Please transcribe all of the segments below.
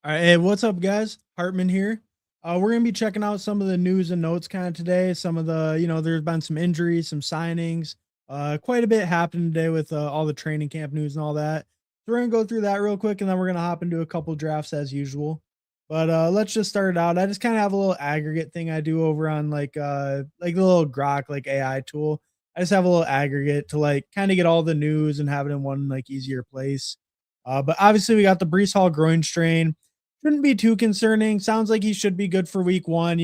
All right, hey, what's up, guys? Hartman here. We're gonna be checking out some of the news and notes kind of today. Some of the, there's been some injuries, some signings, quite a bit happened today with all the training camp news and all that. So we're gonna go through that real quick, and then we're gonna hop into a couple drafts as usual. But let's just start it out. I just kind of have a little aggregate thing I do over on like the little Grok like AI tool. I just have a little aggregate to like kind of get all the news and have it in one like easier place. But obviously we got the Brees Hall groin strain. Shouldn't be too concerning. Sounds like he should be good for week one.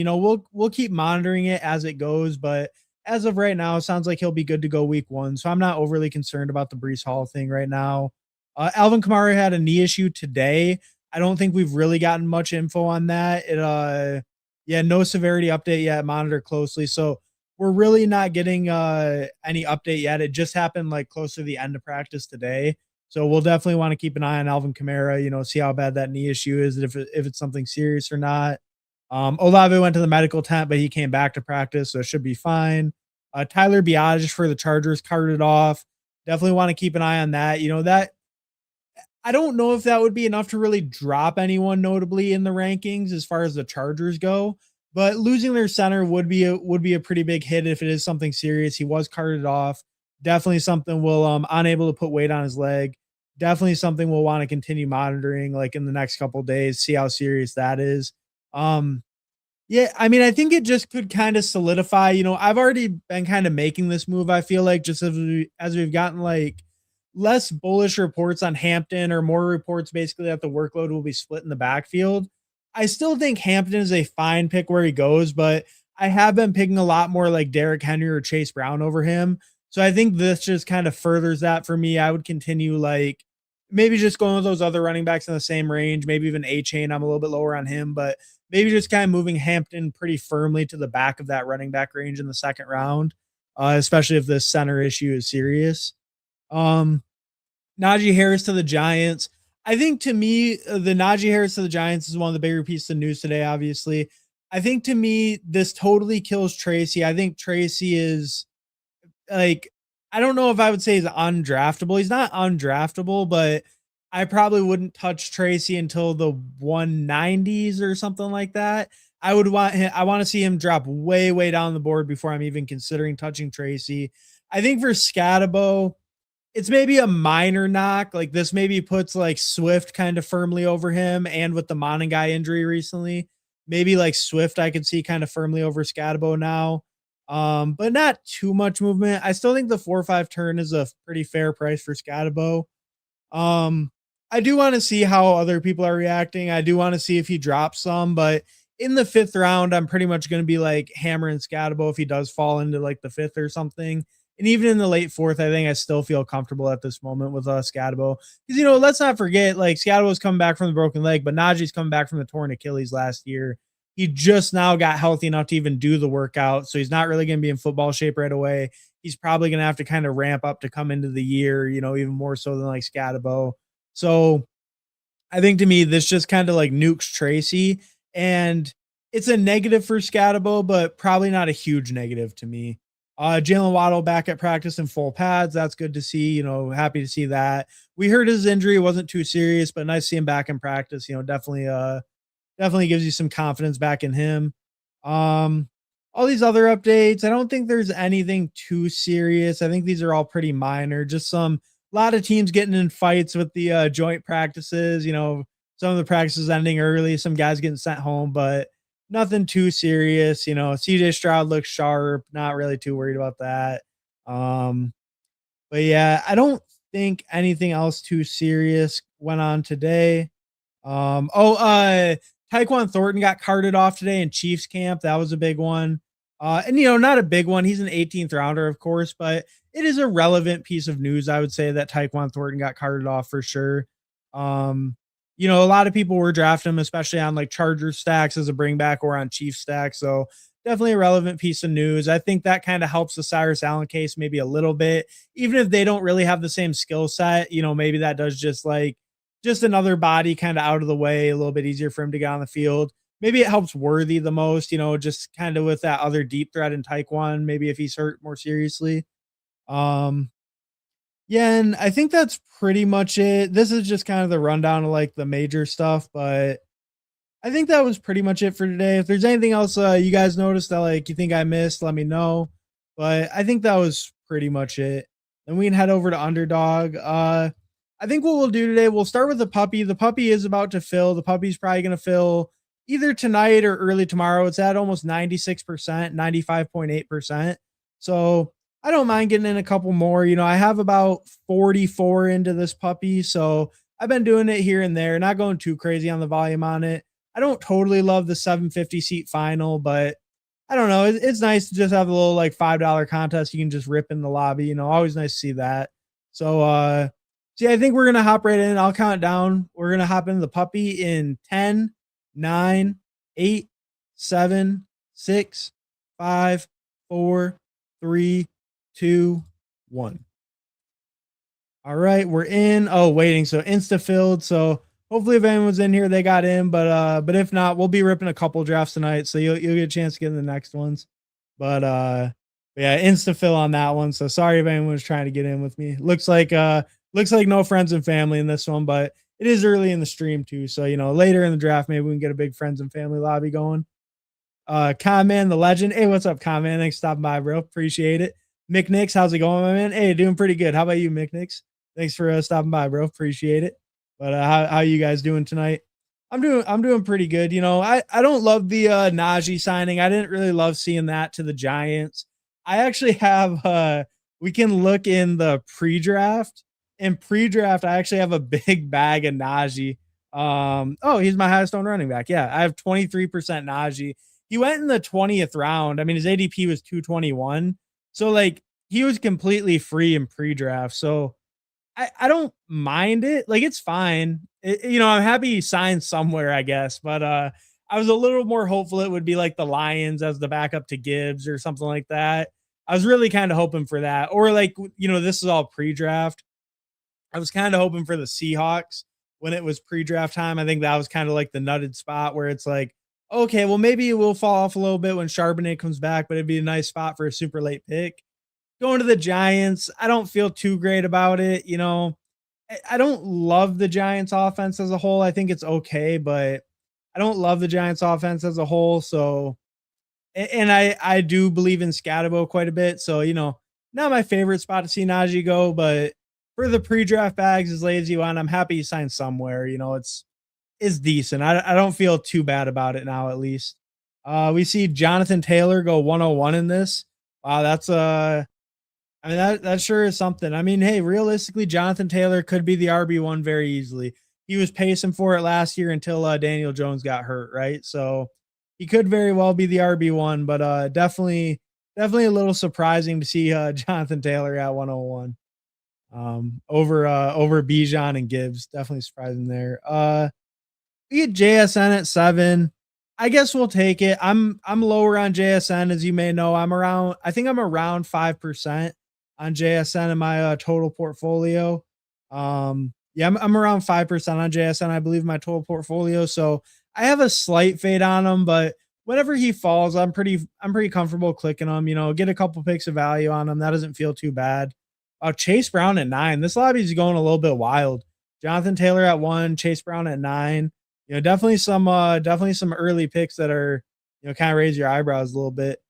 We'll keep monitoring it as it goes, but as of right now, it sounds like he'll be good to go week one. So I'm not overly concerned about the Brees Hall thing right now. Alvin Kamara had a knee issue today. I don't think we've really gotten much info on that. Yeah, no severity update yet. Monitor closely. So we're really not getting any update yet. It just happened like close to the end of practice today. So we'll definitely want to keep an eye on Alvin Kamara, see how bad that knee issue is, if it's something serious or not. Olave went to the medical tent, but he came back to practice, so it should be fine. Tyler Biadasz for the Chargers carted off. Definitely want to keep an eye on that. That I don't know if that would be enough to really drop anyone notably in the rankings as far as the Chargers go, but losing their center would be a pretty big hit if it is something serious. He was carted off. Definitely something we'll unable to put weight on his leg. Definitely something we'll want to continue monitoring like in the next couple of days, see how serious that is. Um yeah, I mean, I think it just could kind of solidify. I've already been kind of making this move. I feel like just as we've gotten like less bullish reports on Hampton or more reports basically that the workload will be split in the backfield. I still think Hampton is a fine pick where he goes, but I have been picking a lot more like Derrick Henry or Chase Brown over him. So I think this just kind of furthers that for me. I would continue like maybe just going with those other running backs in the same range, maybe even A Chain. I'm a little bit lower on him, but maybe just kind of moving Hampton pretty firmly to the back of that running back range in the second round, especially if the center issue is serious. Um, Najee Harris to the Giants. I think to me, the Najee Harris to the Giants is one of the bigger pieces of news today, obviously. I think to me, this totally kills Tracy. I think Tracy is like, I don't know if I would say he's undraftable. He's not undraftable, but I probably wouldn't touch Tracy until the 190s or something like that. I want to see him drop way, way down the board before I'm even considering touching Tracy. I think for Scatabo, it's maybe a minor knock. Like this maybe puts like Swift kind of firmly over him, and with the Monangai injury recently, maybe like Swift I could see kind of firmly over Scatabo now. But not too much movement. I still think the 4-5 turn is a pretty fair price for Scatabo. Um, I do want to see how other people are reacting. I do want to see if he drops some, but in the fifth round, I'm pretty much going to be like hammering Scatabo if he does fall into like the fifth or something. And even in the late fourth, I think I still feel comfortable at this moment with Scatabo. Because, let's not forget, like, Scatabo's coming back from the broken leg, but Najee's coming back from the torn Achilles last year. He just now got healthy enough to even do the workout. So he's not really going to be in football shape right away. He's probably going to have to kind of ramp up to come into the year, even more so than like Scatabo. So I think to me, this just kind of like nukes Tracy. And it's a negative for Scatabo, but probably not a huge negative to me. Jalen Waddle back at practice in full pads. That's good to see. Happy to see that. We heard his injury wasn't too serious, but nice to see him back in practice. Definitely gives you some confidence back in him. Um, all these other updates, I don't think there's anything too serious. I think these are all pretty minor. Just some a lot of teams getting in fights with the joint practices. Some of the practices ending early, some guys getting sent home, but nothing too serious. CJ Stroud looks sharp. Not really too worried about that. Um, but yeah, I don't think anything else too serious went on today. Tyquan Thornton got carted off today in Chiefs camp. That was a big one. And not a big one. He's an 18th rounder, of course, but it is a relevant piece of news. I would say that Tyquan Thornton got carted off for sure. A lot of people were drafting him, especially on like Chargers stacks as a bring back or on Chiefs stacks. So definitely a relevant piece of news. I think that kind of helps the Cyrus Allen case maybe a little bit, even if they don't really have the same skill set. Maybe that does just another body kind of out of the way, a little bit easier for him to get on the field. Maybe it helps Worthy the most, just kind of with that other deep threat in Taekwon, maybe if he's hurt more seriously. Um, yeah, and I think that's pretty much it. This is just kind of the rundown of like the major stuff, but I think that was pretty much it for today. If there's anything else you guys noticed that like you think I missed, let me know. But I think that was pretty much it. Then we can head over to Underdog. I think what we'll do today, we'll start with the puppy. The puppy is about to fill. The puppy's probably going to fill either tonight or early tomorrow. It's at almost 96%, 95.8%. So I don't mind getting in a couple more. You know, I have about 44 into this puppy. So I've been doing it here and there, not going too crazy on the volume on it. I don't totally love the 750 seat final, but I don't know. It's nice to just have a little like $5 contest you can just rip in the lobby. You know, always nice to see that. So, yeah, I think we're gonna hop right in. I'll count down. We're gonna hop into the puppy in 10, 9, 8, 7, 6, 5, 4, 3, 2, 1. All right, we're in. Oh, waiting. So insta filled. So hopefully if anyone's in here, they got in. But if not, we'll be ripping a couple drafts tonight. So you'll get a chance to get in the next ones. But yeah, insta fill on that one. So sorry if anyone was trying to get in with me. Looks like no friends and family in this one, but it is early in the stream too. So you know, later in the draft, maybe we can get a big friends and family lobby going. Conman, the legend. Hey, what's up, Conman? Thanks for stopping by, bro. Appreciate it. Mick Nix, how's it going, my man? Hey, doing pretty good. How about you, Mick Nix? Thanks for stopping by, bro. Appreciate it. But how you guys doing tonight? I'm doing pretty good. You know, I don't love the Najee signing. I didn't really love seeing that to the Giants. I actually have we can look in the pre-draft. In pre-draft, I actually have a big bag of Najee. Oh, he's my highest owned running back. Yeah, I have 23% Najee. He went in the 20th round. I mean, his ADP was 221. So like he was completely free in pre-draft. So I don't mind it. Like it's fine. You know, I'm happy he signed somewhere, I guess. But I was a little more hopeful it would be like the Lions as the backup to Gibbs or something like that. I was really kind of hoping for that. Or like, you know, this is all pre-draft. I was kind of hoping for the Seahawks when it was pre-draft time. I think that was kind of like the nutted spot where it's like, okay, well, maybe it will fall off a little bit when Charbonnet comes back, but it'd be a nice spot for a super late pick. Going to the Giants, I don't feel too great about it. You know, I don't love the Giants offense as a whole. I think it's okay, but I don't love the Giants offense as a whole. So, and I do believe in Scatabo quite a bit. So, you know, not my favorite spot to see Najee go, but for the pre-draft bags as late as you want, I'm happy you signed somewhere. You know, it's decent. I don't feel too bad about it now, at least. We see Jonathan Taylor go 101 in this. Wow, that's I mean, that sure is something. I mean, hey, realistically, Jonathan Taylor could be the RB1 very easily. He was pacing for it last year until Daniel Jones got hurt, right? So he could very well be the RB1, but definitely a little surprising to see Jonathan Taylor at 101 over Bijan and Gibbs. Definitely surprising there. We get JSN at 7. I guess we'll take it. I'm lower on JSN, as you may know. I think I'm around 5% on JSN in my total portfolio. Yeah, I'm around 5% on JSN, I believe, my total portfolio. So I have a slight fade on him, but whenever he falls, I'm pretty comfortable clicking him. You know, get a couple picks of value on him. That doesn't feel too bad. Chase Brown at 9. This lobby is going a little bit wild. Jonathan Taylor at 1, Chase Brown at 9. You know, definitely some early picks that are, you know, kind of raise your eyebrows a little bit.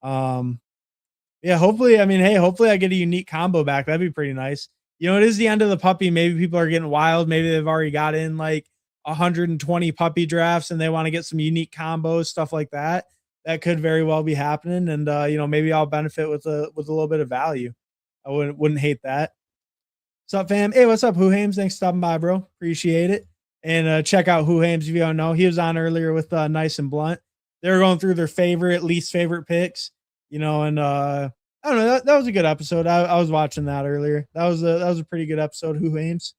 Yeah, hopefully, I mean, hey, hopefully I get a unique combo back. That'd be pretty nice. You know, it is the end of the puppy. Maybe people are getting wild. Maybe they've already got in like 120 puppy drafts and they want to get some unique combos, stuff like that. That could very well be happening. And you know, maybe I'll benefit with a little bit of value. I wouldn't hate that. What's up, fam? Hey, what's up, Who Hames? Thanks for stopping by, bro. Appreciate it. And check out Who Hames if you don't know. He was on earlier with Nice and Blunt. They were going through their favorite, least favorite picks, you know, and I don't know. That was a good episode. I was watching that earlier. That was a pretty good episode. Who Hames?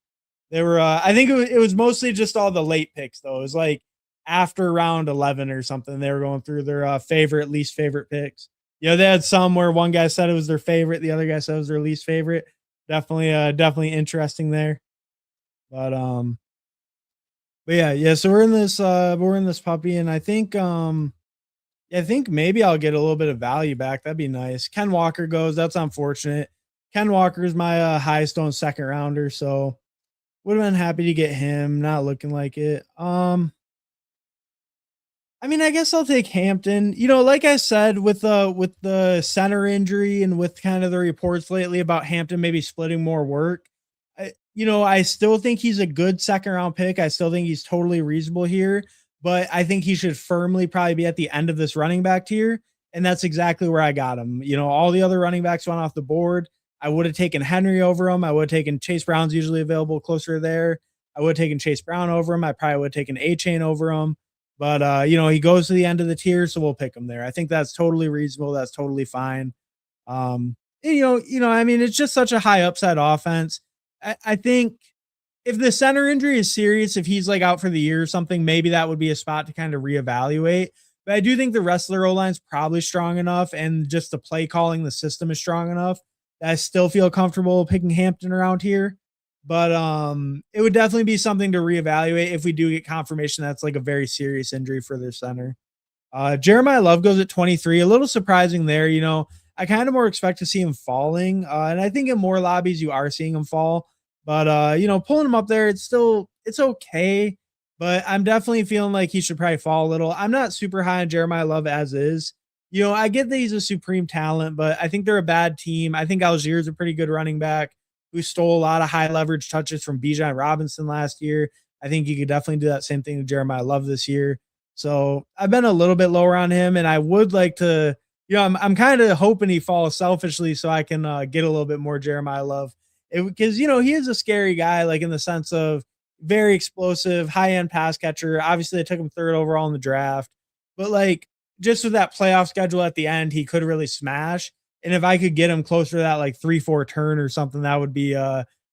They were. I think it was mostly just all the late picks though. It was like after round 11 or something. They were going through their favorite, least favorite picks. You know, they had some where one guy said it was their favorite, the other guy said it was their least favorite. Definitely interesting there. But yeah. So we're in this puppy, and I think yeah, I think maybe I'll get a little bit of value back. That'd be nice. Ken Walker goes. That's unfortunate. Ken Walker is my highest owned second rounder, so would have been happy to get him. Not looking like it. I mean, I guess I'll take Hampton. Like I said, with the center injury and with kind of the reports lately about Hampton maybe splitting more work, I still think he's a good second round pick. I still think he's totally reasonable here, but I think he should firmly probably be at the end of this running back tier. And that's exactly where I got him. All the other running backs went off the board. I would have taken Henry over him. I would have taken Chase Brown's usually available closer there. I would have taken Chase Brown over him. I probably would have taken A Chain over him. But he goes to the end of the tier, so we'll pick him there. I think that's totally reasonable. That's totally fine. I mean, it's just such a high upside offense. I think if the center injury is serious, if he's like out for the year or something, maybe that would be a spot to kind of reevaluate. But I do think the rest of their O line's probably strong enough, and just the play calling, the system is strong enough that I still feel comfortable picking Hampton around here. But it would definitely be something to reevaluate if we do get confirmation that's like a very serious injury for their center. Jeremiah Love goes at 23. A little surprising there. I kind of more expect to see him falling. And I think in more lobbies you are seeing him fall. But pulling him up there, it's okay. But I'm definitely feeling like he should probably fall a little. I'm not super high on Jeremiah Love as is. I get that he's a supreme talent, but I think they're a bad team. I think Algier's a pretty good running back who stole a lot of high leverage touches from Bijan Robinson last year. I think he could definitely do that same thing to Jeremiah Love this year. So I've been a little bit lower on him, and I would like to, I'm kind of hoping he falls selfishly so I can get a little bit more Jeremiah Love. Because, he is a scary guy, like in the sense of very explosive, high end pass catcher. Obviously, they took him third overall in the draft, but like just with that playoff schedule at the end, he could really smash. And if I could get him closer to that like 3-4 turn or something, that would be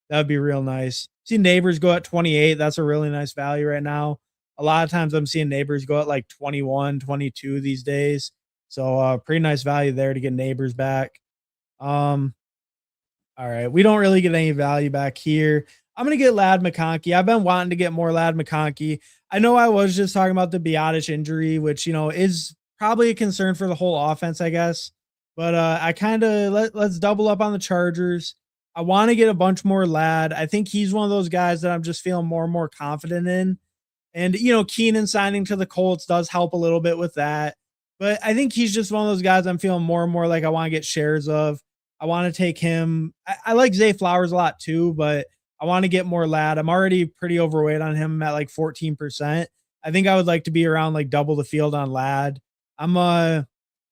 real nice. See Neighbors go at 28. That's a really nice value right now. A lot of times I'm seeing Neighbors go at like 21, 22 these days. So pretty nice value there to get Neighbors back. All right. We don't really get any value back here. I'm going to get Lad McConkey. I've been wanting to get more Lad McConkey. I know I was just talking about the Biotish injury, which, is probably a concern for the whole offense, I guess. But I kind of let's double up on the Chargers. I want to get a bunch more Lad. I think he's one of those guys that I'm just feeling more and more confident in. And, Keenan signing to the Colts does help a little bit with that. But I think he's just one of those guys I'm feeling more and more like I want to get shares of. I want to take him. I like Zay Flowers a lot too, but I want to get more Lad. I'm already pretty overweight on him at like 14%. I think I would like to be around like double the field on Lad.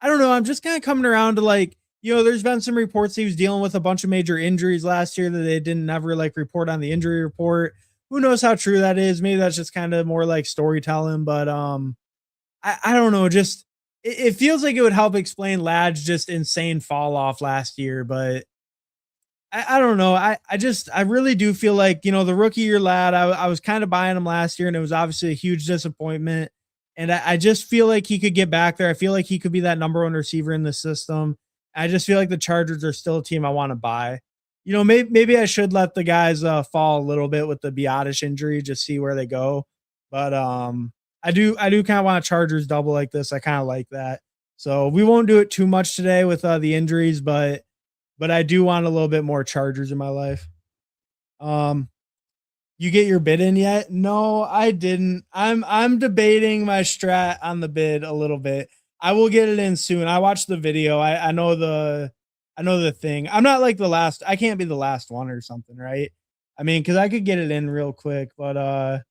I don't know. I'm just kind of coming around to like, there's been some reports he was dealing with a bunch of major injuries last year that they didn't ever like report on the injury report. Who knows how true that is? Maybe that's just kind of more like storytelling, but I don't know. Just it feels like it would help explain Lad's just insane fall off last year, but I don't know. I really do feel like, the rookie year Lad, I was kind of buying him last year, and it was obviously a huge disappointment. And I just feel like he could get back there. I feel like he could be that number one receiver in the system. I just feel like the Chargers are still a team I want to buy. Maybe I should let the guys fall a little bit with the Biotish injury, just see where they go. But I do kind of want a Chargers double like this. I kind of like that. So we won't do it too much today with the injuries, but I do want a little bit more Chargers in my life. You get your bid in yet? No, I didn't. I'm debating my strat on the bid a little bit. I will get it in soon. I watched the video. I know the thing. I'm not like the last. I can't be the last one or something, right? I mean, because I could get it in real quick, but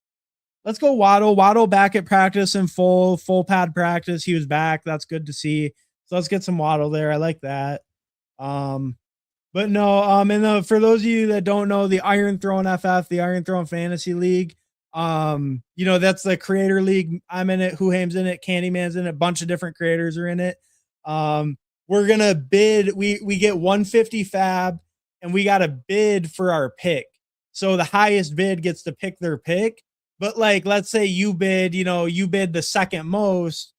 let's go Waddle. Waddle back at practice in full pad practice. He was back. That's good to see. So let's get some Waddle there. I like that. But no, and for those of you that don't know, the Iron Throne FF, the Iron Throne Fantasy League, that's the creator league. I'm in it. Whoham's in it. Candyman's in it. A bunch of different creators are in it. We're gonna bid. We get 150 fab, and we got to bid for our pick. So the highest bid gets to pick their pick. But like, let's say you bid the second most,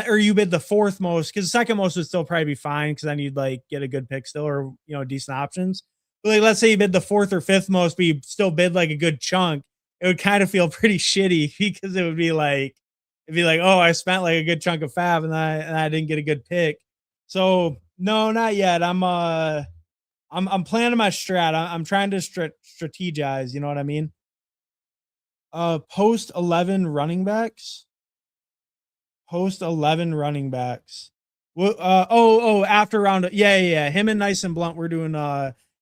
or you bid the fourth most, because the second most would still probably be fine, because then you'd like get a good pick still, or decent options. But like, let's say you bid the fourth or fifth most, but you still bid like a good chunk. It would kind of feel pretty shitty, because it'd be like, oh, I spent like a good chunk of fab and I didn't get a good pick. So no, not yet. I'm planning my strat. I'm trying to strategize. You know what I mean? Post 11 running backs. Post 11 running backs. After round, yeah. Him and Nice and Blunt, we're doing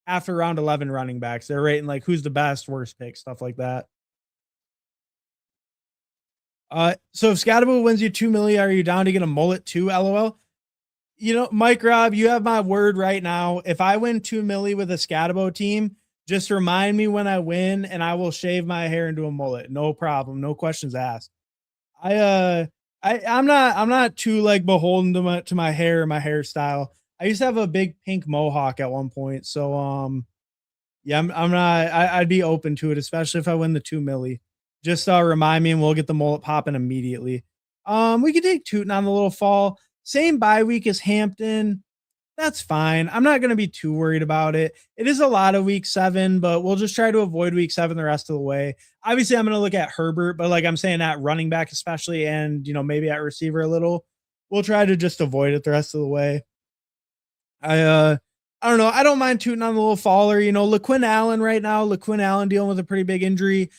after round 11 running backs. They're rating like who's the best, worst pick, stuff like that. So if Scatterbo wins you 2 million, are you down to get a mullet too? LOL. You know, Mike Rob, you have my word right now. If I win 2 million with a Scatterbo team, just remind me when I win, and I will shave my hair into a mullet. No problem, no questions asked. I I'm not too like beholden to my hair or my hairstyle. I used to have a big pink mohawk at one point, so yeah, I'm not. I'd be open to it, especially if I win the 2 milli. Just remind me, and we'll get the mullet popping immediately. We could take Tootin on the little fall. Same bye week as Hampton. That's fine. I'm not going to be too worried about it. It is a lot of week 7, but we'll just try to avoid week 7 the rest of the way. Obviously, I'm going to look at Herbert, but like I'm saying, at running back, especially, and maybe at receiver a little. We'll try to just avoid it the rest of the way. I don't know. I don't mind Tootin on the little faller. LaQuinn Allen right now. LaQuinn Allen dealing with a pretty big injury.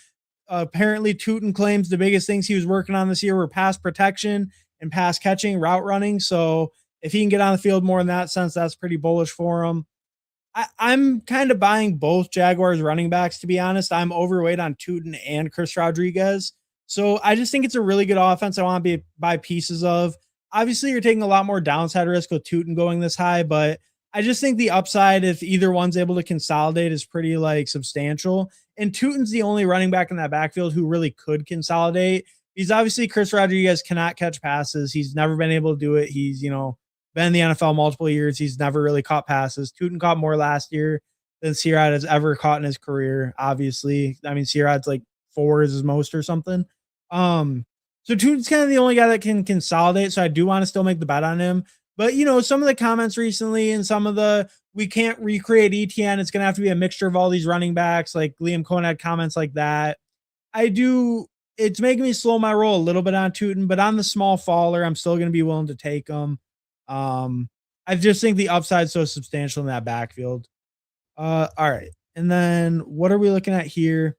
Apparently, Tootin claims the biggest things he was working on this year were pass protection and pass catching, route running. So if he can get on the field more in that sense, that's pretty bullish for him. I'm kind of buying both Jaguars running backs, to be honest. I'm overweight on Tootin and Chris Rodriguez. So I just think it's a really good offense I want to buy pieces of. Obviously, you're taking a lot more downside risk with Tootin going this high, but I just think the upside, if either one's able to consolidate, is pretty like substantial. And Tootin's the only running back in that backfield who really could consolidate. He's obviously Chris Rodriguez cannot catch passes. He's never been able to do it. He's, been in the NFL multiple years. He's never really caught passes. Tootin caught more last year than Searad has ever caught in his career. Obviously, I mean, Searad's like 4 is his most or something. So Tootin's kind of the only guy that can consolidate. So I do want to still make the bet on him. But some of the comments recently and some of the we can't recreate ETN. It's going to have to be a mixture of all these running backs. Like Liam Cohen had comments like that. It's making me slow my roll a little bit on Tootin, but on the small faller, I'm still going to be willing to take him. I just think the upside's so substantial in that backfield. All right. And then what are we looking at here?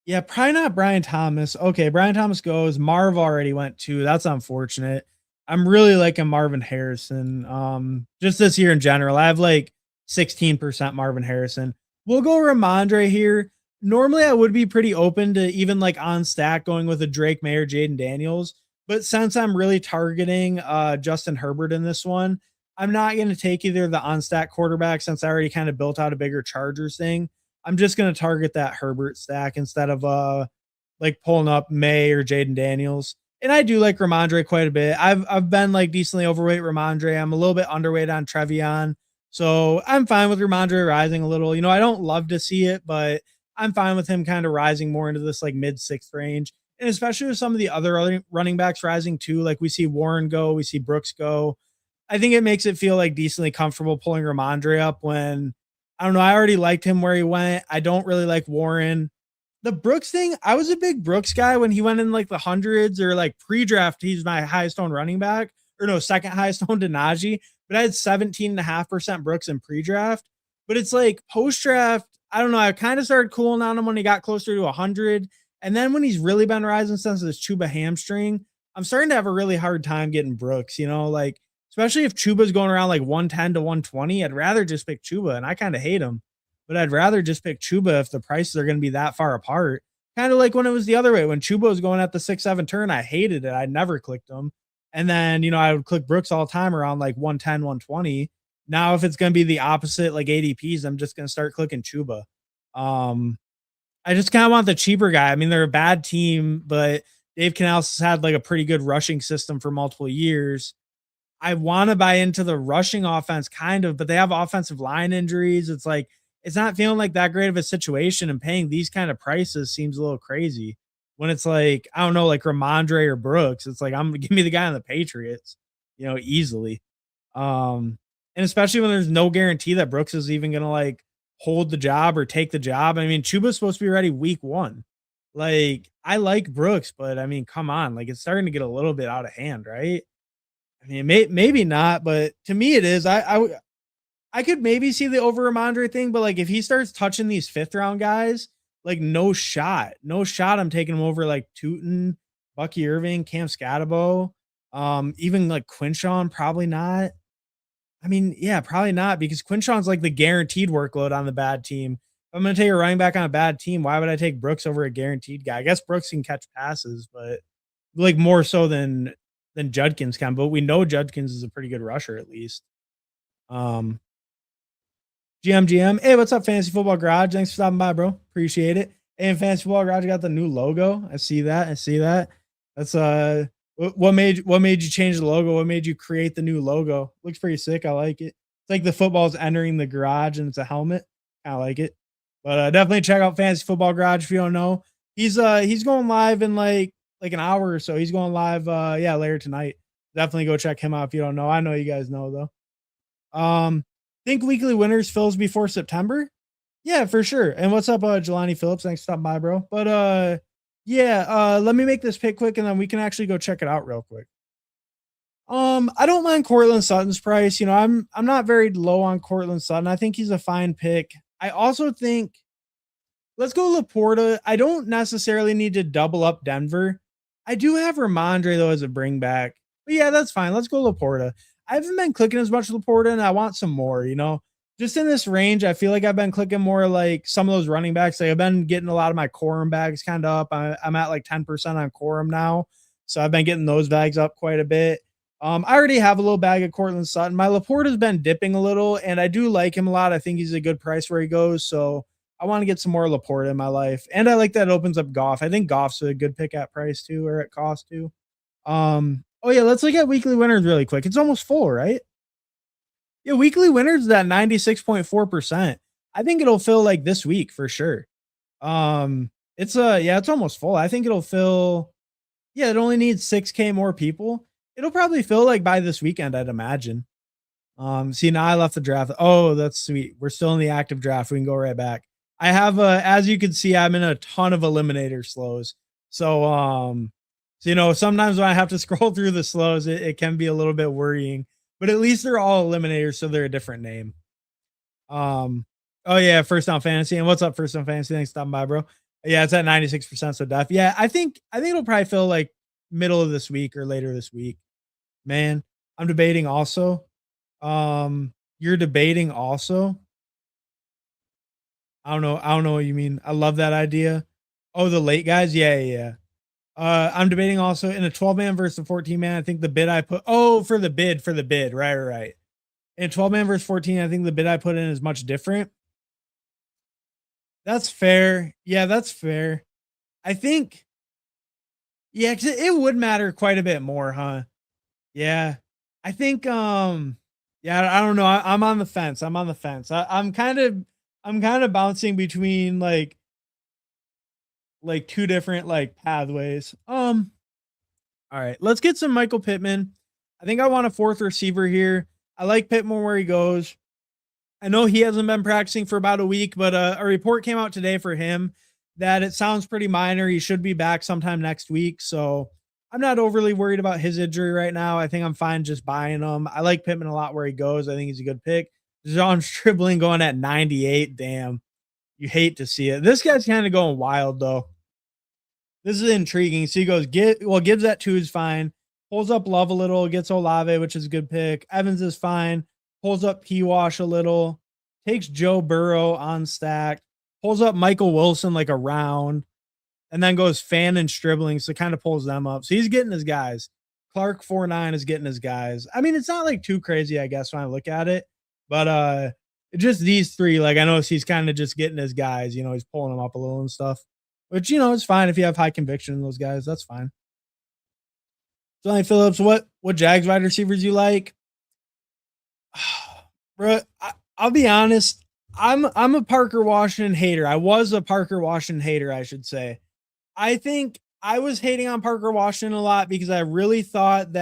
Yeah, probably not Brian Thomas. Okay, Brian Thomas goes. Marv already went too. That's unfortunate. I'm really liking Marvin Harrison. Just this year in general. I have like 16% Marvin Harrison. We'll go Ramondre here. Normally, I would be pretty open to even like on stack going with a Drake May or Jaden Daniels. But since I'm really targeting Justin Herbert in this one, I'm not going to take either the on stack quarterback since I already kind of built out a bigger Chargers thing. I'm just going to target that Herbert stack instead of like pulling up May or Jaden Daniels. And I do like Ramondre quite a bit. I've been like decently overweight Ramondre. I'm a little bit underweight on Trevion. So I'm fine with Ramondre rising a little. I don't love to see it, but I'm fine with him kind of rising more into this like mid 6th range. And especially with some of the other running backs rising too, like we see Warren go, we see Brooks go. I think it makes it feel like decently comfortable pulling Ramondre up when, I don't know, I already liked him where he went. I don't really like Warren. The Brooks thing, I was a big Brooks guy when he went in like the hundreds or like pre-draft. He's my highest owned running back, or no, second highest owned to Najee, but I had 17.5% Brooks in pre-draft. But it's like post-draft, I don't know. I kind of started cooling on him when he got closer to 100. And then when he's really been rising since this Chuba hamstring, I'm starting to have a really hard time getting Brooks, like, especially if Chuba's going around like 110 to 120, I'd rather just pick Chuba, and I kind of hate him, but I'd rather just pick Chuba if the prices are going to be that far apart. Kind of like when it was the other way, when Chuba was going at the 6-7 turn, I hated it. I never clicked him. And then, I would click Brooks all the time around like 110, 120. Now, if it's going to be the opposite, like ADPs, I'm just going to start clicking Chuba. I just kind of want the cheaper guy. I mean, they're a bad team, but Dave Canales has had like a pretty good rushing system for multiple years. I want to buy into the rushing offense kind of, but they have offensive line injuries. It's like, it's not feeling like that great of a situation, and paying these kind of prices seems a little crazy when it's like, I don't know, like Ramondre or Brooks. It's like, give me the guy on the Patriots, easily. And especially when there's no guarantee that Brooks is even going to like hold the job or take the job. I mean, Chuba's supposed to be ready week 1. Like, I like Brooks, but I mean, come on, like it's starting to get a little bit out of hand, right? I mean, maybe not, but to me it is. I could maybe see the over Ramondre thing, but like if he starts touching these 5th round guys, like no shot. I'm taking him over like Tootin Bucky Irving, Cam Scatabo, even like Quinshawn, probably not. I mean, yeah, probably not because Quinshawn's like the guaranteed workload on the bad team. If I'm going to take a running back on a bad team, why would I take Brooks over a guaranteed guy? I guess Brooks can catch passes, but like more so than Judkins can. But we know Judkins is a pretty good rusher at least. Um, GM. Hey, what's up, Fantasy Football Garage? Thanks for stopping by, bro. Appreciate it. And Fantasy Football Garage got the new logo. I see that. That's what made you change the logo? What made you create the new logo? Looks pretty sick. I like it. It's like the football's entering the garage and it's a helmet. I like it. But definitely check out Fantasy Football Garage if you don't know. He's going live in like an hour or so. He's going live later tonight. Definitely go check him out if you don't know. I know you guys know though. Think weekly winners fills before September? Yeah, for sure. And what's up, Jelani Phillips? Thanks for stopping by, bro. But let me make this pick quick and then we can actually go check it out real quick. I don't mind Cortland Sutton's price. You know, I'm not very low on Cortland Sutton. I think he's a fine pick. I also think let's go Laporta. I don't necessarily need to double up Denver. I do have Ramondre though as a bring back. But yeah, that's fine. Let's go Laporta. I haven't been clicking as much Laporta and I want some more, you know. Just in this range, I feel like I've been clicking more like some of those running backs. Like I've been getting a lot of my Corum bags kind of up. I'm at like 10% on Corum now. So I've been getting those bags up quite a bit. I already have a little bag of Cortland Sutton. My Laporta has been dipping a little, and I do like him a lot. I think he's a good price where he goes. So I want to get some more Laporta in my life. And I like that it opens up Goff. I think Goff's a good pick at price too, or at cost too. Oh yeah, let's look at weekly winners really quick. It's almost full, right? Yeah, weekly winners is at 96.4%. I think it'll fill like this week for sure. It's almost full. I think it'll fill. Yeah, it only needs 6K more people. It'll probably fill like by this weekend, I'd imagine. See, now I left the draft. Oh, that's sweet. We're still in the active draft. We can go right back. I have as you can see, I'm in a ton of eliminator slows. So you know, sometimes when I have to scroll through the slows, it can be a little bit worrying. But at least they're all eliminators, so they're a different name. Oh yeah, First Down Fantasy. And what's up, First Down Fantasy? Thanks for stopping by, bro. Yeah, it's at 96%. So def. Yeah, I think it'll probably fill like middle of this week or later this week. Man, I'm debating also. You're debating also. I don't know what you mean. I love that idea. Oh, the late guys. Yeah. I'm debating also in a 12-man versus a 14-man. I think the bid I put for the bid. Right. In 12-man versus 14, I think the bid I put in is much different. That's fair. Yeah, that's fair. I think, yeah, because it would matter quite a bit more, huh? Yeah. I think yeah, I don't know. I'm on the fence. I'm kind of bouncing between like two different like pathways. All right, let's get some Michael Pittman. I think I want a fourth receiver here. I like Pittman where he goes. I know he hasn't been practicing for about a week, but a report came out today for him that it sounds pretty minor. He should be back sometime next week. So I'm not overly worried about his injury right now. I think I'm fine just buying him. I like Pittman a lot where he goes. I think he's a good pick. John Stribling going at 98. Damn. You hate to see it. This guy's kind of going wild, though. This is intriguing. So he goes, Gibbs at 2 is fine. Pulls up Love a little, gets Olave, which is a good pick. Evans is fine. Pulls up P-Wash a little. Takes Joe Burrow on stack. Pulls up Michael Wilson like a round. And then goes Fan and Stribling. So kind of pulls them up. So he's getting his guys. Clark 4-9 is getting his guys. I mean, it's not like too crazy, I guess, when I look at it. But just these three, like I notice he's kind of just getting his guys. You know, he's pulling them up a little and stuff. Which, you know, it's fine if you have high conviction in those guys. That's fine. Johnny Phillips, what Jags wide receivers you like? Bro, I'll be honest. I'm a Parker Washington hater. I was a Parker Washington hater, I should say. I think I was hating on Parker Washington a lot because I really thought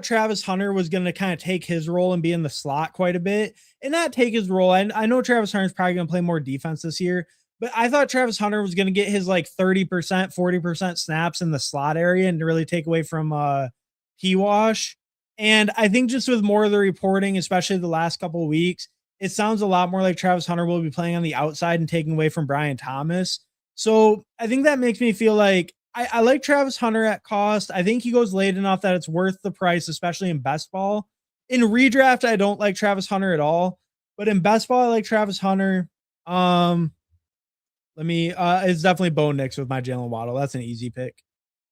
Travis Hunter was going to kind of take his role and be in the slot quite a bit and not take his role. I know Travis Hunter is probably going to play more defense this year, but I thought Travis Hunter was going to get his like 30%, 40% snaps in the slot area and to really take away from P-Wash. And I think just with more of the reporting, especially the last couple of weeks, it sounds a lot more like Travis Hunter will be playing on the outside and taking away from Brian Thomas. So I think that makes me feel like I like Travis Hunter at cost. I think he goes late enough that it's worth the price, especially in best ball. In redraft, I don't like Travis Hunter at all, but in best ball, I like Travis Hunter. Um, Let me. It's definitely Bo Nix with my Jalen Waddle. That's an easy pick.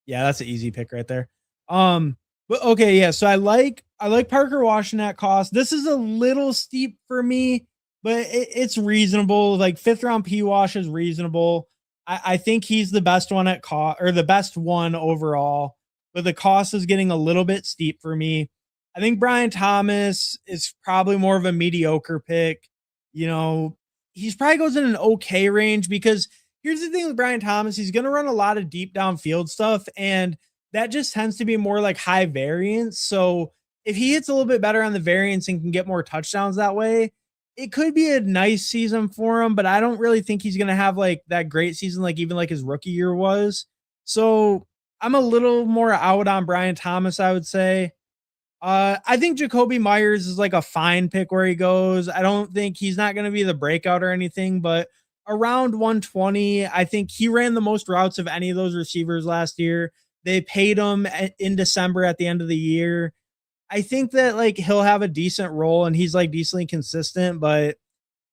Yeah, that's an easy pick right there. But okay, yeah. So I like Parker Washington at cost. This is a little steep for me, but it's reasonable. Like fifth round P Wash is reasonable. I think he's the best one at cost or the best one overall, but the cost is getting a little bit steep for me. I think Brian Thomas is probably more of a mediocre pick. You know, he's probably goes in an okay range because here's the thing with Brian Thomas, he's going to run a lot of deep downfield stuff, and that just tends to be more like high variance. So if he hits a little bit better on the variance and can get more touchdowns that way, it could be a nice season for him, but I don't really think he's going to have like that great season, like even like his rookie year was. So I'm a little more out on Brian Thomas, I would say. I think Jacoby Myers is like a fine pick where he goes. I don't think he's not going to be the breakout or anything, but around 120, I think he ran the most routes of any of those receivers last year. They paid him in December at the end of the year. I think that like he'll have a decent role and he's like decently consistent, but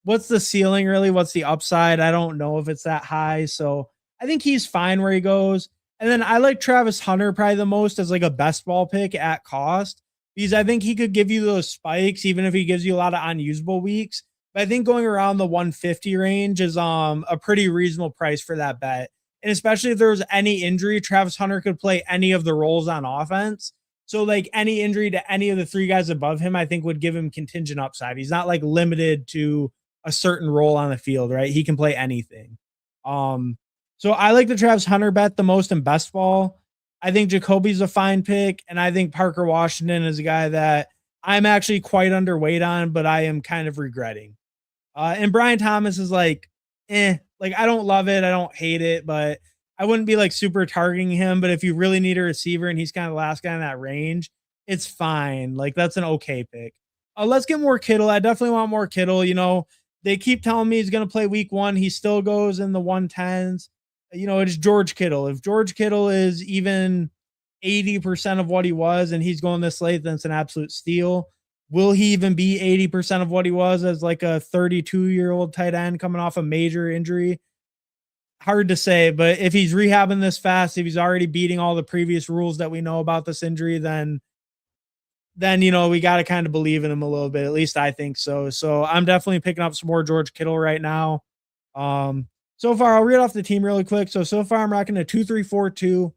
what's the ceiling really? What's the upside? I don't know if it's that high. So I think he's fine where he goes. And then I like Travis Hunter probably the most as like a best ball pick at cost because I think he could give you those spikes even if he gives you a lot of unusable weeks. But I think going around the 150 range is a pretty reasonable price for that bet. And especially if there was any injury, Travis Hunter could play any of the roles on offense. So like any injury to any of the three guys above him, I think would give him contingent upside. He's not like limited to a certain role on the field, right? He can play anything. Um, so I like the Travis Hunter bet the most in best ball. I think Jacoby's a fine pick, and I think Parker Washington is a guy that I'm actually quite underweight on, but I am kind of regretting. And Brian Thomas is like I don't love it, I don't hate it, but I wouldn't be like super targeting him. But if you really need a receiver and he's kind of the last guy in that range, it's fine. Like that's an okay pick. Let's get more Kittle. I definitely want more Kittle. You know, they keep telling me he's going to play week one. He still goes in the 110s. You know, it's George Kittle. If George Kittle is even 80% of what he was and he's going this late, then it's an absolute steal. Will he even be 80% of what he was as like a 32-year-old tight end coming off a major injury? Hard to say, but if he's rehabbing this fast, if he's already beating all the previous rules that we know about this injury, then you know we got to kind of believe in him a little bit. At least I think so. So I'm definitely picking up some more George Kittle right now. So far I'll read off the team really quick. So far I'm rocking a 2-3-4-2.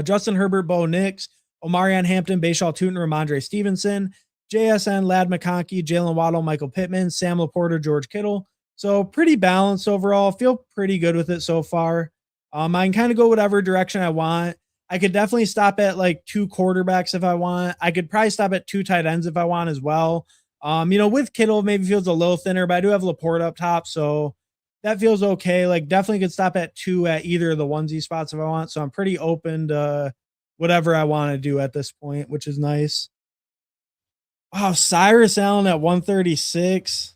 Justin Herbert, Bo Nix, Omarion Hampton, Bashaw Tootin, Ramondre Stevenson, JSN, Lad McConkey, Jalen Waddle, Michael Pittman, Sam Laporta, George Kittle. So pretty balanced overall. Feel pretty good with it so far. I can kind of go whatever direction I want. I could definitely stop at like two quarterbacks if I want. I could probably stop at two tight ends if I want as well. You know, with Kittle, maybe feels a little thinner, but I do have Laporta up top, so that feels okay. Like definitely could stop at two at either of the onesie spots if I want. So I'm pretty open to whatever I want to do at this point, which is nice. Wow, Cyrus Allen at 136.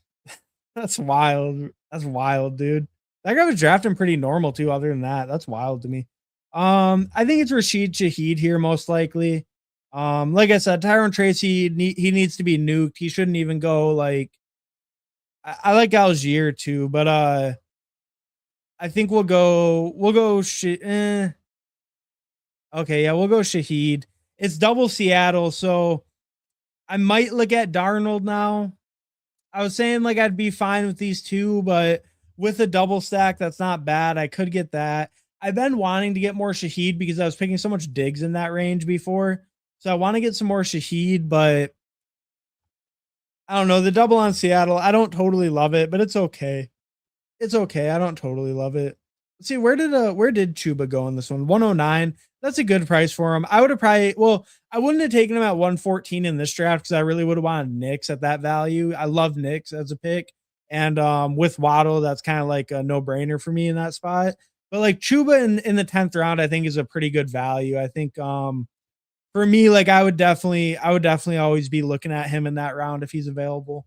That's wild. That's wild, dude. That guy was drafting pretty normal too. Other than that, that's wild to me. I think it's Rashid Shaheed here most likely. Like I said, Tyrone Tracy he needs to be nuked. He shouldn't even go like. I like Algier too, but I think we'll go. Okay, yeah, we'll go Shaheed. It's double Seattle, so I might look at Darnold now. I was saying like I'd be fine with these two, but with a double stack, that's not bad. I could get that. I've been wanting to get more Shaheed because I was picking so much digs in that range before. So I want to get some more Shaheed, but I don't know. The double on Seattle, I don't totally love it, but it's okay. It's okay. I don't totally love it. Let's see, where did Chuba go in this one? 109. That's a good price for him. I would have probably I wouldn't have taken him at 114 in this draft because I really would have wanted Knicks at that value. I love Knicks as a pick. And with Waddle, that's kind of like a no-brainer for me in that spot. But like Chuba in the 10th round, I think is a pretty good value. I think for me, like I would definitely always be looking at him in that round if he's available.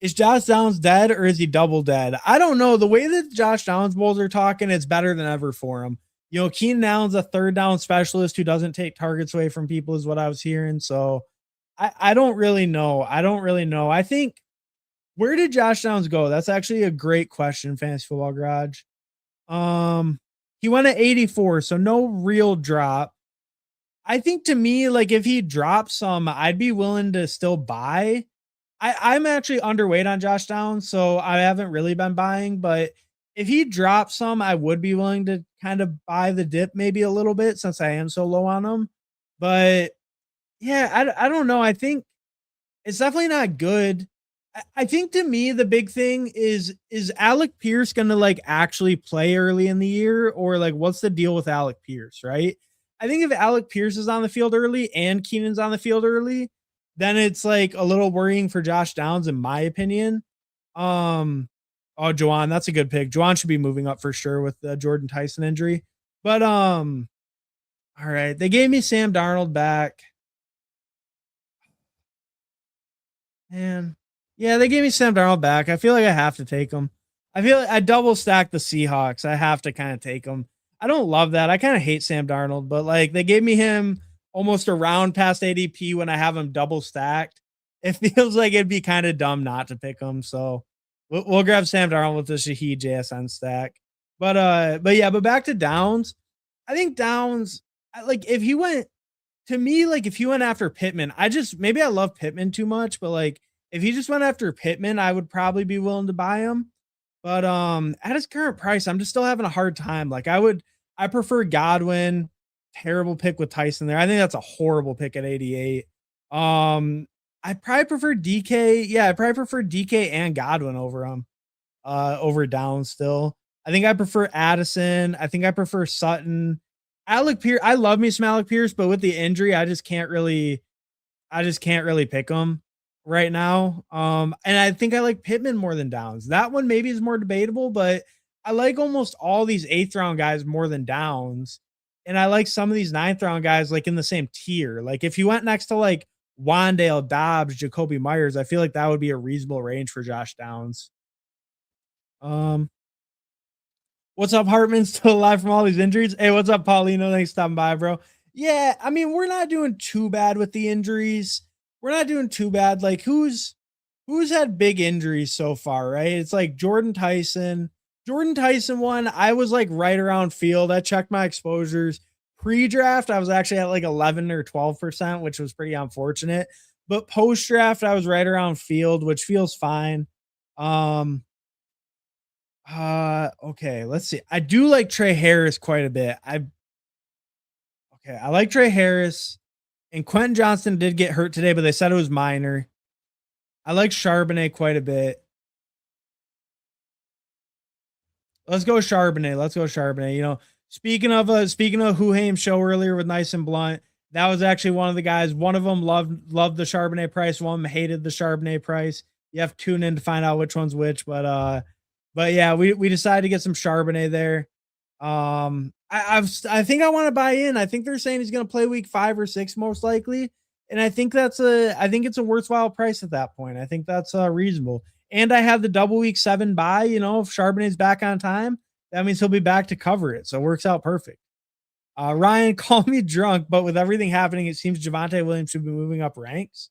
Is Josh Downs dead or is he double dead? I don't know. The way that Josh Downs bulls are talking, it's better than ever for him. You know, Keenan Allen's a third down specialist who doesn't take targets away from people, is what I was hearing. So I don't really know. I don't really know. I think where did Josh Downs go? That's actually a great question, Fantasy Football Garage. Um, he went at 84, so no real drop. I think to me, like if he drops some, I'd be willing to still buy. I'm actually underweight on Josh Downs, so I haven't really been buying, but if he drops some, I would be willing to kind of buy the dip maybe a little bit since I am so low on him. But yeah, I don't know. I think it's definitely not good. I think to me the big thing is Alec Pierce gonna like actually play early in the year, or like what's the deal with Alec Pierce, right? I think if Alec Pierce is on the field early and Keenan's on the field early, then it's like a little worrying for Josh Downs, in my opinion. Um, oh, Juwan, that's a good pick. Juwan should be moving up for sure with the Jordan Tyson injury. But all right, they gave me Sam Darnold back. Man. Yeah, they gave me Sam Darnold back. I feel like I have to take him. I feel like I double stacked the Seahawks. I have to kind of take him. I don't love that. I kind of hate Sam Darnold, but like they gave me him almost a round past ADP when I have him double stacked. It feels like it'd be kind of dumb not to pick him. So we'll grab Sam Darnold with the Shaheed JSN stack. But yeah, but back to Downs. I think Downs, like if he went to me, like if he went after Pittman, I just maybe I love Pittman too much, but like if he just went after Pittman, I would probably be willing to buy him. But at his current price, I'm just still having a hard time. Like I prefer Godwin. Terrible pick with Tyson there. I think that's a horrible pick at 88. I probably prefer DK. Yeah, I probably prefer DK and Godwin over him. Over Downs still. I think I prefer Addison. I think I prefer Sutton. Alec Pierce. I love me some Alec Pierce, but with the injury, I just can't really pick him right now. And I think I like Pittman more than Downs. That one maybe is more debatable, but I like almost all these eighth round guys more than Downs. And I like some of these ninth round guys like in the same tier. Like if you went next to like Wandale, Dobbs, Jacoby Myers, I feel like that would be a reasonable range for Josh Downs. Um, What's up, Hartman? Still alive from all these injuries? Hey, what's up, Paulino? Thanks for stopping by, bro. Yeah, I mean, we're not doing too bad with the injuries. We're not doing too bad. Like, who's had big injuries so far, right? It's like Jordan Tyson. Jordan Tyson one, I was like right around field. I checked my exposures. Pre-draft, I was actually at like 11 or 12%, which was pretty unfortunate. But post-draft, I was right around field, which feels fine. Um, okay, let's see. I do like Trey Harris quite a bit. I like Trey Harris, and Quentin Johnston did get hurt today, but they said it was minor. I like Charbonnet quite a bit. Let's go Charbonnet. Let's go Charbonnet. You know, speaking of Who Haim show earlier with Nice and Blunt, that was actually one of the guys. One of them loved the Charbonnet price. One of them hated the Charbonnet price. You have to tune in to find out which one's which. But yeah, we decided to get some Charbonnet there. I think I want to buy in. I think they're saying he's going to play week 5 or 6 most likely, and I think it's a worthwhile price at that point. I think that's reasonable. And I have the double week 7 buy. You know, if Charbonnet's back on time, that means he'll be back to cover it. So it works out perfect. Ryan, call me drunk, but with everything happening, it seems Javonte Williams should be moving up ranks.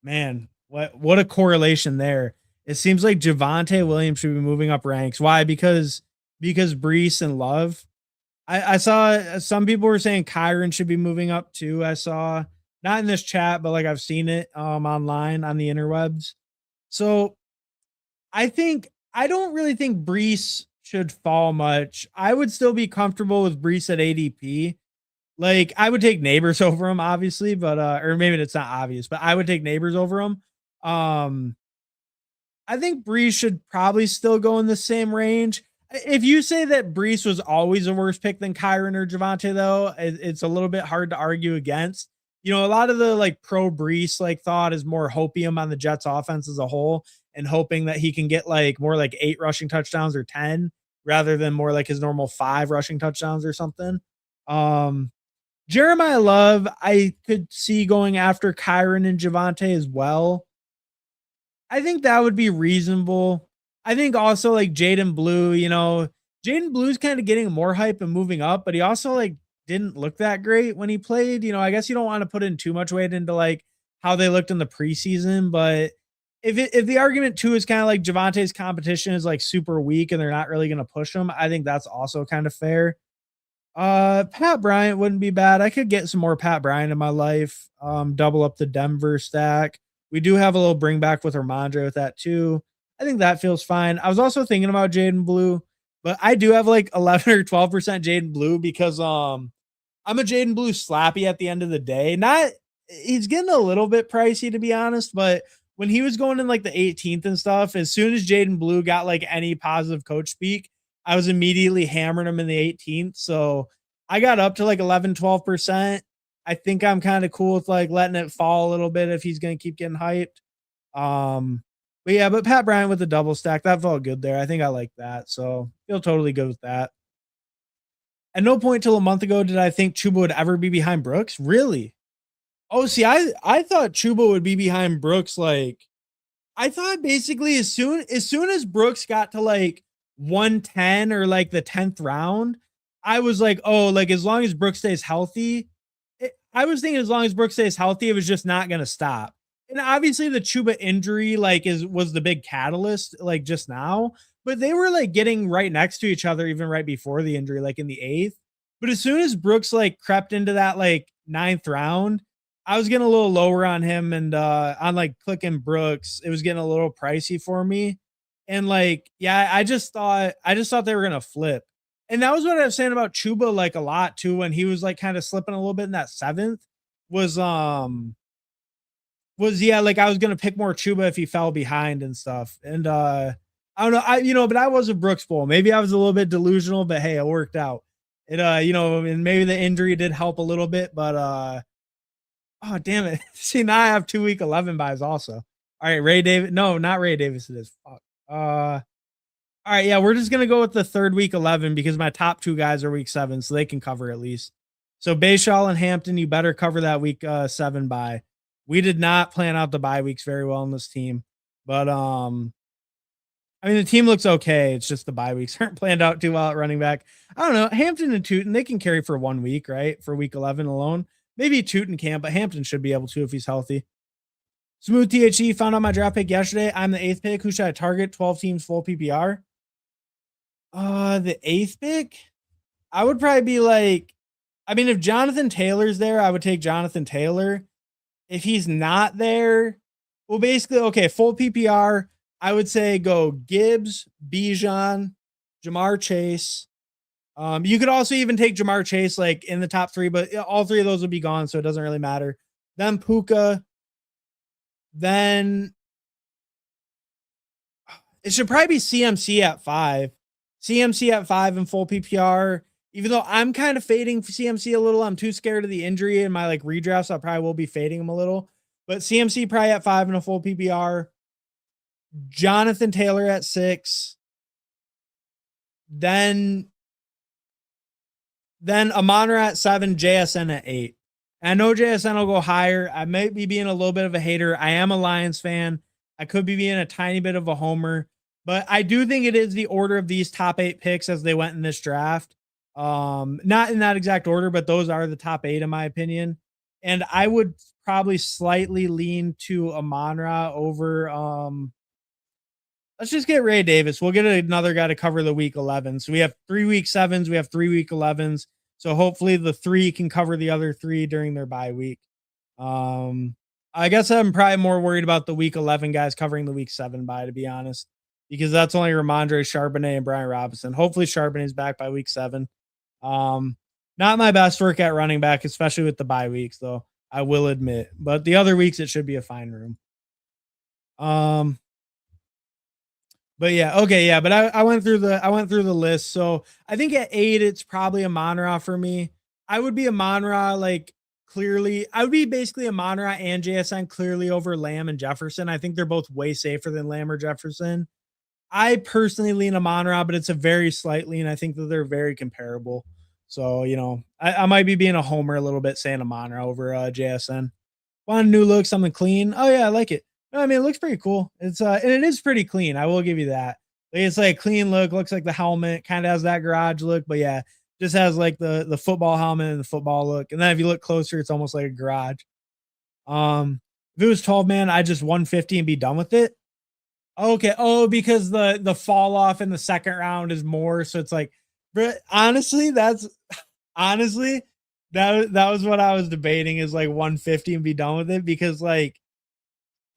Man, what a correlation there. It seems like Javonte Williams should be moving up ranks. Why? Because Brees and Love. I saw some people were saying Kyron should be moving up too. I saw not in this chat, but like I've seen it online on the interwebs. So I don't really think Brees should fall much. I would still be comfortable with Brees at ADP. Like I would take Neighbors over him, obviously, but or maybe it's not obvious, but I would take Neighbors over him. I think Brees should probably still go in the same range. If you say that Brees was always a worse pick than Kyron or Javonte, though, it's a little bit hard to argue against. You know, a lot of the like pro Brees like thought is more hopium on the Jets offense as a whole and hoping that he can get like more like 8 rushing touchdowns or 10 rather than more like his normal 5 rushing touchdowns or something. Um, Jeremiah Love, I could see going after Kyron and Javante as well. I think that would be reasonable. I think also like Jaden Blue, Jaden Blue's kind of getting more hype and moving up, but he also like didn't look that great when he played. I guess you don't want to put in too much weight into like how they looked in the preseason, but if the argument too is kind of like Javante's competition is like super weak and they're not really going to push him, I think that's also kind of fair. Pat Bryant wouldn't be bad. I could get some more Pat Bryant in my life. Double up the Denver stack. We do have a little bring back with Ramondre with that too. I think that feels fine. I was also thinking about Jaden Blue, but I do have like 11 or 12% Jaden Blue because I'm a Jaden Blue slappy at the end of the day. Not He's getting a little bit pricey to be honest, but when he was going in like the 18th and stuff, as soon as Jaden Blue got like any positive coach speak, I was immediately hammering him in the 18th. So I got up to like 11, 12%. I think I'm kind of cool with like letting it fall a little bit if he's going to keep getting hyped. But yeah, but Pat Bryant with the double stack, that felt good there. I think I like that. So feel totally good with that. At no point till a month ago did I think Chuba would ever be behind Brooks. Really? Oh, see, I thought Chuba would be behind Brooks. Like, I thought basically as soon as Brooks got to like 110 or like the 10th round, I was like, oh, like as long as Brooks stays healthy, I was thinking as long as Brooks stays healthy, it was just not gonna stop. And obviously the Chuba injury like was the big catalyst like just now, but they were like getting right next to each other even right before the injury, like in the eighth. But as soon as Brooks like crept into that like ninth round, I was getting a little lower on him and on like clicking Brooks, it was getting a little pricey for me. And like, yeah, I just thought they were gonna flip. And that was what I was saying about Chuba like a lot too when he was like kind of slipping a little bit in that seventh was yeah, like I was gonna pick more Chuba if he fell behind and stuff. And I don't know, but I was a Brooks Bowl. Maybe I was a little bit delusional, but hey, it worked out. It and maybe the injury did help a little bit, but oh damn it. See, now I have 2 week 11 buys also. All right, Ray Davis. No, not Ray Davis. It is. Fuck. All right, yeah, we're just gonna go with the third week 11 because my top two guys are week 7, so they can cover at least. So Bayshaw and Hampton, you better cover that week 7 bye. We did not plan out the bye weeks very well in this team, but I mean the team looks okay. It's just the bye weeks aren't planned out too well at running back. I don't know. Hampton and Tootin, they can carry for 1 week, right? For week 11 alone. Maybe Tootin can't, but Hampton should be able to if he's healthy. Smooth THE found out my draft pick yesterday. I'm the 8th pick. Who should I target? 12 teams, full PPR. The 8th pick, I would probably be like, I mean, if Jonathan Taylor's there, I would take Jonathan Taylor. If he's not there, well, basically, okay, full PPR, I would say go Gibbs, Bijan, Jamar Chase. You could also even take Jamar Chase like in the top 3, but all 3 of those would be gone, so it doesn't really matter. Then Puka, then it should probably be CMC at 5. CMC at 5 in full PPR. Even though I'm kind of fading CMC a little, I'm too scared of the injury in my like redraft, so I probably will be fading him a little. But CMC probably at 5 in a full PPR. Jonathan Taylor at 6. Then Amon-Ra at 7, JSN at 8. And I know JSN will go higher. I might be being a little bit of a hater. I am a Lions fan. I could be being a tiny bit of a homer, but I do think it is the order of these top 8 picks as they went in this draft. Not in that exact order, but those are the top 8 in my opinion. And I would probably slightly lean to Amon-Ra over let's just get Ray Davis. We'll get another guy to cover the week 11. So we have 3 week 7s, we have 3 week 11s. So hopefully the 3 can cover the other 3 during their bye week. I guess I'm probably more worried about the week 11 guys covering the week 7 bye, to be honest, because that's only Ramondre, Charbonnet, and Brian Robinson. Hopefully Charbonnet's back by week 7. Not my best work at running back, especially with the bye weeks, though, I will admit. But the other weeks, it should be a fine room. But yeah, okay, yeah. But I went through the list. So I think at 8, it's probably Amon-Ra for me. I would be Amon-Ra like clearly. I would be basically Amon-Ra and JSN clearly over Lamb and Jefferson. I think they're both way safer than Lamb or Jefferson. I personally lean Amon-Ra, but it's a very slight lean. I think that they're very comparable. So, I might be being a homer a little bit saying Amon-Ra over JSN. Want a new look, something clean. Oh yeah, I like it. No, I mean, it looks pretty cool. It's and it is pretty clean. I will give you that. Like, it's like a clean look. Looks like the helmet kind of has that garage look, but yeah, just has like the football helmet and the football look. And then if you look closer, it's almost like a garage. If it was 12 man, I just 150 and be done with it. Okay. Oh, because the fall off in the second round is more, so it's like, but honestly, honestly that was what I was debating is like 150 and be done with it because like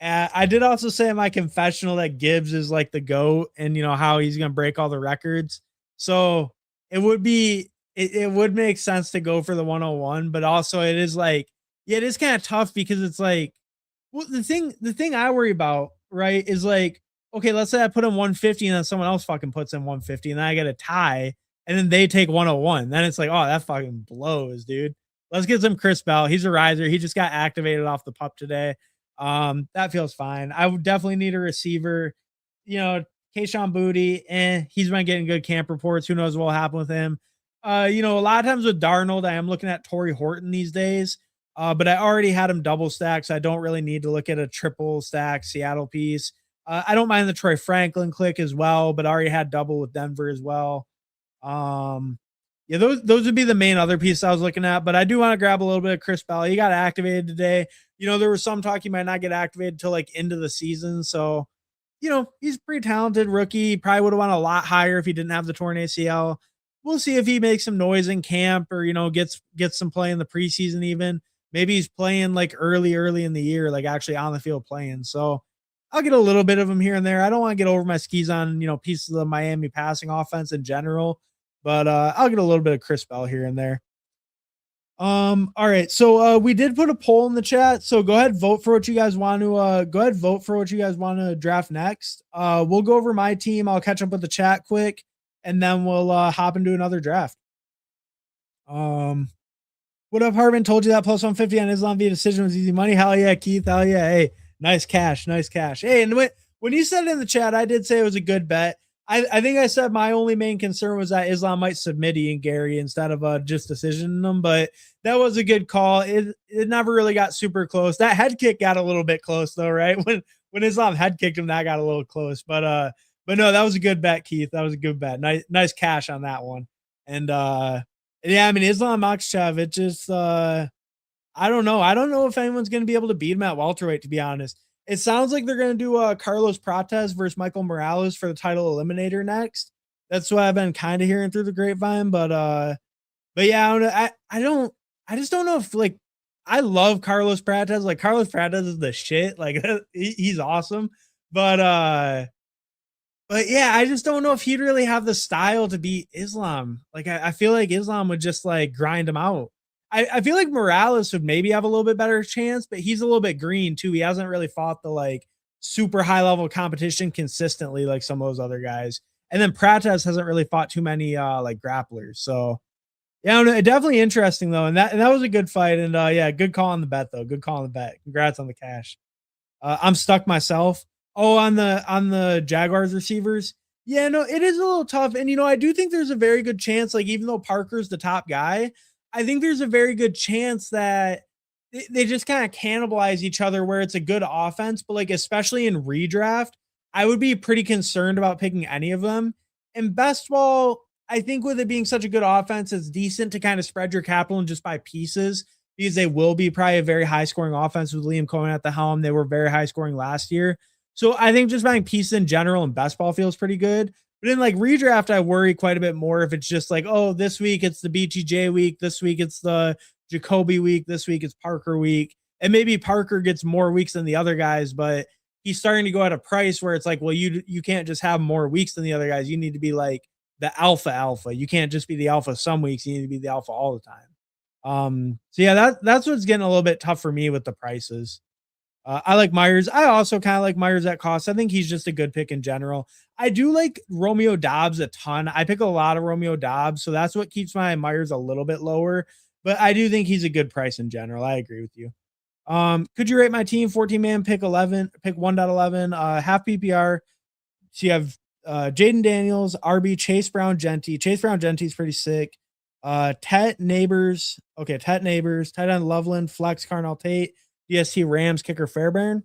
I did also say in my confessional that Gibbs is like the GOAT and how he's gonna break all the records. So it would make sense to go for the 101, but also it is like, yeah, it is kind of tough because it's like, well, the thing I worry about, right, is like, okay, let's say I put in 150 and then someone else fucking puts in 150 and then I get a tie and then they take 101. Then it's like, oh, that fucking blows, dude. Let's get some Chris Bell. He's a riser. He just got activated off the pup today. That feels fine. I would definitely need a receiver. You know, Kayshawn Booty, he's been getting good camp reports. Who knows what will happen with him? A lot of times with Darnold, I am looking at Torrey Horton these days. But I already had him double stack, so I don't really need to look at a triple stack Seattle piece. I don't mind the Troy Franklin click as well, but I already had double with Denver as well. Yeah, those would be the main other pieces I was looking at, but I do want to grab a little bit of Chris Bell. He got activated today. There was some talk he might not get activated until like into the season. So, he's pretty talented rookie. He probably would have won a lot higher if he didn't have the torn ACL. We'll see if he makes some noise in camp or, gets some play in the preseason even. Maybe he's playing like early in the year, like actually on the field playing. So I'll get a little bit of him here and there. I don't want to get over my skis on, pieces of the Miami passing offense in general, but I'll get a little bit of Chris Bell here and there. All right. So we did put a poll in the chat. So go ahead, vote for what you guys want to draft next. We'll go over my team. I'll catch up with the chat quick, and then we'll hop into another draft. What up, Harvin? Told you that plus 150 on Islam via decision was easy money. Hell yeah, Keith. Hell yeah. Hey, nice cash. Hey, and when you said it in the chat, I did say it was a good bet. I think I said my only main concern was that Islam might submit Ian Gary instead of just decisioning them, but that was a good call. It never really got super close. That head kick got a little bit close though, right? When Islam head kicked him, that got a little close. But no, that was a good bet, Keith. That was a good bet. Nice cash on that one. And yeah, I mean Islam Makhachev, it just I don't know. I don't know if anyone's going to be able to beat him at welterweight, to be honest. It sounds like they're going to do Carlos Prates versus Michael Morales for the title eliminator next. That's what I've been kind of hearing through the grapevine. But yeah, I just don't know if like I love Carlos Prates. Like Carlos Prates is the shit. Like he's awesome. But yeah, I just don't know if he'd really have the style to beat Islam. Like I feel like Islam would just like grind him out. I feel like Morales would maybe have a little bit better chance, but he's a little bit green too. He hasn't really fought the like super high level competition consistently like some of those other guys. And then Prates hasn't really fought too many like grapplers. So yeah, definitely interesting though. And that was a good fight. And yeah, good call on the bet though. Good call on the bet. Congrats on the cash. I'm stuck myself. Oh, on the Jaguars receivers. Yeah, no, it is a little tough. And I do think there's a very good chance, like even though Parker's the top guy, I think there's a very good chance that they just kind of cannibalize each other where it's a good offense, but like especially in redraft, I would be pretty concerned about picking any of them. And best ball, I think with it being such a good offense, it's decent to kind of spread your capital and just buy pieces because they will be probably a very high scoring offense with Liam Cohen at the helm. They were very high scoring last year. So I think just buying pieces in general and best ball feels pretty good. But in like redraft, I worry quite a bit more if it's just like, oh, this week it's the BTJ week. This week it's the Jacoby week. This week it's Parker week. And maybe Parker gets more weeks than the other guys, but he's starting to go at a price where it's like, well, you can't just have more weeks than the other guys. You need to be like the alpha. You can't just be the alpha some weeks. You need to be the alpha all the time. So yeah, that's what's getting a little bit tough for me with the prices. I like Myers. I also kind of like Myers at cost. I think he's just a good pick in general. I do like Romeo Dobbs a ton. I pick a lot of Romeo Dobbs, so that's what keeps my Myers a little bit lower. But I do think he's a good price in general. I agree with you. Could you rate my team 14-man pick 11, pick 1.11, half PPR? So you have Jaden Daniels, RB, Chase Brown Genty. Chase Brown Genty is pretty sick. Tet Neighbors. Okay, Tet Neighbors, tight end Loveland, flex Carnell Tate, DST Rams, kicker Fairbairn.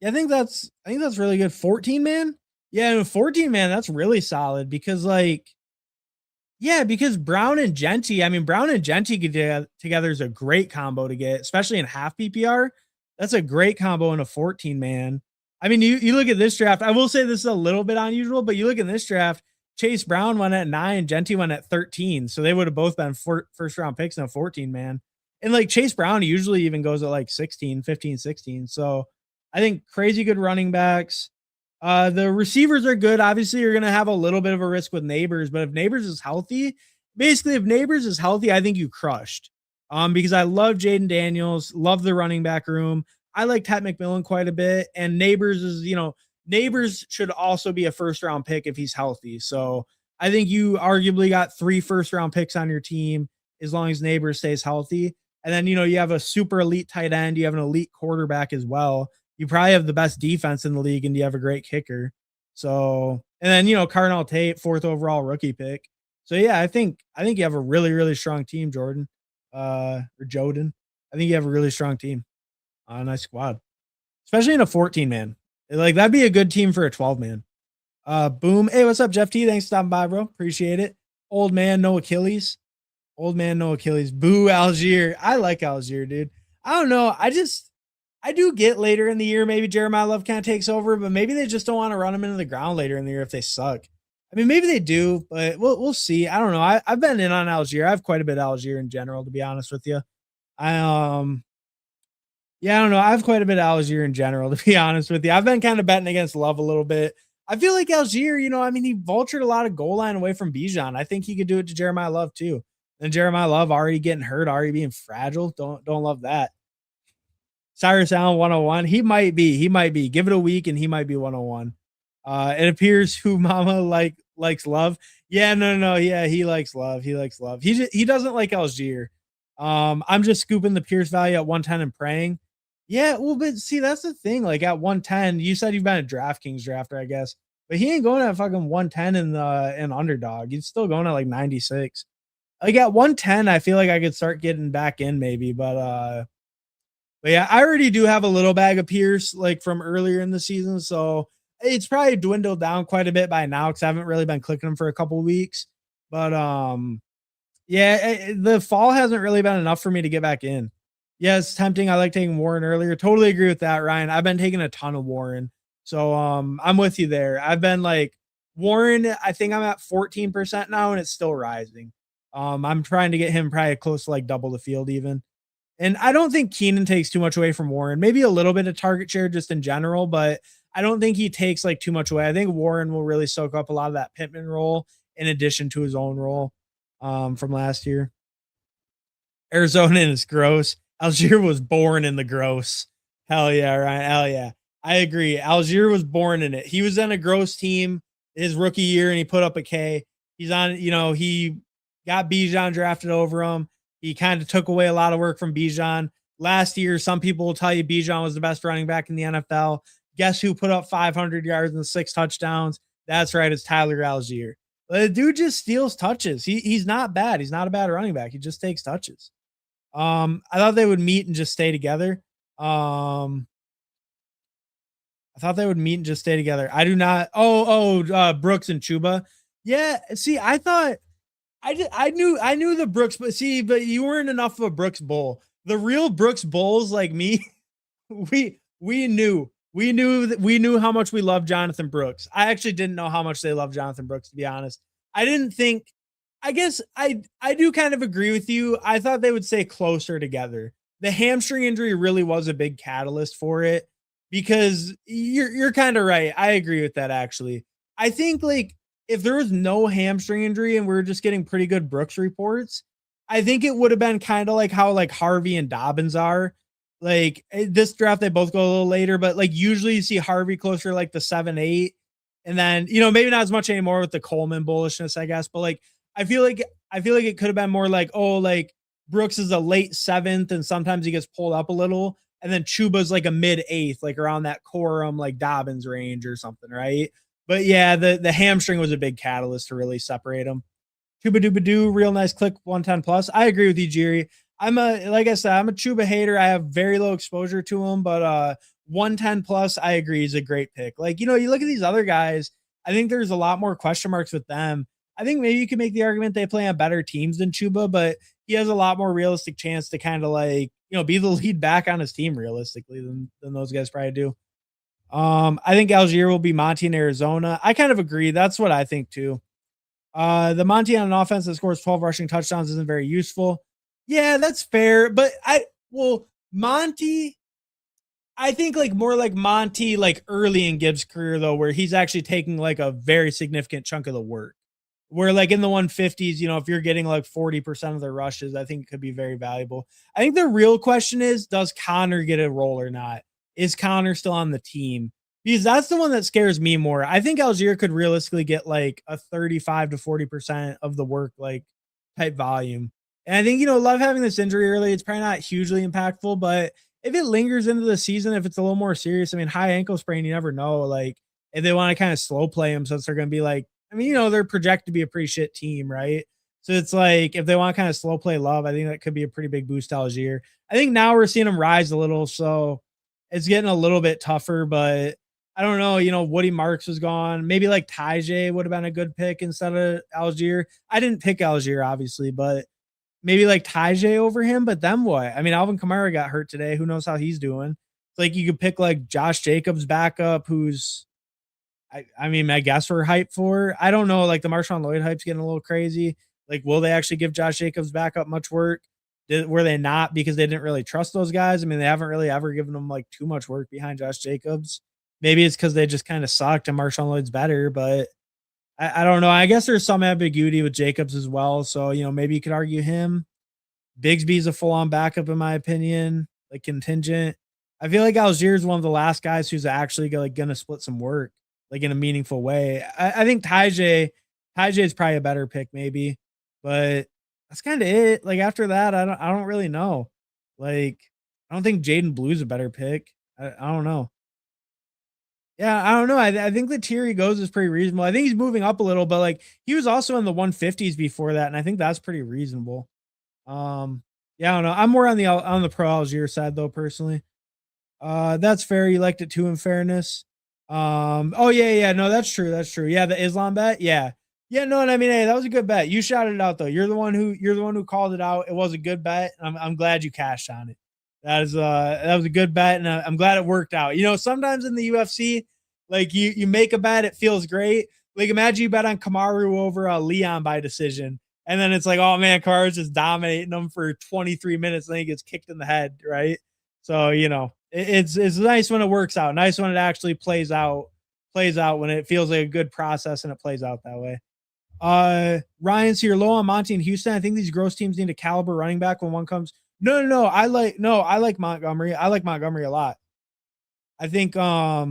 Yeah, I think that's really good. 14 man. Yeah, and 14 man, that's really solid because like yeah, because Brown and Genty, I mean, Brown and Genty together is a great combo to get, especially in half PPR. That's a great combo in a 14 man. I mean, you look at this draft. I will say this is a little bit unusual, but you look at this draft. Chase Brown went at 9, Genty went at 13, so they would have both been first round picks in a 14 man. And like Chase Brown usually even goes at like 16, 15, 16. So I think crazy good running backs. The receivers are good. Obviously, you're going to have a little bit of a risk with Neighbors, but if Neighbors is healthy, basically, if Neighbors is healthy, I think you crushed. Because I love Jaden Daniels, love the running back room. I like Ted McMillan quite a bit, and Neighbors is, Neighbors should also be a first round pick if he's healthy. So I think you arguably got 3 first round picks on your team as long as Neighbors stays healthy. And then, you have a super elite tight end, you have an elite quarterback as well. You probably have the best defense in the league and you have a great kicker. So, and then, Carnell Tate, 4th overall rookie pick. So yeah, I think you have a really, really strong team, Jordan. Or Joden. I think you have a really strong team. Nice squad. Especially in a 14 man. Like that'd be a good team for a 12 man. Boom. Hey, what's up, Jeff T? Thanks for stopping by, bro. Appreciate it. Old man, no Achilles. Old man, no Achilles. Boo, Algier. I like Algier, dude. I don't know. I do get later in the year, maybe Jeremiah Love kind of takes over, but maybe they just don't want to run him into the ground later in the year if they suck. I mean, maybe they do, but we'll see. I don't know. I've been in on Algier. I have quite a bit of Algier in general, to be honest with you. I Yeah, I don't know. I have quite a bit of Algier in general, to be honest with you. I've been kind of betting against Love a little bit. I feel like Algier, I mean, he vultured a lot of goal line away from Bijan. I think he could do it to Jeremiah Love too. And Jeremiah Love already getting hurt, already being fragile. Don't love that. Cyrus Allen 101. He might be. He might be. Give it a week and he might be 101. It appears who Mama likes Love. Yeah, no. Yeah, he likes Love. He likes Love. He doesn't like Algier. I'm just scooping the Pierce value at 110 and praying. Yeah, well, but see, that's the thing. Like at 110, you said you've been a DraftKings drafter, I guess, but he ain't going at fucking 110 in Underdog. He's still going at like 96. Like at 110, I feel like I could start getting back in maybe, but yeah, I already do have a little bag of Pierce like from earlier in the season, so it's probably dwindled down quite a bit by now because I haven't really been clicking them for a couple weeks. But yeah, the fall hasn't really been enough for me to get back in. Yeah, it's tempting. I like taking Warren earlier. Totally agree with that, Ryan. I've been taking a ton of Warren, so I'm with you there. I've been like Warren. I think I'm at 14% now, and it's still rising. I'm trying to get him probably close to like double the field even. And I don't think Keenan takes too much away from Warren. Maybe a little bit of target share just in general, but I don't think he takes like too much away. I think Warren will really soak up a lot of that Pittman role in addition to his own role from last year. Arizona is gross. Algier was born in the gross. Hell yeah, Ryan. Hell yeah. I agree. Algier was born in it. He was on a gross team his rookie year and he put up a K. He's on, he got Bijan drafted over him. He kind of took away a lot of work from Bijan. Last year, some people will tell you Bijan was the best running back in the NFL. Guess who put up 500 yards and 6 touchdowns? That's right, it's Tyler Algier. The dude just steals touches. He's not bad. He's not a bad running back. He just takes touches. I thought they would meet and just stay together. I thought they would meet and just stay together. I do not. Brooks and Chuba. Yeah. See, I thought I knew the Brooks, but you weren't enough of a Brooks bull. The real Brooks bulls like me, we knew how much we love Jonathan Brooks. I actually didn't know how much they love Jonathan Brooks, to be honest. I didn't think. I guess I do kind of agree with you. I thought they would stay closer together. The hamstring injury really was a big catalyst for it because you're kind of right. I agree with that actually. I think like if there was no hamstring injury and we are just getting pretty good Brooks reports, I think it would have been kind of like how like Harvey and Dobbins are. Like this draft, they both go a little later, but like usually you see Harvey closer like the 7-8. And then, maybe not as much anymore with the Coleman bullishness, I guess, but like I feel like it could have been more like, oh, like Brooks is a late 7th and sometimes he gets pulled up a little. And then Chuba's like a mid 8th, like around that Corum, like Dobbins range or something, right? But yeah, the hamstring was a big catalyst to really separate them. Chuba Duba Doo, real nice click, 110 plus. I agree with you, Jerry. Like I said, I'm a Chuba hater. I have very low exposure to him, but 110 plus, I agree, is a great pick. Like, you look at these other guys, I think there's a lot more question marks with them. I think maybe you could make the argument they play on better teams than Chuba, but he has a lot more realistic chance to kind of like, be the lead back on his team realistically than those guys probably do. I think Algier will be Monty in Arizona. I kind of agree. That's what I think too. The Monty on an offense that scores 12 rushing touchdowns isn't very useful. Yeah, that's fair. But Monty, I think like more like Monty, like early in Gibbs' career, though, where he's actually taking like a very significant chunk of the work. Where like in the 150s, if you're getting like 40% of their rushes, I think it could be very valuable. I think the real question is, does Connor get a role or not? Is Connor still on the team? Because that's the one that scares me more. I think Algier could realistically get like a 35 to 40% of the work, like type volume. And I think, love having this injury early. It's probably not hugely impactful, but if it lingers into the season, if it's a little more serious, I mean, high ankle sprain, you never know. Like if they want to kind of slow play him, since they're going to be like, I mean, they're projected to be a pretty shit team, right? So it's like if they want to kind of slow play Love, I think that could be a pretty big boost to Algier. I think now we're seeing him rise a little, so it's getting a little bit tougher, but I don't know. Woody Marks was gone. Maybe like Tajay would have been a good pick instead of Algier. I didn't pick Algier, obviously, but maybe like Tajay over him. But then what? I mean, Alvin Kamara got hurt today. Who knows how he's doing? It's like you could pick like Josh Jacobs backup, who's I mean, I guess we're hyped for. I don't know. Like the Marshawn Lloyd hype's getting a little crazy. Like, will they actually give Josh Jacobs back up much work? Were they not because they didn't really trust those guys? I mean, they haven't really ever given them like too much work behind Josh Jacobs. Maybe it's because they just kind of sucked and Marshawn Lloyd's better, but I don't know. I guess there's some ambiguity with Jacobs as well. So, maybe you could argue him. Bigsby's a full on backup, in my opinion, like contingent. I feel like Algier is one of the last guys who's actually like going to split some work, like in a meaningful way. I think Tajay is probably a better pick, maybe, but that's kind of it. Like after that, I don't really know. Like I don't think Jaden Blue's a better pick. I don't know. Yeah, I don't know. I think the tier he goes is pretty reasonable. I think he's moving up a little, but like he was also in the 150s before that, and I think that's pretty reasonable. Um, yeah, I don't know. I'm more on the pro Algier side though, personally. That's fair. You liked it too, in fairness. Oh yeah, no, that's true. That's true. Yeah, the Islam bet. Yeah. Yeah, no, and I mean, hey, that was a good bet. You shouted it out though. You're the one who called it out. It was a good bet. I'm glad you cashed on it. That was a good bet, and I'm glad it worked out. Sometimes in the UFC, like you make a bet, it feels great. Like imagine you bet on Kamaru over Leon by decision, and then it's like, oh man, Kamaru's just dominating them for 23 minutes, and then he gets kicked in the head, right? So it's nice when it works out. Nice when it actually plays out. Plays out when it feels like a good process and it plays out that way. Ryan's here low on Monty and Houston. I think these gross teams need a caliber running back when one comes. No. I like Montgomery. I like Montgomery a lot. I think I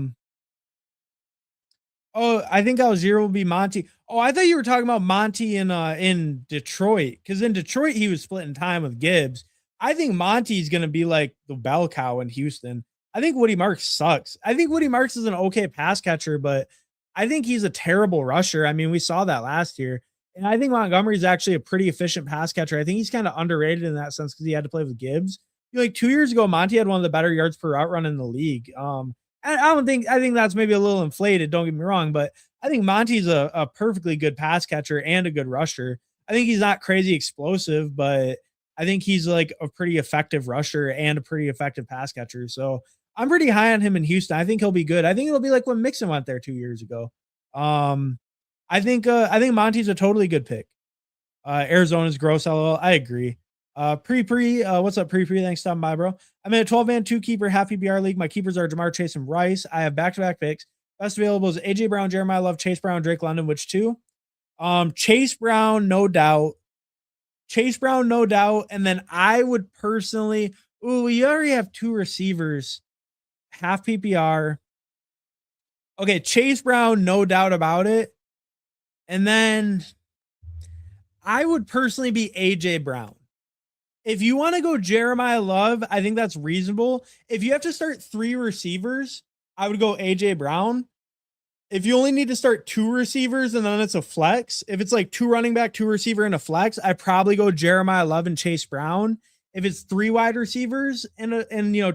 think Algier will be Monty. Oh, I thought you were talking about Monty in Detroit, because in Detroit he was splitting time with Gibbs. I think Monty's gonna be like the bell cow in Houston. I think Woody Marks sucks. I think Woody Marks is an okay pass catcher, but I think he's a terrible rusher. I mean, we saw that last year. And I think Montgomery's actually a pretty efficient pass catcher. I think he's kind of underrated in that sense because he had to play with Gibbs. Like 2 years ago, Monty had one of the better yards per route run in the league. I think that's maybe a little inflated. Don't get me wrong, but I think Monty's a perfectly good pass catcher and a good rusher. I think he's not crazy explosive, but I think he's like a pretty effective rusher and a pretty effective pass catcher. So I'm pretty high on him in Houston. I think he'll be good. I think it'll be like when Mixon went there 2 years ago. I think Monty's a totally good pick. Arizona's gross, LOL. I agree. What's up, Pre? Thanks for stopping by, bro. I'm in a 12-man, 2-keeper, half PPR league. My keepers are Jamar Chase and Rice. I have back-to-back picks. Best available is AJ Brown, Jeremiah Love, Chase Brown, Drake London. Which two? Chase Brown, no doubt. And then I would personally, we already have two receivers, half PPR. Okay, Chase Brown, no doubt about it. And then I would personally be AJ Brown. If you want to go Jeremiah Love, I think that's reasonable. If you have to start three receivers, I would go AJ Brown. if you only need to start 2 receivers and then it's a flex, if it's like 2 running back, 2 receiver, and a flex, I probably go Jeremiah Love and Chase Brown. If it's 3 wide receivers and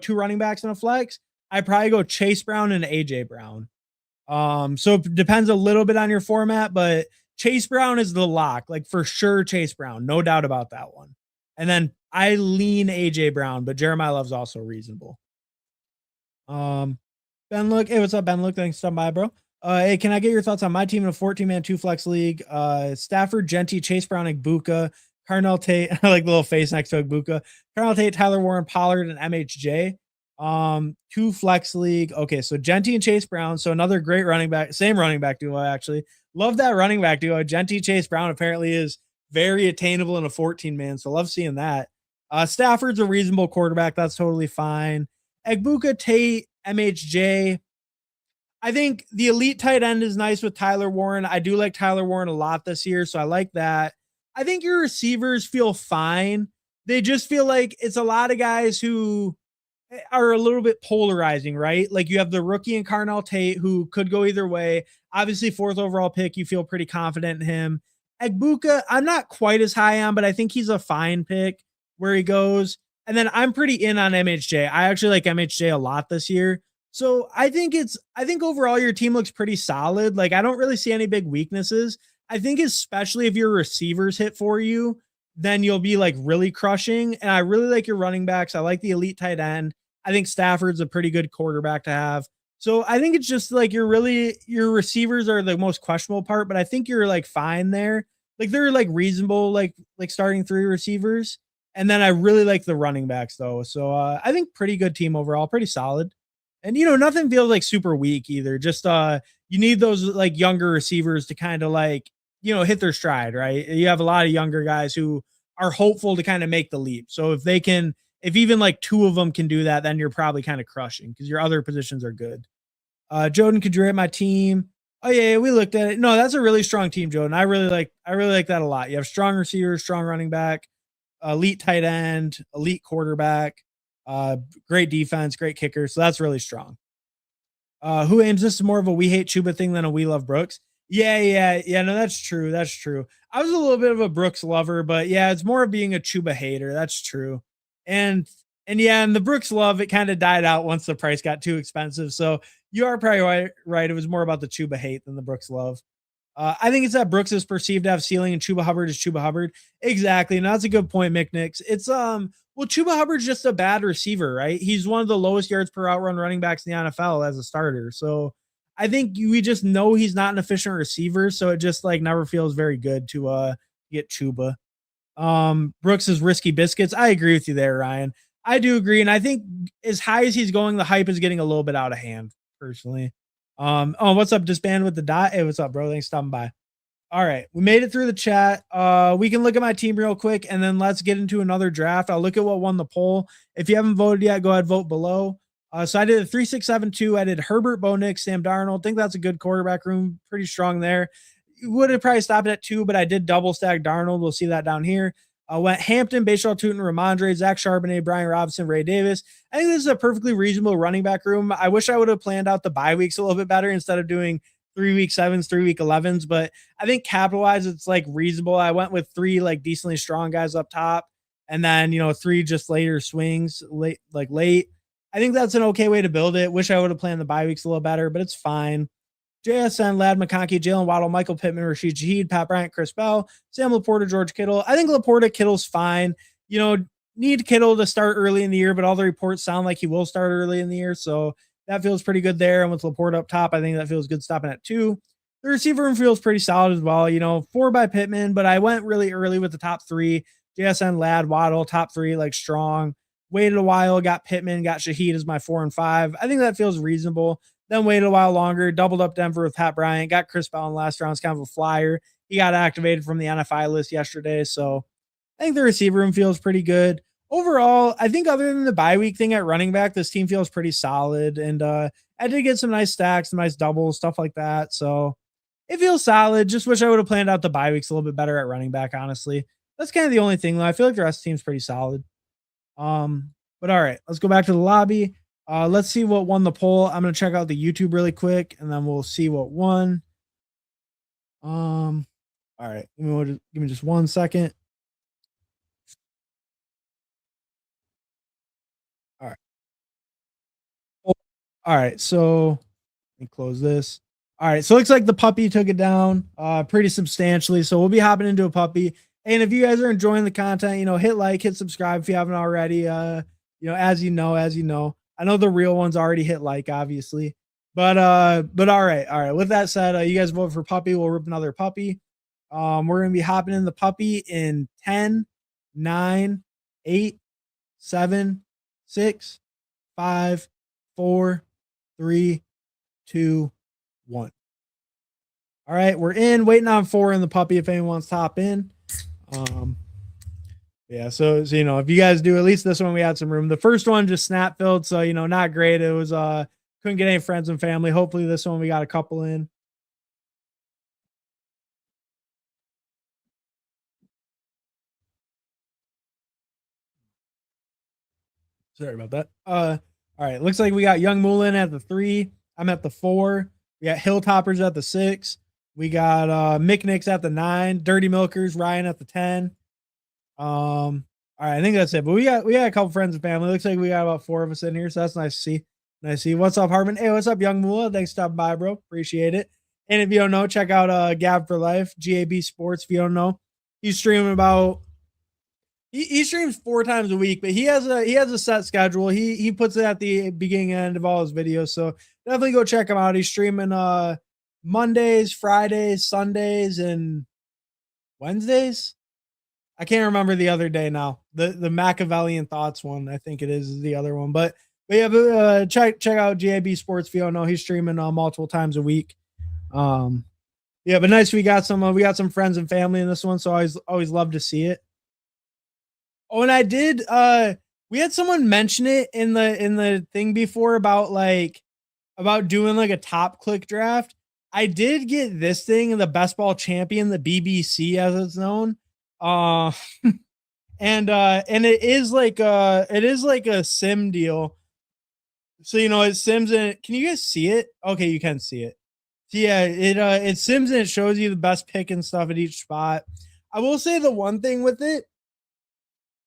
2 running backs and a flex, I probably go Chase Brown and AJ Brown. So it depends a little bit on your format, but Chase Brown is the lock, like for sure Chase Brown, no doubt about that one. And then I lean AJ Brown, but Jeremiah Love's also reasonable. Ben Look, hey, what's up, Ben Look? Thanks for stopping by, bro. Hey, can I get your thoughts on my team in a 14-man 2-flex league? Stafford, Genty, Chase Brown, Igbuka, Carnell Tate. I like the little face next to Igbuka. Carnell Tate, Tyler Warren, Pollard, and MHJ. 2-flex league. Okay, so Genty and Chase Brown. So another great running back, same running back duo, actually. Love that running back duo. Genty, Chase Brown apparently is very attainable in a 14-man. So love seeing that. Stafford's a reasonable quarterback. That's totally fine. Igbuka, Tate, MHJ. I think the elite tight end is nice with Tyler Warren. I do like Tyler Warren a lot this year, so I like that. I think your receivers feel fine. They just feel like it's a lot of guys who are a little bit polarizing, right? Like you have the rookie and Carnell Tate who could go either way. Obviously, 4th overall pick, you feel pretty confident in him. Igbuka, I'm not quite as high on, but I think he's a fine pick where he goes. And then I'm pretty in on MHJ. I actually like MHJ a lot this year. So I think overall your team looks pretty solid. Like I don't really see any big weaknesses. I think especially if your receivers hit for you, then you'll be like really crushing. And I really like your running backs. I like the elite tight end. I think Stafford's a pretty good quarterback to have. So I think it's just like your receivers are the most questionable part, but I think you're like fine there. Like they're like reasonable, like starting 3 receivers. And then I really like the running backs though. So I think pretty good team overall, pretty solid. And nothing feels like super weak either. Just you need those like younger receivers to kind of like, hit their stride, right? You have a lot of younger guys who are hopeful to kind of make the leap. So if even like 2 of them can do that, then you're probably kind of crushing because your other positions are good. Jordan, could you rate my team? Oh yeah, we looked at it. No, that's a really strong team, Jordan. I really like that a lot. You have strong receivers, strong running back, elite tight end, elite quarterback, great defense, great kicker. So that's really strong. Who aims this is more of a we hate Chuba thing than a we love Brooks. Yeah. No, that's true. That's true. I was a little bit of a Brooks lover, but yeah, it's more of being a Chuba hater. That's true. And and the Brooks love, it kind of died out once the price got too expensive. So you are probably right. It was more about the Chuba hate than the Brooks love. I think it's that Brooks is perceived to have ceiling and Chuba Hubbard is Chuba Hubbard. Exactly. And that's a good point, McNix. It's well, Chuba Hubbard's just a bad receiver, right? He's one of the lowest yards per outrun running backs in the NFL as a starter. So I think we just know he's not an efficient receiver. So it just like never feels very good to get Chuba. Brooks is risky biscuits. I agree with you there, Ryan. I do agree. And I think as high as he's going, the hype is getting a little bit out of hand, personally. Oh, what's up? Disband with the dot. Hey, what's up, bro? Thanks for stopping by. All right, we made it through the chat. We can look at my team real quick, and then let's get into another draft. I'll look at what won the poll. If you haven't voted yet, go ahead, vote below. So I did a 3-6-7-2. I did Herbert, Bo Nix, Sam Darnold. Think that's a good quarterback room. Pretty strong there. Would have probably stopped at 2, but I did double stack Darnold. We'll see that down here. I went Hampton, Bashaw Tootin, Ramondre, Zach Charbonnet, Brian Robinson, Ray Davis. I think this is a perfectly reasonable running back room. I wish I would have planned out the bye weeks a little bit better instead of doing 3-week 7s, 3-week 11s. But I think capitalize, it's like reasonable. I went with 3 like decently strong guys up top, and then 3 just later swings late. I think that's an okay way to build it. Wish I would have planned the bye weeks a little better, but it's fine. JSN, Lad McConkey, Jalen Waddle, Michael Pittman, Rashid Shaheed, Pat Bryant, Chris Bell, Sam Laporta, George Kittle. I think Laporta, Kittle's fine. Need Kittle to start early in the year, but all the reports sound like he will start early in the year. So that feels pretty good there. And with Laporta up top, I think that feels good stopping at 2. The receiver room feels pretty solid as well. 4 by Pittman, but I went really early with the top 3. JSN, Lad, Waddle, top 3, like strong. Waited a while, got Pittman, got Shaheed as my 4 and 5. I think that feels reasonable. Then waited a while longer, doubled up Denver with Pat Bryant, got Chris Bell in the last round. It's kind of a flyer. He got activated from the NFI list yesterday. So I think the receiver room feels pretty good. Overall, I think other than the bye week thing at running back, this team feels pretty solid. And I did get some nice stacks, some nice doubles, stuff like that. So it feels solid. Just wish I would have planned out the bye weeks a little bit better at running back, honestly. That's kind of the only thing, though. I feel like the rest of the team's pretty solid. But all right, let's go back to the lobby. Let's see what won the poll. I'm gonna check out the YouTube really quick, and then we'll see what won. All right, give me just 1 second. All right. All right, so let me close this. All right, so it looks like the puppy took it down pretty substantially. So we'll be hopping into a puppy. And if you guys are enjoying the content, hit like, hit subscribe if you haven't already. As you know. I know the real ones already hit like, obviously. But all right. With that said, you guys vote for puppy. We'll rip another puppy. We're gonna be hopping in the puppy in 10, 9, 8, 7, 6, 5, 4, 3, 2, 1. All right, we're in, waiting on 4 in the puppy if anyone wants to hop in. Yeah, so if you guys do, at least this one we had some room. The first one just snap filled, so not great. It was couldn't get any friends and family. Hopefully this one we got a couple in. Sorry about that. All right, looks like we got Young Moulin at the 3. I'm at the 4. We got Hilltoppers at the 6. We got Micknicks at the 9. Dirty Milkers, Ryan at the 10. All right, I think that's it. But we got a couple friends and family. Looks like we got about 4 of us in here, so that's nice to see. Nice to see. What's up, Harmon? Hey, what's up, Young Moolah? Thanks for stopping by, bro. Appreciate it. And if you don't know, check out Gab for Life, GAB Sports. If you don't know, he's streaming about he streams 4 times a week, but he has a set schedule. He puts it at the beginning and end of all his videos. So definitely go check him out. He's streaming Mondays, Fridays, Sundays, and Wednesdays. I can't remember the other day now. The Machiavellian Thoughts one, I think it is the other one. But yeah, check out GAB Sports if you don't know. He's streaming multiple times a week. Yeah, but nice. We got some friends and family in this one, so I always love to see it. Oh, and I did we had someone mention it in the thing before about doing like a top click draft. I did get this thing, the Best Ball Champion, the BBC as it's known. And it is like a sim deal. So it sims in. Can you guys see it? Okay, you can see it. So yeah, it sims and it shows you the best pick and stuff at each spot. I will say the one thing with it.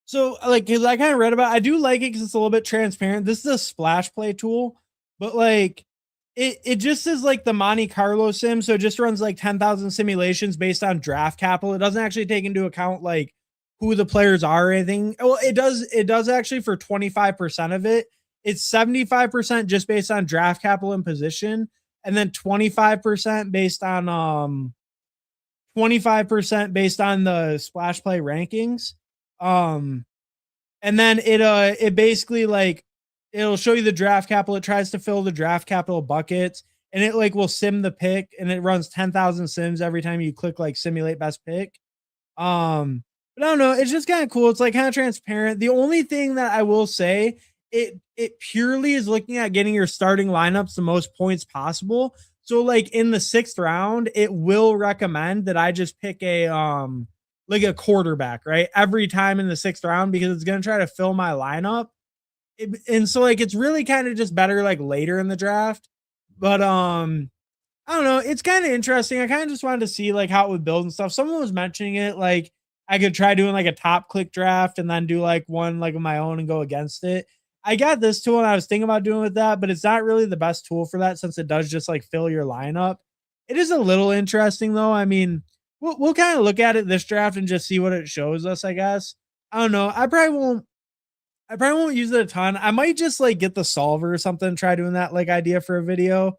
So because I kind of read about it, I do like it because it's a little bit transparent. This is a splash play tool, but it just is like the Monte Carlo sim. So it just runs like 10,000 simulations based on draft capital. It doesn't actually take into account who the players are or anything. Well, it does actually for 25% of it. It's 75% just based on draft capital and position, and then 25% based on 25% based on the splash play rankings. And then it basically it'll show you the draft capital. It tries to fill the draft capital buckets, and it will sim the pick, and it runs 10,000 sims every time you click simulate best pick. But I don't know. It's just kind of cool. It's kind of transparent. The only thing that I will say, it purely is looking at getting your starting lineups the most points possible. So in the 6th round, it will recommend that I just pick a quarterback, right? Every time in the 6th round, because it's going to try to fill my lineup. And so it's really kind of just better later in the draft. But I don't know. It's kind of interesting. I kind of just wanted to see how it would build and stuff. Someone was mentioning it I could try doing a top click draft and then do one of my own and go against it. I got this tool and I was thinking about doing with that, but it's not really the best tool for that since it does just fill your lineup. It is a little interesting though. I mean, we'll kind of look at it this draft and just see what it shows us, I guess. I don't know. I probably won't use it a ton. I might just get the solver or something, try doing that idea for a video.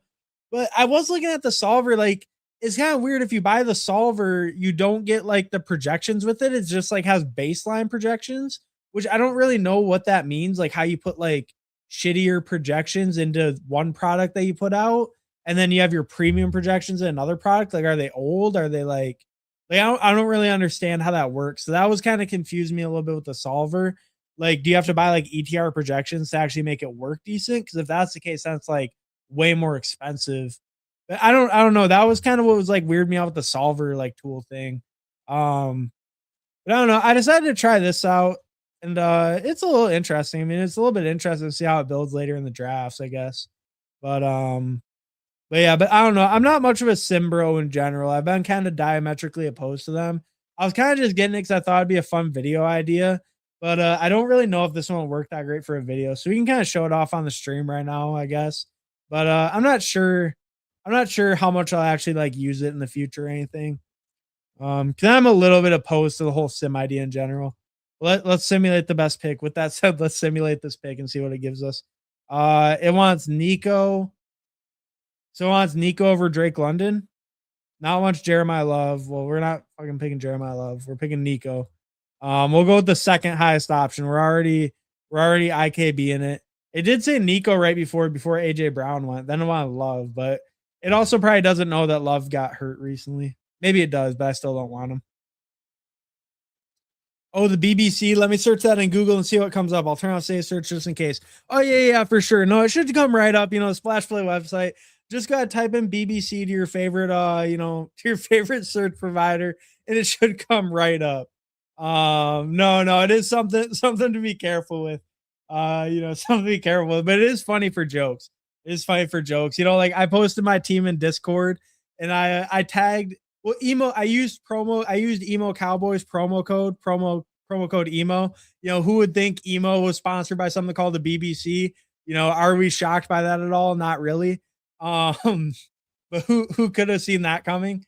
But I was looking at the solver, it's kind of weird if you buy the solver, you don't get the projections with it. It's just has baseline projections, which I don't really know what that means, how you put shittier projections into one product that you put out, and then you have your premium projections in another product. Are they old? Are they I don't really understand how that works. So that was kind of confused me a little bit with the solver. Do you have to buy ETR projections to actually make it work decent? Because if that's the case, that's way more expensive. But I don't know. That was kind of what was weird me out with the solver tool thing. But I don't know. I decided to try this out. And it's a little interesting. I mean, it's a little bit interesting to see how it builds later in the drafts, I guess. But but yeah, but I don't know. I'm not much of a sim bro in general. I've been kind of diametrically opposed to them. I was kind of just getting it because I thought it'd be a fun video idea, but I don't really know if this one will work that great for a video. So we can kind of show it off on the stream right now, I guess. But I'm not sure. I'm not sure how much I'll actually like use it in the future or anything. Because I'm a little bit opposed to the whole sim idea in general. Let's simulate the best pick. With that said, let's simulate this pick and see what it gives us. It wants Nico. So it wants Nico over Drake London. Not wants Jeremiah Love. Well, we're not fucking picking Jeremiah Love. We're picking Nico. We'll go with the second highest option. We're already IKB in it. It did say Nico right before AJ Brown went. Then it wanted Love, but it also probably doesn't know that Love got hurt recently. Maybe it does, but I still don't want him. Oh, the BBC. Let me search that in Google and see what comes up. I'll turn on save search just in case. Oh, yeah, for sure. No, it should come right up. Splash Play website. Just gotta type in BBC to your favorite, to your favorite search provider, and it should come right up. No, it is something to be careful with. Something to be careful with, but it is funny for jokes. It is funny for jokes. Like I posted my team in Discord and I tagged I used emo cowboys promo code emo. Who would think emo was sponsored by something called the BBC? Are we shocked by that at all? Not really. Um, but who could have seen that coming?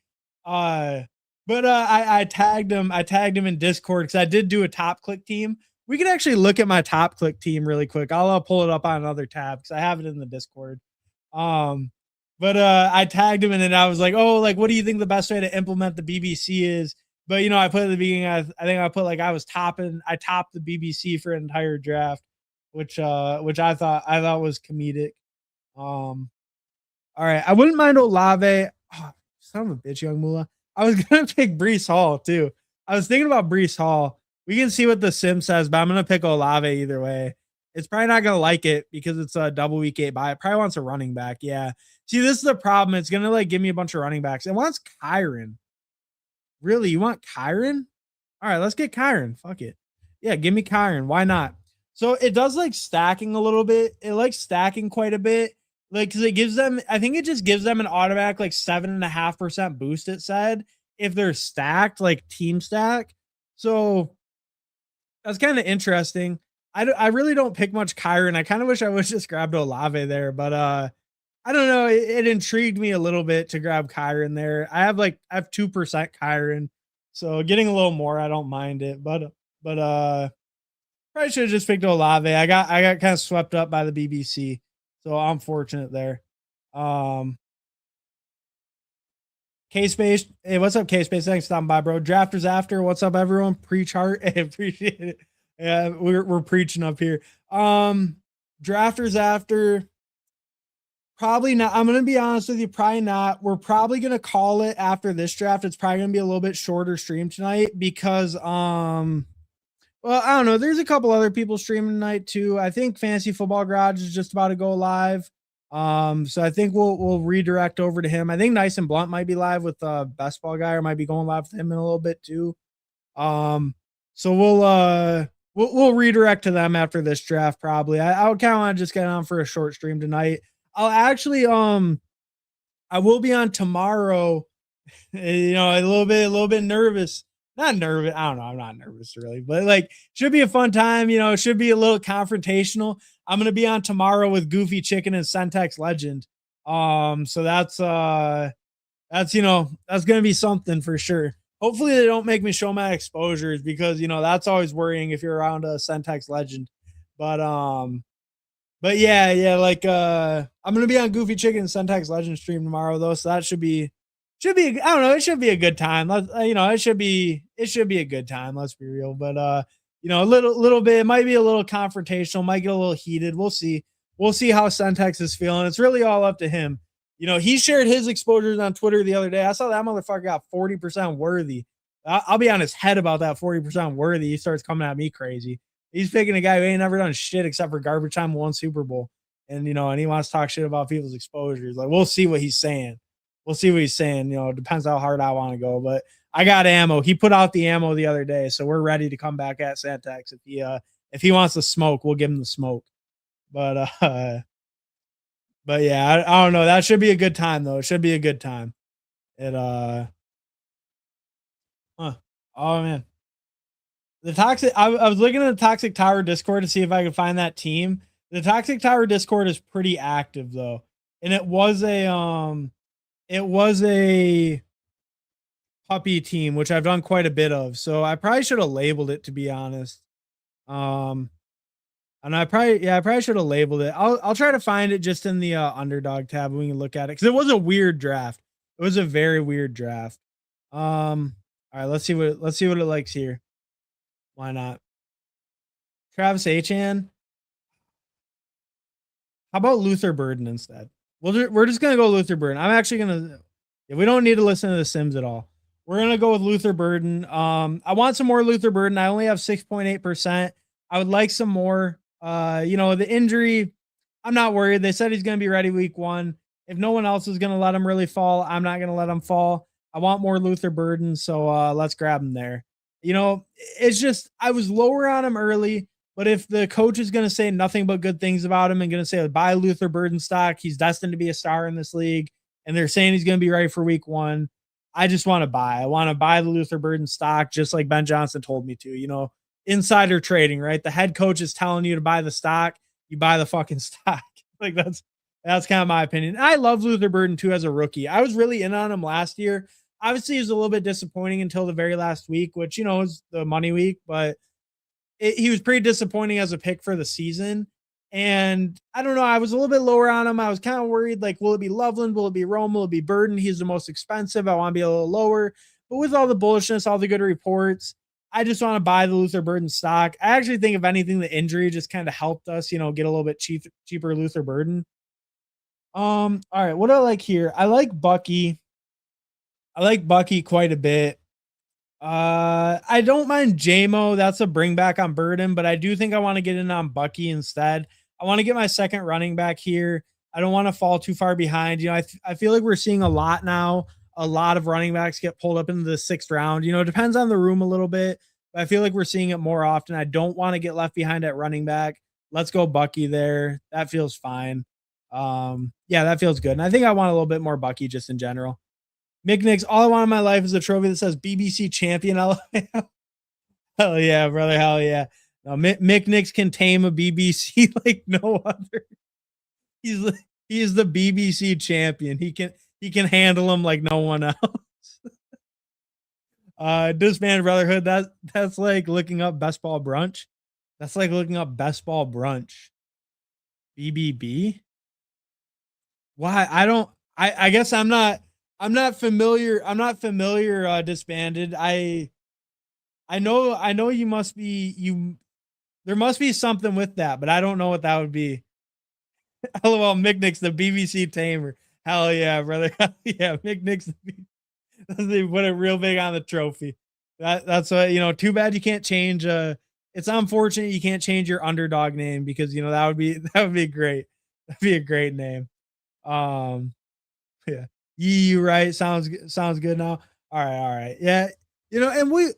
I tagged him. I tagged him in Discord because I did do a top click team. We can actually look at my top click team really quick. I'll pull it up on another tab because I have it in the Discord. Um, I tagged him and then I was like, oh, like, what do you think the best way to implement the BBC is? But I put at the beginning, I think I put like I topped the BBC for an entire draft, which I thought was comedic. All right, I wouldn't mind Olave. Oh, son of a bitch, young Mula. I was gonna pick Brees Hall too. I was thinking about Brees Hall. We can see what the sim says, but I'm gonna pick Olave either way. It's probably not gonna like it because it's a double week 8 bye. It probably wants a running back. Yeah. See, this is the problem. It's gonna like give me a bunch of running backs. It wants Kyron. Really, you want Kyron? All right, let's get Kyron. Fuck it. Yeah, give me Kyron. Why not? So it does like stacking a little bit. It likes stacking quite a bit. Like, cause it gives them, I think it just gives them an automatic like 7.5% boost, it said, if they're stacked, like team stack. So that's kind of interesting. I really don't pick much Kyron. I kind of wish I would just grabbed Olave there, but I don't know. It intrigued me a little bit to grab Kyron there. I have 2% Kyron, so getting a little more, I don't mind it. But probably should have just picked Olave. I got kind of swept up by the BBC, so I'm fortunate there. K-Space. Hey, what's up, K-Space? Thanks for stopping by, bro. Drafters after. What's up, everyone? Pre-chart. Hey, appreciate it. Yeah, we're preaching up here. Drafters after. Probably not. I'm gonna be honest with you, probably not. We're probably gonna call it after this draft. It's probably gonna be a little bit shorter stream tonight because well, I don't know. There's a couple other people streaming tonight too. I think Fantasy Football Garage is just about to go live. So I think we'll redirect over to him. I think Nice and Blunt might be live with Best Ball Guy, or might be going live with him in a little bit too. So we'll redirect to them after this draft probably. I kind of want to just get on for a short stream tonight. I'll actually I will be on tomorrow. A little bit nervous. Not nervous. I don't know. I'm not nervous really, but like should be a fun time. Should be a little confrontational. I'm gonna be on tomorrow with Goofy Chicken and Centex Legend. So that's gonna be something for sure. Hopefully they don't make me show my exposures because that's always worrying if you're around a Centex Legend. But yeah, like I'm gonna be on Goofy Chicken and Centex Legend stream tomorrow though, so that should be I don't know, it should be a good time. It should be a good time, let's be real. But a little bit, it might be a little confrontational, might get a little heated. We'll see. We'll see how Centex is feeling. It's really all up to him. He shared his exposures on Twitter the other day. I saw that motherfucker got 40% worthy. I'll be on his head about that 40% worthy. He starts coming at me crazy. He's picking a guy who ain't never done shit except for garbage time, one Super Bowl. And he wants to talk shit about people's exposures. Like, we'll see what he's saying. we'll see what he's saying. It depends how hard I want to go, but I got ammo. He put out the ammo the other day, so we're ready to come back at Santex. If he wants to smoke, we'll give him the smoke. But but yeah, I don't know. That should be a good time though. It should be a good time. It huh. Oh man. The toxic I was looking at the Toxic Tower Discord to see if I could find that team. The Toxic Tower Discord is pretty active though. And it was a puppy team, which I've done quite a bit of. So I probably should have labeled it, to be honest. Um and I probably should have labeled it. I'll try to find it just in the underdog tab. We can look at it because it was a weird draft. It was a very weird draft. All right, let's see what it likes here. Why not? Travis Achan. How about Luther Burden instead? We're just gonna go Luther Burden. I'm actually gonna. Yeah, we don't need to listen to the Sims at all. We're gonna go with Luther Burden. I want some more Luther Burden. I only have 6.8%. I would like some more. The injury, I'm not worried. They said he's gonna be ready week 1. If no one else is gonna let him really fall, I'm not gonna let him fall. I want more Luther Burden, so let's grab him there. It's just I was lower on him early. But if the coach is going to say nothing but good things about him and going to say, buy Luther Burden stock, he's destined to be a star in this league, and they're saying he's going to be ready for week 1, I just want to buy. I want to buy the Luther Burden stock just like Ben Johnson told me to. Insider trading, right? The head coach is telling you to buy the stock, you buy the fucking stock. Like that's kind of my opinion. I love Luther Burden too as a rookie. I was really in on him last year. Obviously, he was a little bit disappointing until the very last week, which, is the money week, but he was pretty disappointing as a pick for the season. And I don't know. I was a little bit lower on him. I was kind of worried, like, will it be Loveland? Will it be Rome? Will it be Burden? He's the most expensive. I want to be a little lower. But with all the bullishness, all the good reports, I just want to buy the Luther Burden stock. I actually think, if anything, the injury just kind of helped us, get a little bit cheaper Luther Burden. All right. What do I like here? I like Bucky. I like Bucky quite a bit. I don't mind JMO. That's a bring back on Burden, but I do think I want to get in on Bucky instead. I want to get my second running back here. I don't want to fall too far behind. I feel like we're seeing a lot now. A lot of running backs get pulled up into the 6th round. It depends on the room a little bit, but I feel like we're seeing it more often. I don't want to get left behind at running back. Let's go Bucky there. That feels fine. Yeah, that feels good. And I think I want a little bit more Bucky just in general. Mick Nix, all I want in my life is a trophy that says BBC champion. Hell yeah, brother. Hell yeah. No, Mick Nix can tame a BBC like no other. He's the BBC champion. He can handle him like no one else. Disbanded Brotherhood. That's like looking up Best Ball Brunch. That's like looking up Best Ball Brunch. BBB. Why? I guess I'm not familiar. I'm not familiar. Disbanded. I know you must be. There must be something with that, but I don't know what that would be. LOL, Mick Nix, the BBC tamer. Hell yeah, brother. Hell yeah, Mick Nix. They put it real big on the trophy. That's what, too bad you can't change. It's unfortunate you can't change your underdog name because, that would be great. That'd be a great name. Yeah. You right. Sounds good now. All right. Yeah. And we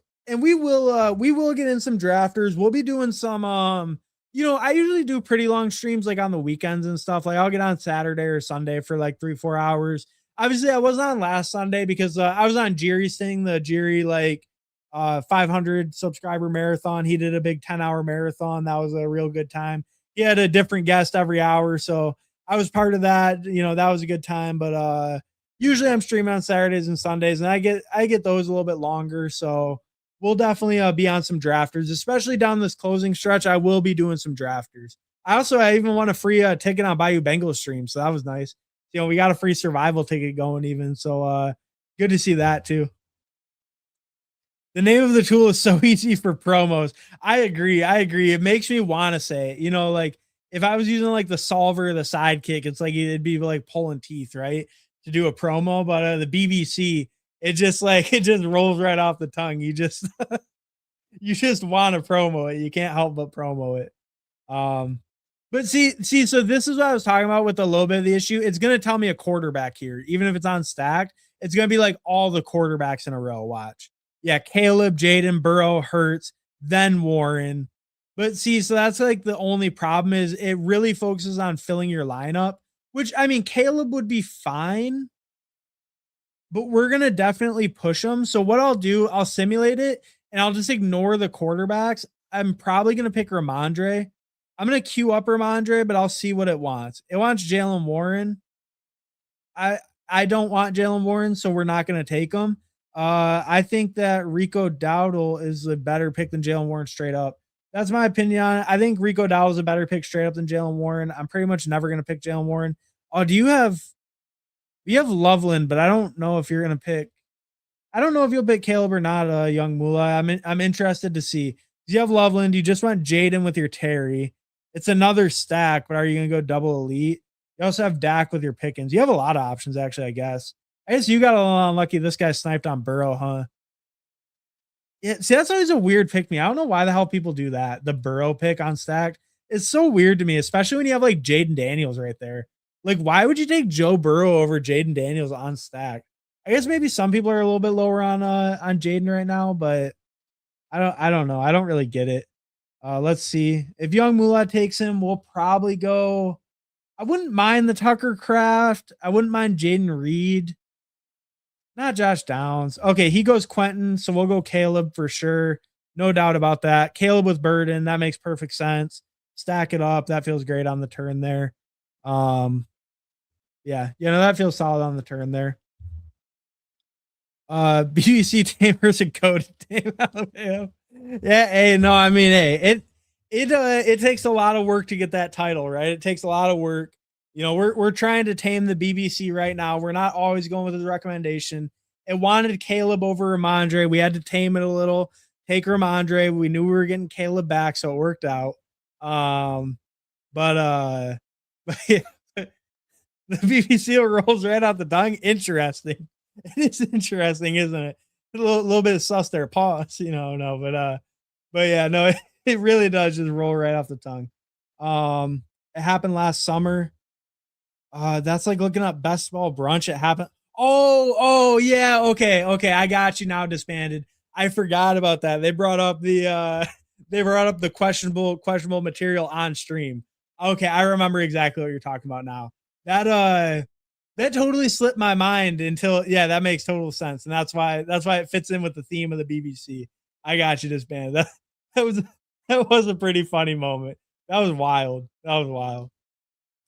will get in some drafters. We'll be doing some I usually do pretty long streams like on the weekends and stuff. Like I'll get on Saturday or Sunday for like 3-4 hours. Obviously I wasn't on last Sunday because I was on Jiri's thing, the Jiri 500 subscriber marathon. He did a big 10-hour marathon. That was a real good time. He had a different guest every hour, so I was part of that. That was a good time. But usually I'm streaming on Saturdays and Sundays, and I get those a little bit longer. So we'll definitely be on some drafters, especially down this closing stretch. I will be doing some drafters. I even won a free ticket on Bayou Bengals stream, so that was nice. We got a free survival ticket going even. So good to see that too. The name of the tool is so easy for promos. I agree. It makes me want to say it. Like if I was using like the solver, the sidekick, it's like it'd be like pulling teeth, right? To do a promo, but the BBC, it just rolls right off the tongue. You just you just want to promo it. You can't help but promo it. But see, so this is what I was talking about with a little bit of the issue. It's gonna tell me a quarterback here, even if it's on stacked. It's gonna be like all the quarterbacks in a row. Watch, yeah, Caleb, Jaden, Burrow, Hurts, then Warren. But see, so that's like the only problem is it really focuses on filling your lineup. Which I mean, Caleb would be fine, but we're gonna definitely push him. So what I'll do, I'll simulate it and I'll just ignore the quarterbacks. I'm probably gonna pick Ramondre. I'm gonna queue up Ramondre, but I'll see what it wants. It wants Jalen Warren. I I don't want Jalen Warren, so we're not gonna take him. I think that Rico Dowdle is a better pick than Jalen Warren straight up. That's my opinion on it. I think Rico Dowdle is a better pick straight up than Jalen Warren. I'm pretty much never gonna pick Jalen Warren. Oh, do you have Loveland, but I don't know if you're gonna pick. I don't know if you'll pick Caleb or not, young Mula. I'm interested to see. You have Loveland. You just went Jaden with your Terry. It's another stack, but are you gonna go double elite? You also have Dak with your Pickens. You have a lot of options, actually. I guess you got a little unlucky. This guy sniped on Burrow, huh? Yeah. See, that's always a weird pick me. I don't know why the hell people do that. The Burrow pick on stacked. It's so weird to me, especially when you have like Jaden Daniels right there. Like, why would you take Joe Burrow over Jaden Daniels on stack? I guess maybe some people are a little bit lower on Jaden right now, but I don't know. I don't really get it. Let's see. If Young Mullah takes him, we'll probably go. I wouldn't mind the Tucker Craft. I wouldn't mind Jaden Reed. Not Josh Downs. Okay, he goes Quentin, so we'll go Caleb for sure. No doubt about that. Caleb with Burden, that makes perfect sense. Stack it up. That feels great on the turn there. Yeah, that feels solid on the turn there. BBC Tamers and Code Tame Alabama. Yeah, hey, no, I mean, hey, it takes a lot of work to get that title, right? It takes a lot of work. We're trying to tame the BBC right now. We're not always going with the recommendation. It wanted Caleb over Ramondre. We had to tame it a little, take Ramondre. We knew we were getting Caleb back, so it worked out. But but yeah, the BBC rolls right out the tongue. Interesting. It is interesting, isn't it? A little bit of sus there. Pause. No, but yeah, no, it really does just roll right off the tongue. It happened last summer. That's like looking up best ball brunch. It happened. Oh, yeah. Okay. I got you now. Disbanded. I forgot about that. They brought up the questionable material on stream. Okay, I remember exactly what you're talking about now. That totally slipped my mind until, yeah, that makes total sense, and that's why it fits in with the theme of the BBC. I got you, disbanded. That was that was a pretty funny moment. That was wild.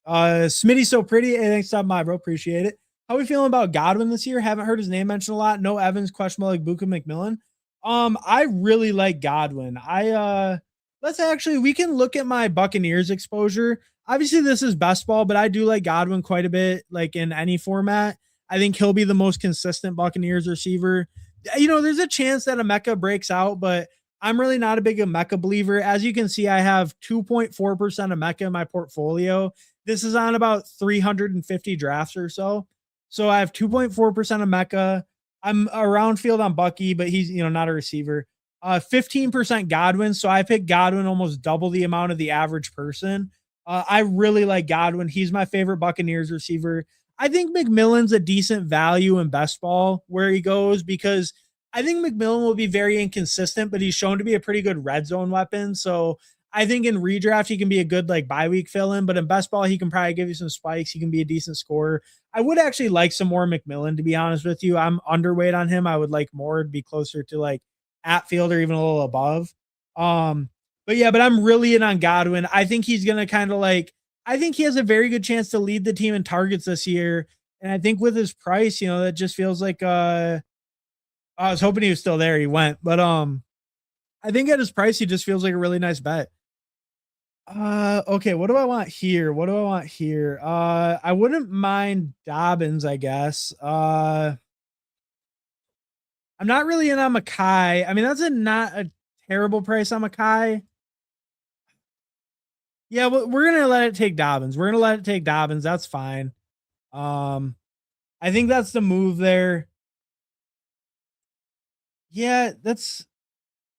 Smitty so pretty. Hey, thanks for stopping by, bro. Appreciate it. How we feeling about Godwin this year? Haven't heard his name mentioned a lot. No Evans, questionable like Buka McMillan. I really like Godwin. We can look at my Buccaneers exposure. Obviously, this is best ball, but I do like Godwin quite a bit, like in any format. I think he'll be the most consistent Buccaneers receiver. There's a chance that Emeka breaks out, but I'm really not a big Emeka believer. As you can see, I have 2.4% Emeka in my portfolio. This is on about 350 drafts or so. So I have 2.4% Emeka. I'm around field on Bucky, but he's not a receiver. 15% Godwin. So I picked Godwin almost double the amount of the average person. I really like Godwin. He's my favorite Buccaneers receiver. I think McMillan's a decent value in best ball where he goes because I think McMillan will be very inconsistent, but he's shown to be a pretty good red zone weapon. So I think in redraft, he can be a good like bye week fill in, but in best ball, he can probably give you some spikes. He can be a decent scorer. I would actually like some more McMillan, to be honest with you. I'm underweight on him. I would like more to be closer to like at field or even a little above. But I'm really in on Godwin. I think he's going to kind of I think he has a very good chance to lead the team in targets this year. And I think with his price, that just feels like, I was hoping he was still there. He went, but, I think at his price, he just feels like a really nice bet. Okay, what do I want here? I wouldn't mind Dobbins, I guess. I'm not really in on Mackay. I mean, that's not a terrible price on Mackay. Yeah, we're gonna let it take Dobbins. That's fine. I think that's the move there. Yeah, it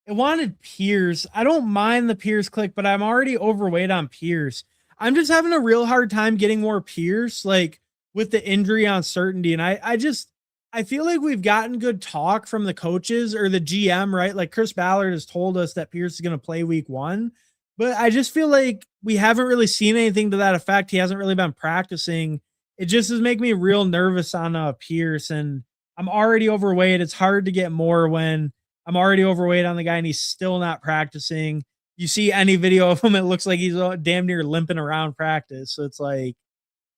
wanted Pierce. I don't mind the Pierce click, but I'm already overweight on Pierce. I'm just having a real hard time getting more Pierce, like with the injury uncertainty. And I feel like we've gotten good talk from the coaches or the GM, right? Like Chris Ballard has told us that Pierce is going to play week 1, but I just feel like we haven't really seen anything to that effect. He hasn't really been practicing. It just is making me real nervous on Pierce, and I'm already overweight. It's hard to get more when I'm already overweight on the guy and he's still not practicing. You see any video of him, it looks like he's damn near limping around practice. So it's like,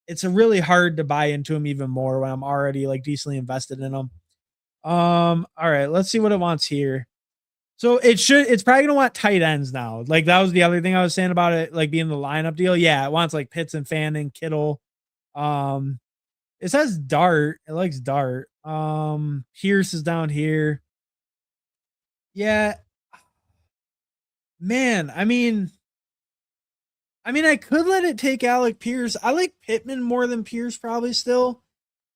it's a really hard to buy into him even more when I'm already like decently invested in him. All right, let's see what it wants here. So it's probably gonna want tight ends now. Like that was the other thing I was saying about it, like being the lineup deal. Yeah, it wants like Pitts and Fanning, Kittle. Um, it says Dart. It likes Dart. Pierce is down here. Yeah, man. I could let it take Alec Pierce. I like Pittman more than Pierce probably still.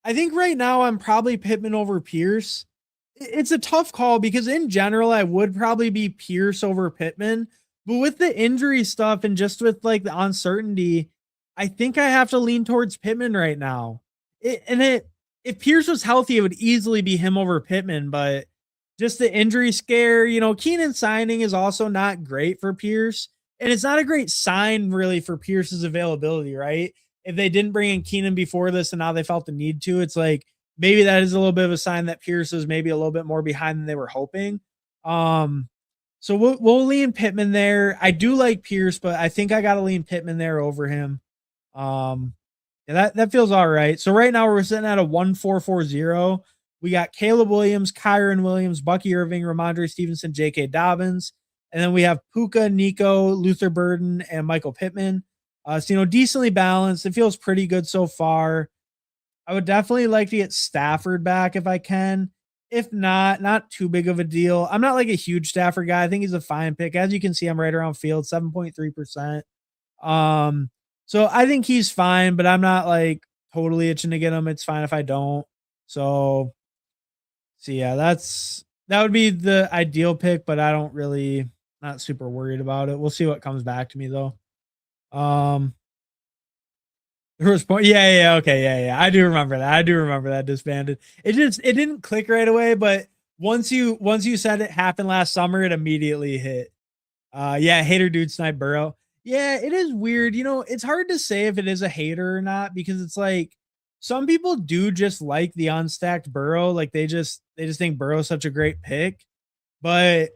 I think right now I'm probably Pittman over Pierce. It's a tough call because in general I would probably be Pierce over Pittman, but with the injury stuff and just with like the uncertainty, I think I have to lean towards Pittman right now. If Pierce was healthy, it would easily be him over Pittman, but just the injury scare, Keenan signing is also not great for Pierce, and it's not a great sign really for Pierce's availability, right? If they didn't bring in Keenan before this and now they felt the need to, it's like maybe that is a little bit of a sign that Pierce is maybe a little bit more behind than they were hoping. So we'll lean Pittman there. I do like Pierce, but I think I got to lean Pittman there over him. Yeah, that feels all right. So right now we're sitting at a 1-4-4-0. We got Caleb Williams, Kyron Williams, Bucky Irving, Ramondre Stevenson, J.K. Dobbins. And then we have Puka, Nico, Luther Burden, and Michael Pittman. So, decently balanced. It feels pretty good so far. I would definitely like to get Stafford back if I can. If not too big of a deal. I'm not like a huge Stafford guy. I think he's a fine pick. As you can see, I'm right around field, 7.3%. So I think he's fine, but I'm not like totally itching to get him. It's fine if I don't. So yeah, that would be the ideal pick, but I don't really not super worried about it. We'll see what comes back to me though. Yeah, okay, yeah. I do remember that. I do remember that disbanded. It didn't click right away, but once you said it happened last summer, it immediately hit. Yeah, hater dude snipe Burrow. Yeah, it is weird. It's hard to say if it is a hater or not because it's like some people do just like the unstacked Burrow. Like they just think Burrow's such a great pick, but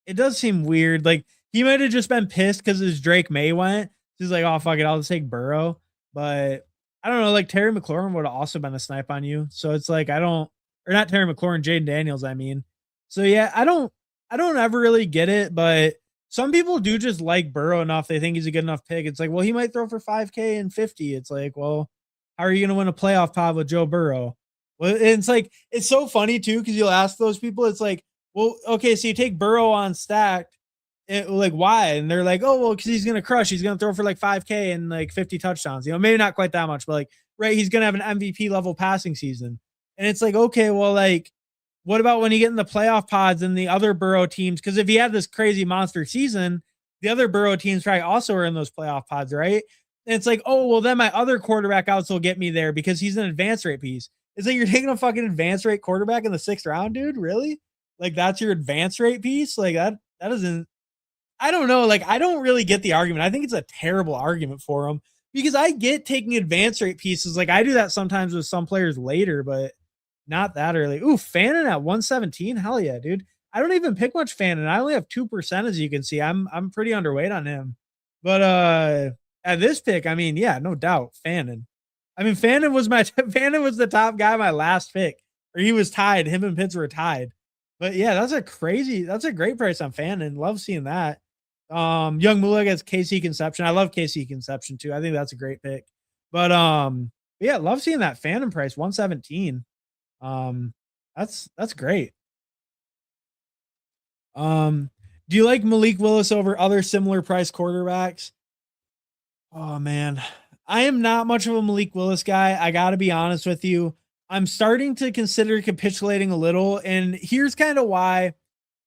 it does seem weird. Like he might have just been pissed because his Drake May went. He's like, oh fuck it, I'll just take Burrow. But I don't know. Like Terry McLaurin would have also been a snipe on you. So it's like or not Terry McLaurin, Jaden Daniels. I mean, so yeah, I don't ever really get it, but some people do just like Burrow enough. They think he's a good enough pick. It's like, well, he might throw for 5K and 50. It's like, well, how are you going to win a playoff pod with Joe Burrow? Well, it's like, it's so funny too, because you'll ask those people, it's like, well, okay, so you take Burrow on stacked, like why? And they're like, oh, well, because he's going to crush. He's going to throw for like 5K and like 50 touchdowns. Maybe not quite that much, but like, right, he's going to have an MVP level passing season. And it's like, okay, well, like, what about when you get in the playoff pods and the other Burrow teams? Because if he had this crazy monster season, the other Burrow teams probably also are in those playoff pods, right? And it's like, oh, well, then my other quarterback outs will get me there because he's an advance rate piece. It's like you're taking a fucking advance rate quarterback in the 6th round, dude. Really? Like that's your advance rate piece? Like that doesn't. I don't know. Like I don't really get the argument. I think it's a terrible argument for him because I get taking advance rate pieces. Like I do that sometimes with some players later, but not that early. Ooh, Fannin at 117. Hell yeah, dude. I don't even pick much Fannin. I only have 2%, as you can see. I'm pretty underweight on him. But at this pick, I mean, yeah, no doubt. Fannin. I mean, Fannin was the top guy, my last pick. Or he was tied. Him and Pitts were tied. But yeah, that's a great price on Fannin. Love seeing that. Young Mulek has KC Conception. I love KC Conception too. I think that's a great pick. But yeah, love seeing that Fannin price, 117. That's great. Do you like Malik Willis over other similar price quarterbacks? Oh man, I am not much of a Malik Willis guy. I got to be honest with you. I'm starting to consider capitulating a little, and here's kind of why.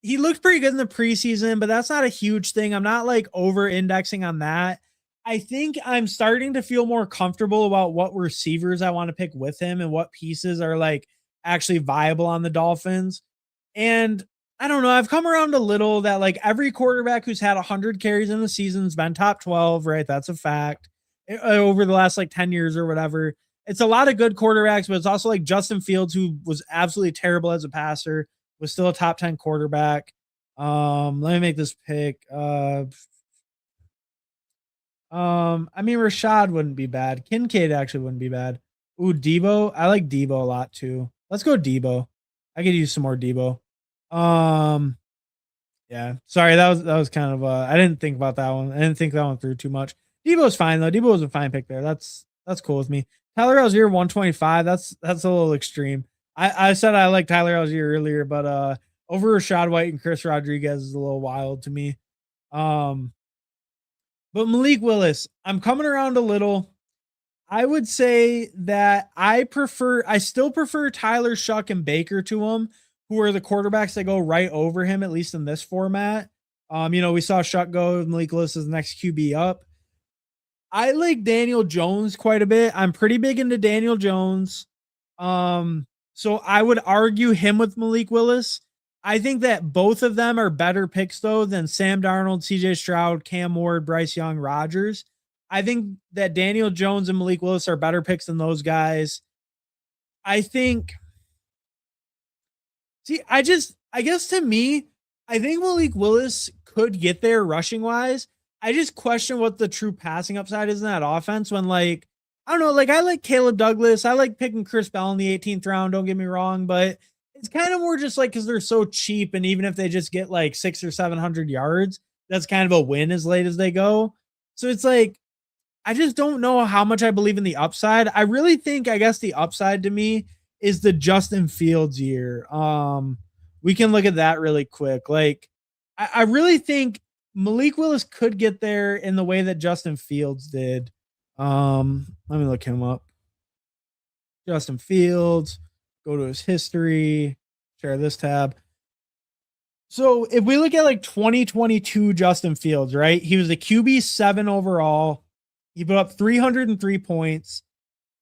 He looked pretty good in the preseason, but that's not a huge thing. I'm not like over indexing on that. I think I'm starting to feel more comfortable about what receivers I want to pick with him and what pieces are like actually viable on the Dolphins. And I don't know, I've come around a little that like every quarterback who's had 100 carries in the season's been top 12, right? That's a fact. Over the last like 10 years or whatever. It's a lot of good quarterbacks, but it's also like Justin Fields, who was absolutely terrible as a passer, was still a top 10 quarterback. Let me make this pick. I mean, Rashad wouldn't be bad. Kincaid actually wouldn't be bad. Ooh, Debo. I like Debo a lot too. Let's go Debo. I could use some more Debo. Um, yeah. Sorry, that was kind of I didn't think about that one. I didn't think that one through too much. Debo's fine though. Debo was a fine pick there. That's cool with me. Tyler Algier 125. That's a little extreme. I said I like Tyler Algier earlier, but over Rashad White and Chris Rodriguez is a little wild to me. Um, but Malik Willis, I'm coming around a little. I would say that I still prefer Tyler, Shuck, and Baker to him, who are the quarterbacks that go right over him, at least in this format. We saw Shuck go, Malik Willis is the next QB up. I like Daniel Jones quite a bit. I'm pretty big into Daniel Jones. So I would argue him with Malik Willis. I think that both of them are better picks though than Sam Darnold, CJ Stroud, Cam Ward, Bryce Young, Rodgers. I think that Daniel Jones and Malik Willis are better picks than those guys. I think See, I guess to me, I think Malik Willis could get there rushing wise. I just question what the true passing upside is in that offense when, like, I don't know, like, I like Caleb Douglas. I like picking Chris Bell in the 18th round. Don't get me wrong, but it's kind of more just like because they're so cheap. And even if they just get like 600 or 700 yards, that's kind of a win as late as they go. So it's like, I just don't know how much I believe in the upside. I really think, I guess, the upside to me is the Justin Fields year. We can look at that really quick. Like, I really think Malik Willis could get there in the way that Justin Fields did. Let me look him up. Justin Fields, go to his history, share this tab. So if we look at like 2022 Justin Fields, right? He was a QB7 overall. He put up 303 points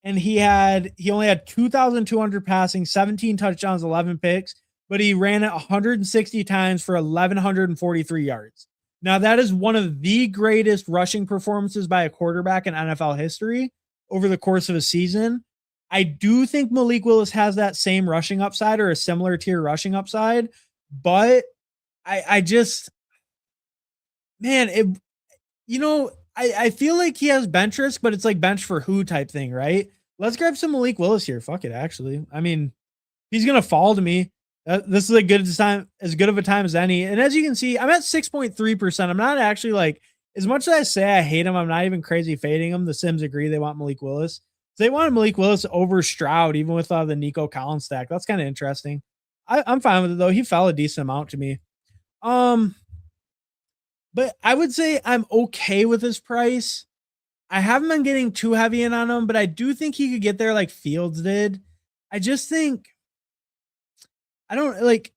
and he only had 2,200 passing, 17 touchdowns, 11 picks, but he ran it 160 times for 1,143 yards. Now, that is one of the greatest rushing performances by a quarterback in NFL history over the course of a season. I do think Malik Willis has that same rushing upside or a similar tier rushing upside, but I just, man, I feel like he has bench risk, but it's like bench for who type thing, right? Let's grab some Malik Willis here. Fuck it, actually. I mean, he's gonna fall to me. This is as good of a time as any. And as you can see, I'm at 6.3%. I'm not actually like, as much as I say I hate him, I'm not even crazy fading him. The Sims agree they want Malik Willis. So they wanted Malik Willis over Stroud, even with the Nico Collins stack. That's kind of interesting. I'm fine with it though. He fell a decent amount to me. Um, but I would say I'm okay with his price. I haven't been getting too heavy in on him, but I do think he could get there like Fields did. I just think I don't like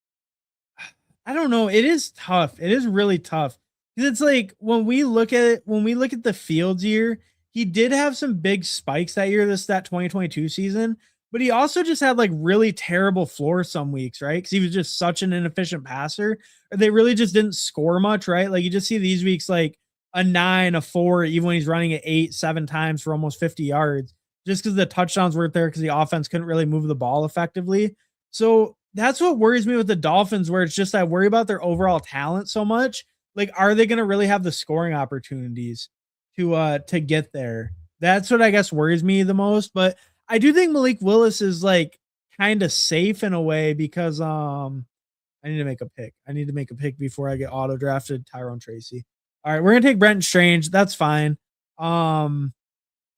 I don't know. It is tough. It is really tough. Because it's like when we look at the Fields year, he did have some big spikes that year, that 2022 season, but he also just had like really terrible floor some weeks, right? Because he was just such an inefficient passer. Or they really just didn't score much, right? Like you just see these weeks like a 9, a 4, even when he's running it 8, 7 times for almost 50 yards, just because the touchdowns weren't there because the offense couldn't really move the ball effectively. So that's what worries me with the Dolphins, where it's just I worry about their overall talent so much. Like, are they going to really have the scoring opportunities to get there? That's what I guess worries me the most. But I do think Malik Willis is like kind of safe in a way because I need to make a pick. I need to make a pick before I get auto drafted. Tyrone Tracy. All right, we're gonna take Brenton Strange. That's fine.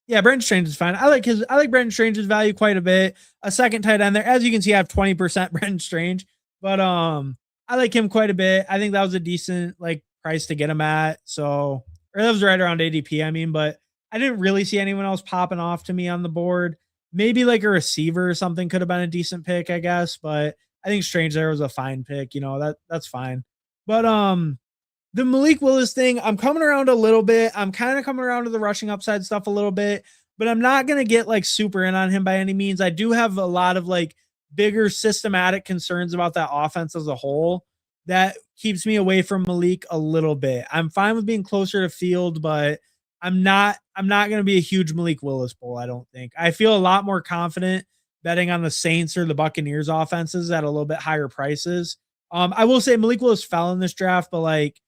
Yeah, Brenton Strange is fine. I like Brenton Strange's value quite a bit. A second tight end there. As you can see, I have 20% Brenton Strange, but I like him quite a bit. I think that was a decent like price to get him at. So, or that was right around ADP, I mean, but I didn't really see anyone else popping off to me on the board. Maybe like a receiver or something could have been a decent pick, I guess, but I think Strange there was a fine pick, that's fine. But The Malik Willis thing, I'm coming around a little bit. I'm kind of coming around to the rushing upside stuff a little bit, but I'm not going to get like super in on him by any means. I do have a lot of like bigger systematic concerns about that offense as a whole that keeps me away from Malik a little bit. I'm fine with being closer to field, but I'm not going to be a huge Malik Willis bull, I don't think. I feel a lot more confident betting on the Saints or the Buccaneers offenses at a little bit higher prices. I will say Malik Willis fell in this draft, but like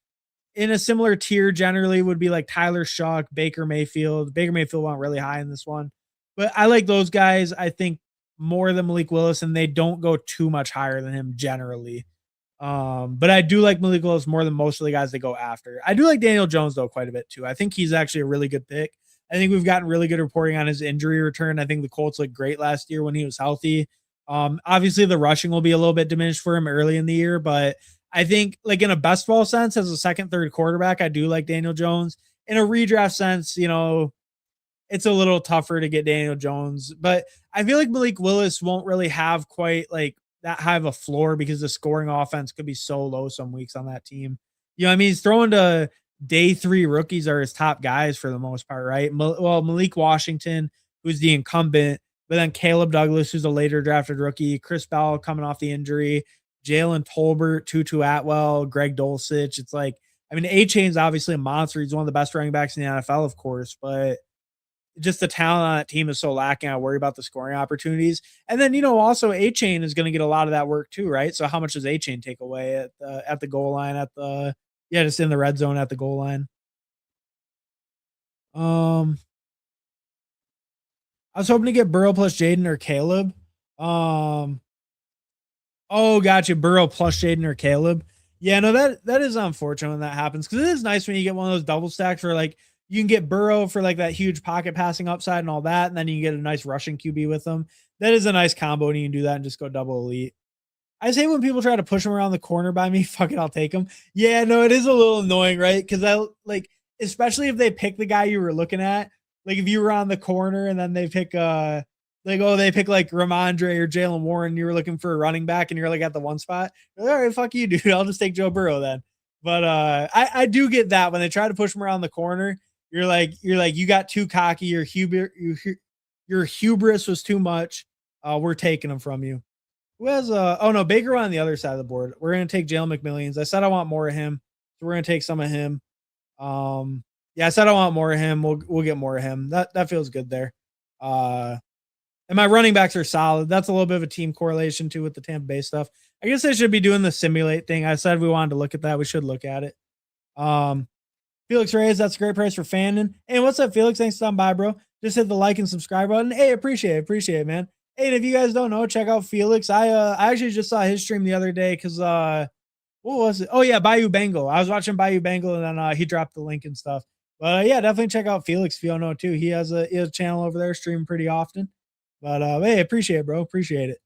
in a similar tier generally would be like Tyler Shuck, Baker Mayfield. Baker Mayfield went really high in this one, but I like those guys, I think, more than Malik Willis, and they don't go too much higher than him generally. But I do like Malik Willis more than most of the guys they go after. I do like Daniel Jones though quite a bit too. I think he's actually a really good pick. I think we've gotten really good reporting on his injury return. I think the Colts looked great last year when he was healthy. Obviously the rushing will be a little bit diminished for him early in the year, but I think like in a best ball sense as a second, third quarterback, I do like Daniel Jones. In a redraft sense, it's a little tougher to get Daniel Jones, but I feel like Malik Willis won't really have quite like that high of a floor because the scoring offense could be so low some weeks on that team. He's throwing to day 3 rookies are his top guys for the most part, right? Well, Malik Washington, who's the incumbent, but then Caleb Douglas, who's a later drafted rookie, Chris Bell coming off the injury, Jalen Tolbert, Tutu Atwell, Greg Dulcich. It's like, I mean, A-Chain's obviously a monster. He's one of the best running backs in the NFL, of course, but just the talent on that team is so lacking. I worry about the scoring opportunities. And then, also A-Chain is going to get a lot of that work too, right? So how much does A-Chain take away at the goal line, just in the red zone at the goal line? I was hoping to get Burrow plus Jaden or Caleb. Oh, gotcha. Burrow plus Jaden or Caleb. Yeah, no, that is unfortunate when that happens because it is nice when you get one of those double stacks where like you can get Burrow for like that huge pocket passing upside and all that, and then you can get a nice rushing QB with them. That is a nice combo, and you can do that and just go double elite. I say when people try to push them around the corner by me, fuck it, I'll take them. Yeah, no, it is a little annoying, right? Because I like, especially if they pick the guy you were looking at. Like if you were on the corner and then they pick they pick like Ramondre or Jalen Warren, and you were looking for a running back and you're like at the one spot. Like, all right, fuck you, dude. I'll just take Joe Burrow then. But I do get that when they try to push him around the corner. You're like you got too cocky. Your hubris was too much. We're taking them from you. Who has oh no, Baker on the other side of the board. We're gonna take Jalen McMillions. I said I want more of him, so we're gonna take some of him. Yeah, I said I want more of him. We'll get more of him. That feels good there. And my running backs are solid. That's a little bit of a team correlation too with the Tampa Bay stuff. I guess I should be doing the simulate thing. I said we wanted to look at that. We should look at it. Felix Reyes, that's a great price for Fannin. Hey, what's up, Felix? Thanks for stopping by, bro. Just hit the like and subscribe button. Hey, appreciate it, man. Hey, and if you guys don't know, check out Felix. I actually just saw his stream the other day because what was it? Oh yeah, Bayou Bengal. I was watching Bayou Bengal and then he dropped the link and stuff. But yeah, definitely check out Felix if you don't know too. He has a channel over there streaming pretty often. But hey, appreciate it, bro. Appreciate it.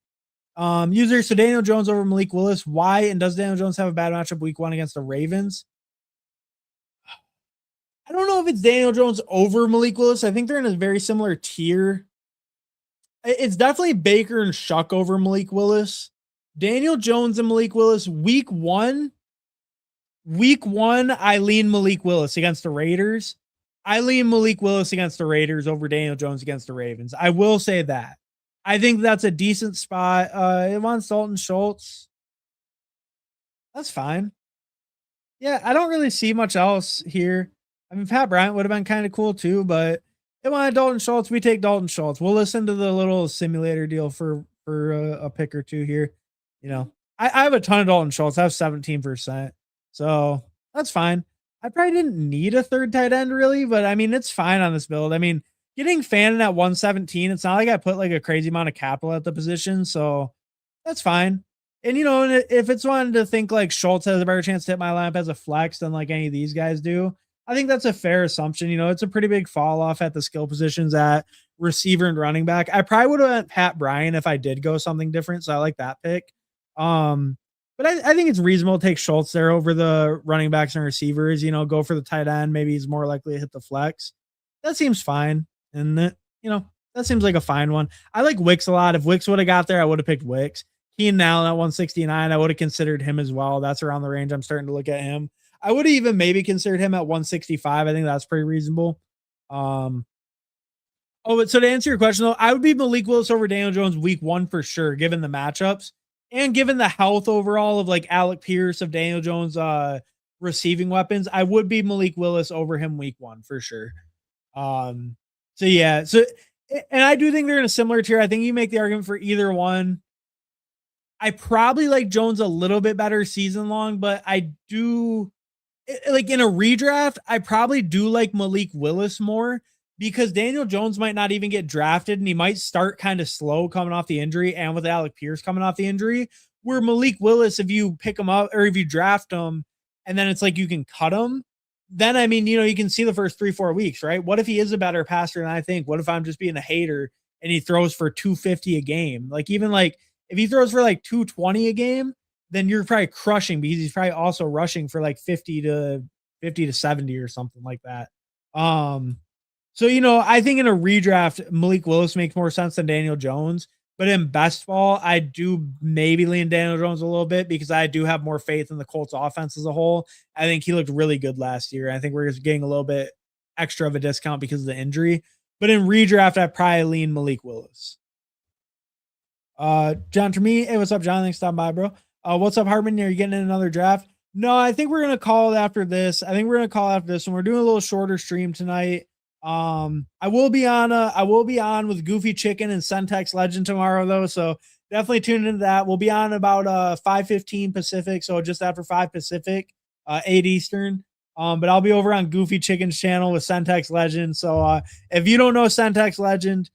User, so Daniel Jones over Malik Willis. Why? And does Daniel Jones have a bad matchup week 1 against the Ravens? I don't know if it's Daniel Jones over Malik Willis. I think they're in a very similar tier. It's definitely Baker and Shuck over Malik Willis. Daniel Jones and Malik Willis. Week one, I lean Malik Willis against the Raiders. I lean Malik Willis against the Raiders over Daniel Jones against the Ravens. I will say that. I think that's a decent spot. It wants Dalton Schultz. That's fine. Yeah, I don't really see much else here. I mean, Pat Bryant would have been kind of cool too, but they wanted Dalton Schultz. We take Dalton Schultz. We'll listen to the little simulator deal for a pick or two here. I have a ton of Dalton Schultz. I have 17%. So that's fine. I probably didn't need a third tight end really, but I mean, it's fine on this build. I mean, getting Fannin at 117, it's not like I put like a crazy amount of capital at the position. So that's fine. And if it's one to think like Schultz has a better chance to hit my lineup as a flex than like any of these guys do, I think that's a fair assumption. It's a pretty big fall off at the skill positions at receiver and running back. I probably would have went Pat Bryant if I did go something different. So I like that pick. But I think it's reasonable to take Schultz there over the running backs and receivers, go for the tight end. Maybe he's more likely to hit the flex. That seems fine. And that seems like a fine one. I like Wicks a lot. If Wicks would have got there, I would have picked Wicks. Keenan Allen at 169, I would have considered him as well. That's around the range I'm starting to look at him. I would even maybe considered him at 165. I think that's pretty reasonable. Um, oh, but so to answer your question though, I would be Malik Willis over Daniel Jones week 1 for sure, given the matchups and given the health overall of like Alec Pierce of Daniel Jones receiving weapons. I would be Malik Willis over him week 1 for sure. Um, so yeah, so and I do think they're in a similar tier. I think you make the argument for either one. I probably like Jones a little bit better season long, but I do like in a redraft, I probably do like Malik Willis more because Daniel Jones might not even get drafted and he might start kind of slow coming off the injury and with Alec Pierce coming off the injury. Where Malik Willis, if you pick him up or if you draft him and then it's like you can cut him, then I mean, you can see the first 3-4 weeks, right? What if he is a better passer than I think? What if I'm just being a hater and he throws for 250 a game? Like, even like if he throws for like 220 a game, then you're probably crushing because he's probably also rushing for like 50 to 70 or something like that. So I think in a redraft, Malik Willis makes more sense than Daniel Jones. But in best ball, I do maybe lean Daniel Jones a little bit because I do have more faith in the Colts offense as a whole. I think he looked really good last year. I think we're just getting a little bit extra of a discount because of the injury. But in redraft, I probably lean Malik Willis. John Termini, hey, what's up, John? Thanks for stopping by, bro. What's up, Hartman? Are you getting in another draft? No, I think we're gonna call it after this. I think we're gonna call it after this, and we're doing a little shorter stream tonight. I will be on with Goofy Chicken and Sentex Legend tomorrow though, so definitely tune into that. We'll be on about 5:15 Pacific, so just after 5 Pacific, 8 Eastern. But I'll be over on Goofy Chicken's channel with Sentex Legend. So if you don't know Sentex Legend,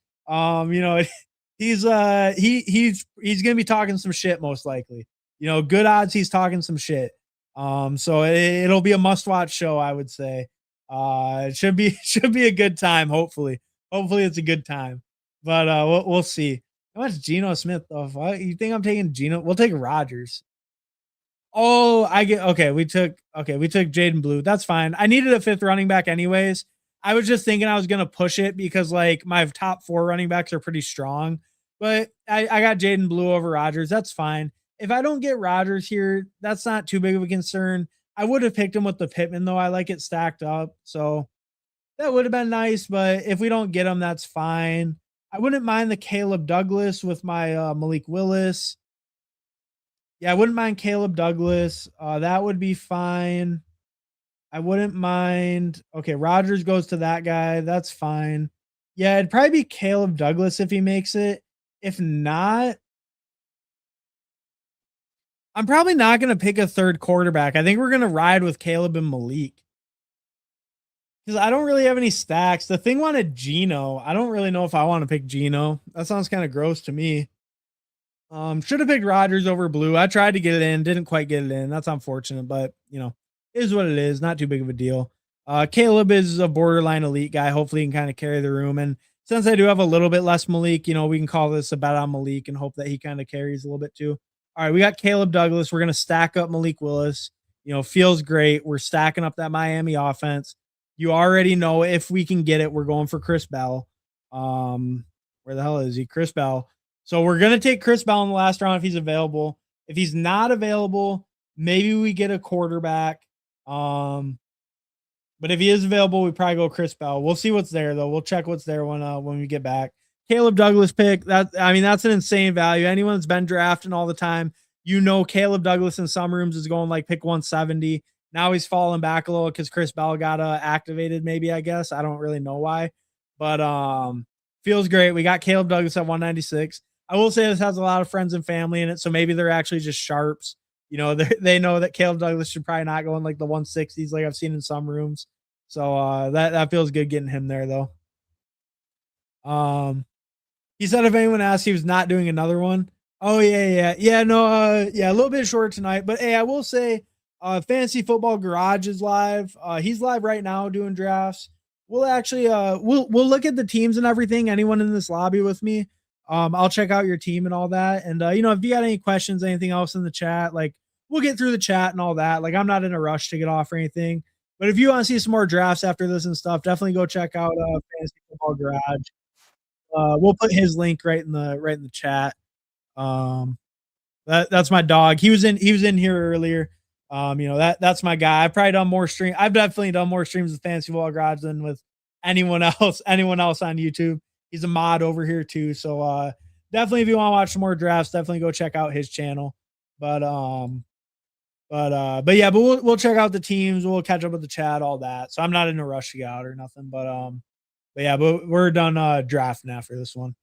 he's gonna be talking some shit most likely. Good odds he's talking some shit. So it'll be a must-watch show, I would say. It should be a good time. Hopefully it's a good time. But we'll see. How much Geno Smith? Oh, fuck? You think I'm taking Geno? We'll take Rodgers. Oh, I get okay. We took Jaden Blue. That's fine. I needed a 5th running back anyways. I was just thinking I was gonna push it because like my top 4 running backs are pretty strong. But I got Jaden Blue over Rodgers. That's fine. If I don't get Rodgers here, that's not too big of a concern. I would have picked him with the Pittman though. I like it stacked up. So that would have been nice. But if we don't get him, that's fine. I wouldn't mind the Caleb Douglas with my Malik Willis. Yeah, I wouldn't mind Caleb Douglas. That would be fine. I wouldn't mind. Okay, Rodgers goes to that guy. That's fine. Yeah, it'd probably be Caleb Douglas if he makes it. If not, I'm probably not going to pick a 3rd quarterback. I think we're going to ride with Caleb and Malik. Because I don't really have any stacks. The thing wanted Geno. I don't really know if I want to pick Geno. That sounds kind of gross to me. Should have picked Rodgers over Blue. I tried to get it in, didn't quite get it in. That's unfortunate, but is what it is. Not too big of a deal. Caleb is a borderline elite guy. Hopefully he can kind of carry the room. And since I do have a little bit less Malik, we can call this a bet on Malik and hope that he kind of carries a little bit too. All right, we got Caleb Douglas. We're going to stack up Malik Willis. Feels great. We're stacking up that Miami offense. You already know if we can get it, we're going for Chris Bell. Where the hell is he? Chris Bell. So we're going to take Chris Bell in the last round if he's available. If he's not available, maybe we get a quarterback. But if he is available, we probably go Chris Bell. We'll see what's there though. We'll check what's there when we get back. Caleb Douglas pick. That's an insane value. Anyone that's been drafting all the time, Caleb Douglas in some rooms is going like pick 170. Now he's falling back a little because Chris Bell got activated. Maybe I guess I don't really know why, but feels great. We got Caleb Douglas at 196. I will say this has a lot of friends and family in it, so maybe they're actually just sharps. They know that Caleb Douglas should probably not go in like the 160s like I've seen in some rooms. So that feels good getting him there though. He said if anyone asked, he was not doing another one. Oh yeah. No, a little bit short tonight, but hey, I will say, Fantasy Football Garage is live. He's live right now doing drafts. We'll actually we'll look at the teams and everything. Anyone in this lobby with me, I'll check out your team and all that. And if you got any questions, anything else in the chat, like we'll get through the chat and all that. Like I'm not in a rush to get off or anything. But if you want to see some more drafts after this and stuff, definitely go check out Fantasy Football Garage. We'll put his link right in the chat. That's my dog. He was in here earlier. That's my guy. I've definitely done more streams with Fantasy Football Garage than with anyone else on YouTube. He's a mod over here too. So definitely if you want to watch some more drafts, definitely go check out his channel. But but we'll check out the teams, we'll catch up with the chat, all that. So I'm not in a rush to get out or nothing. But we're done drafting after this one.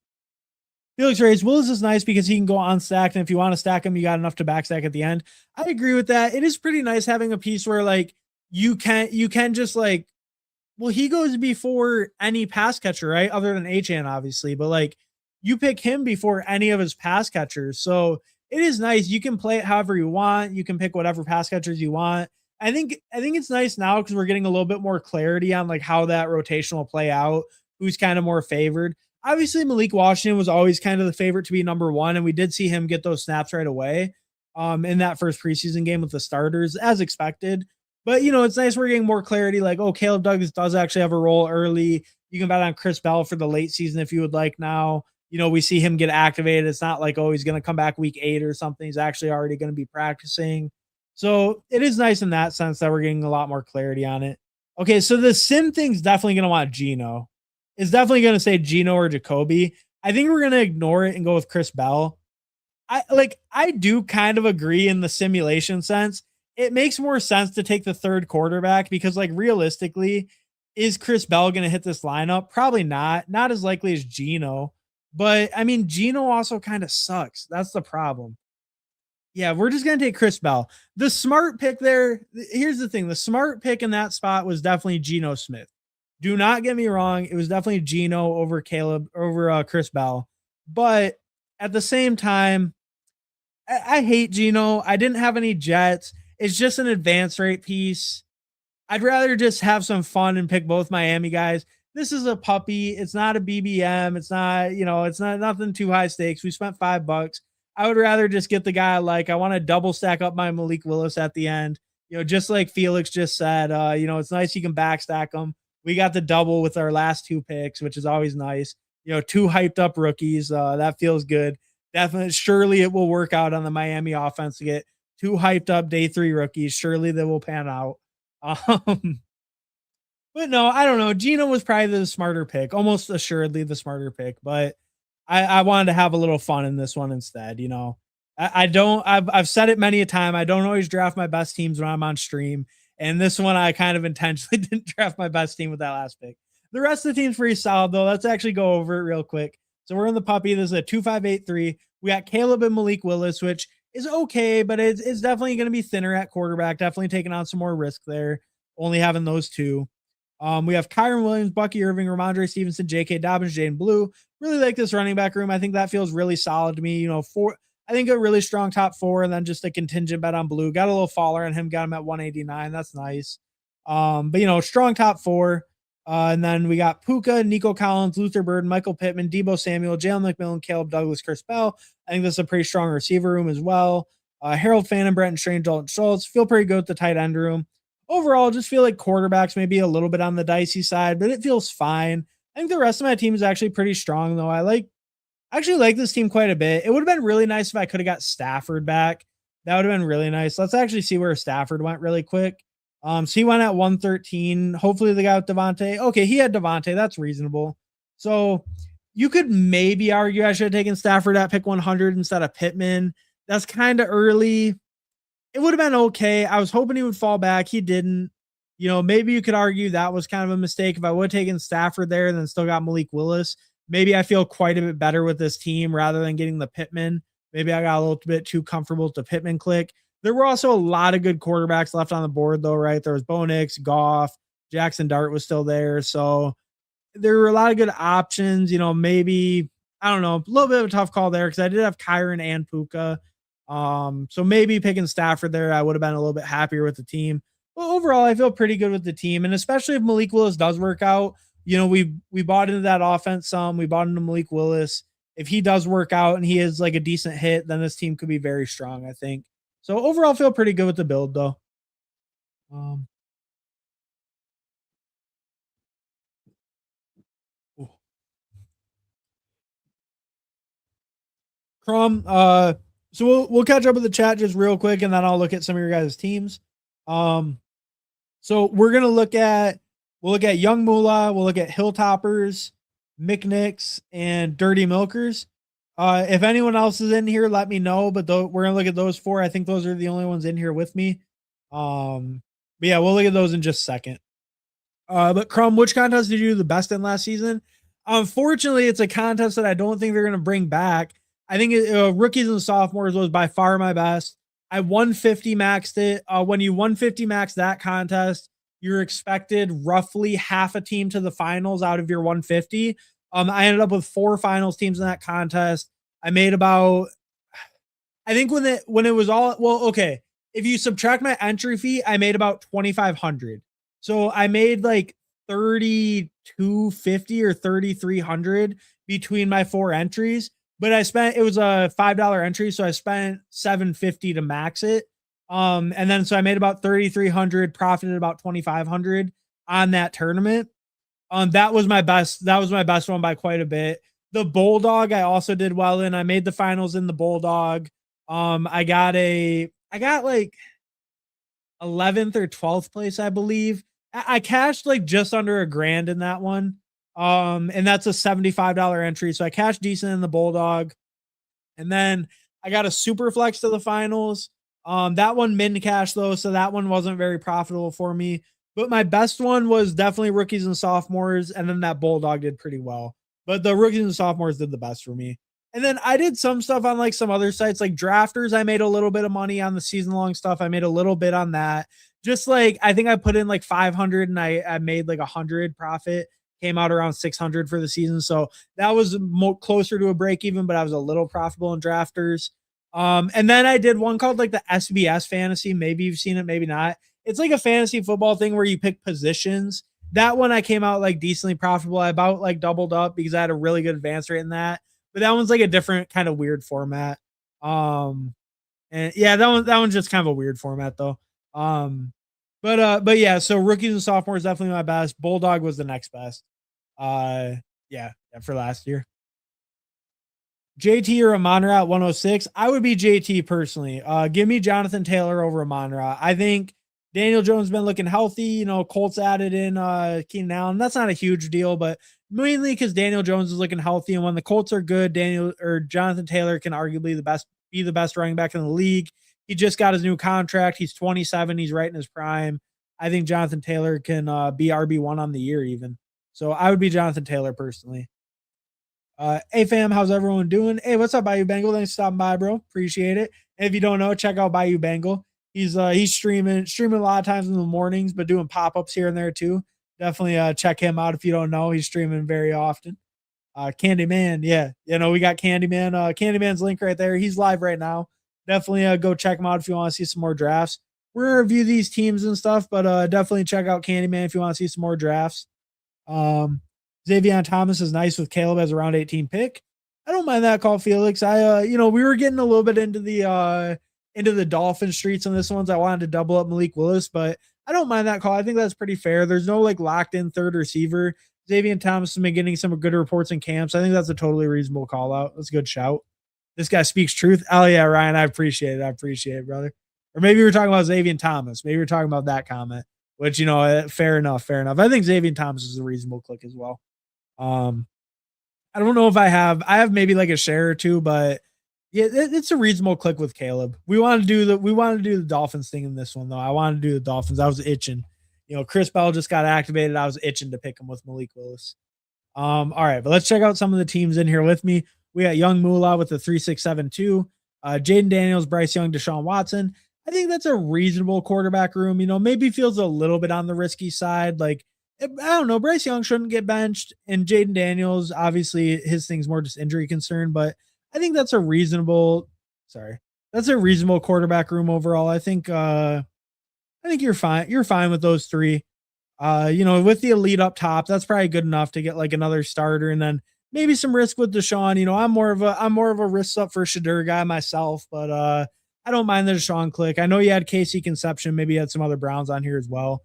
Felix Reyes, Willis is nice because he can go unstacked, and if you want to stack him, you got enough to backstack at the end. I agree with that. It is pretty nice having a piece where like you can just like, well, he goes before any pass catcher, right? Other than Achan, obviously, but like you pick him before any of his pass catchers. So it is nice. You can play it however you want. You can pick whatever pass catchers you want. I think it's nice now because we're getting a little bit more clarity on like how that rotation will play out, who's kind of more favored. Obviously, Malik Washington was always kind of the favorite to be number one, and we did see him get those snaps right away in that first preseason game with the starters, as expected. But it's nice we're getting more clarity. Like, oh, Caleb Douglas does actually have a role early. You can bet on Chris Bell for the late season if you would like. Now, we see him get activated. It's not like, oh, he's going to come back week 8 or something. He's actually already going to be practicing. So it is nice in that sense that we're getting a lot more clarity on it. Okay, so the sim thing's definitely going to want Gino. It's definitely going to say Gino or Jacoby. I think we're going to ignore it and go with Chris Bell. I do kind of agree in the simulation sense. It makes more sense to take the third quarterback because like realistically, is Chris Bell going to hit this lineup? Probably not. Not as likely as Gino. But I mean, Gino also kind of sucks. That's the problem. Yeah, we're just going to take Chris Bell. The smart pick there, here's the thing. The smart pick in that spot was definitely Geno Smith. Do not get me wrong. It was definitely Gino over Chris Bell. But at the same time, I hate Gino. I didn't have any Jets. It's just an advance rate piece. I'd rather just have some fun and pick both Miami guys. This is a puppy. It's not a BBM. It's not nothing too high stakes. We spent $5. I would rather just get the guy I like. I want to double stack up my Malik Willis at the end. Just like Felix just said, it's nice you can backstack them. We got the double with our last 2 picks, which is always nice. 2 hyped up rookies. That feels good. Definitely, surely it will work out on the Miami offense to get 2 hyped up day 3 rookies. Surely they will pan out. Um, but no, I don't know. Gino was probably the smarter pick, almost assuredly the smarter pick. But I wanted to have a little fun in this one instead. I don't. I've said it many a time. I don't always draft my best teams when I'm on stream, and this one I kind of intentionally didn't draft my best team with that last pick. The rest of the team's pretty solid though. Let's actually go over it real quick. So we're in the puppy. This is a 2-5-8-3. We got Caleb and Malik Willis, which is okay, but it's definitely going to be thinner at quarterback. Definitely taking on some more risk there. Only having those 2. We have Kyron Williams, Bucky Irving, Ramondre Stevenson, J.K. Dobbins, Jaden Blue. Really like this running back room. I think that feels really solid to me. I think a really strong top 4, and then just a contingent bet on Blue. Got a little faller on him, got him at 189. That's nice. But strong top 4. And then we got Puka, Nico Collins, Luther Bird, Michael Pittman, Debo Samuel, Jalen McMillan, Caleb Douglas, Chris Bell. I think this is a pretty strong receiver room as well. Harold Fannin, Brenton Strange, Dalton Schultz. Feel pretty good with the tight end room. Overall, just feel like quarterbacks maybe a little bit on the dicey side, but it feels fine. I think the rest of my team is actually pretty strong, though. I actually like this team quite a bit. It would have been really nice if I could have got Stafford back. That would have been really nice. Let's actually see where Stafford went really quick. So he went at 113. Hopefully the guy with Devontae. Okay, he had Devontae. That's reasonable. So you could maybe argue I should have taken Stafford at pick 100 instead of Pittman. That's kind of early. It would have been okay. I was hoping he would fall back. He didn't. Maybe you could argue that was kind of a mistake. If I would have taken Stafford there and then still got Malik Willis, maybe I feel quite a bit better with this team rather than getting the Pittman. Maybe I got a little bit too comfortable with the Pittman click. There were also a lot of good quarterbacks left on the board, though, right? There was Bo Nix, Goff, Jackson Dart was still there. So there were a lot of good options. Maybe, I don't know, a little bit of a tough call there because I did have Kyron and Puka. So maybe picking Stafford there, I would have been a little bit happier with the team. But overall, I feel pretty good with the team. And especially if Malik Willis does work out, we bought into that offense some. We bought into Malik Willis. If he does work out and he is like a decent hit, then this team could be very strong, I think. So overall, feel pretty good with the build, though. Um, Crum, So we'll catch up with the chat just real quick, and then I'll look at some of your guys' teams. Um, so we'll look at Young Moolah, we'll look at Hilltoppers, McNicks, and Dirty Milkers. If anyone else is in here, let me know. But we're gonna look at those four. I think those are the only ones in here with me. But yeah, we'll look at those in just a second. But Crumb, which contest did you do the best in last season? Unfortunately, it's a contest that I don't think they're going to bring back. I think rookies and sophomores was by far my best. I 150 maxed it. When you 150 max that contest, you're expected roughly half a team to the finals out of your 150. I ended up with 4 finals teams in that contest. I made about, I think when it was all, well, okay, if you subtract my entry fee, I made about 2,500. So I made like 3,250 or 3,300 between my 4 entries. But it was a $5 entry, so I spent 750 to max it. And then so I made about 3,300, profited about 2,500 on that tournament. That was my best. That was my best one by quite a bit. The Bulldog, I also did well in. I made the finals in the Bulldog. I got like 11th or 12th place, I believe. I cashed like just under $1,000 in that one. And that's a $75 entry. So I cashed decent in the Bulldog. And then I got a super flex to the finals. That one min cash though, so that one wasn't very profitable for me. But my best one was definitely rookies and sophomores, and then that Bulldog did pretty well. But the rookies and sophomores did the best for me. And then I did some stuff on like some other sites like Drafters. I made a little bit of money on the season long stuff. I made a little bit on that. Just like I think I put in like 500 and I made like 100 profit. Came out around 600 for the season. So that was closer to a break even, but I was a little profitable in Drafters. And then I did one called like the SBS Fantasy. Maybe you've seen it, maybe not. It's like a fantasy football thing where you pick positions. That one I came out like decently profitable. I about like doubled up because I had a really good advance rate in that. But that one's like a different kind of weird format. And yeah, that one's just kind of a weird format though. But yeah, so rookies and sophomores definitely my best. Bulldog was the next best. Uh, yeah, for last year. JT or Amon-Ra at 106. I would be JT personally. Give me Jonathan Taylor over Amon-Ra. I think Daniel Jones has been looking healthy. You know, Colts added in Keenan Allen. That's not a huge deal, but mainly because Daniel Jones is looking healthy. And when the Colts are good, Jonathan Taylor can arguably be the best running back in the league. He just got his new contract. He's 27. He's right in his prime. I think Jonathan Taylor can be RB1 on the year even. So I would be Jonathan Taylor personally. Hey fam, how's everyone doing? Hey, what's up, Bayou Bengal? Thanks for stopping by, bro. Appreciate it. And if you don't know, check out Bayou Bengal. He's streaming a lot of times in the mornings, but doing pop-ups here and there too. Definitely check him out if you don't know. He's streaming very often. Candyman, yeah. You know, we got Candyman. Candyman's link right there. He's live right now. Definitely go check him out if you want to see some more drafts. We're gonna review these teams and stuff, but definitely check out Candyman if you want to see some more drafts. Xavier Thomas is nice with Caleb as a round 18 pick. I don't mind that call, Felix. We were getting a little bit into the Dolphin streets on this ones. I wanted to double up Malik Willis, but I don't mind that call. I think that's pretty fair. There's no like locked in third receiver. Xavier Thomas has been getting some good reports in camps. I think that's a totally reasonable call out. That's a good shout. This guy speaks truth. Oh yeah, Ryan, I appreciate it, brother. Or maybe we were talking about Xavier Thomas. Maybe we are talking about that comment, which, fair enough. I think Xavier Thomas is a reasonable click as well. I don't know if I have maybe like a share or two, but yeah, it's a reasonable click with Caleb. We want to do the Dolphins thing in this one though. I wanted to do the Dolphins. I was itching. Chris Bell just got activated. I was itching to pick him with Malik Willis. All right, but let's check out some of the teams in here with me. We got Young Moolah with the 3-6-7-2, Jaden Daniels, Bryce Young, Deshaun Watson. I think that's a reasonable quarterback room. Maybe feels a little bit on the risky side. Like, I don't know. Bryce Young shouldn't get benched, and Jaden Daniels, obviously, his thing's more just injury concern. But I think that's a reasonable quarterback room overall. I think you're fine. You're fine with those three. With the elite up top, that's probably good enough to get like another starter, and then maybe some risk with Deshaun. I'm more of a risk up for Shadur guy myself, but I don't mind the Deshaun click. I know you had Casey Conception, maybe you had some other Browns on here as well.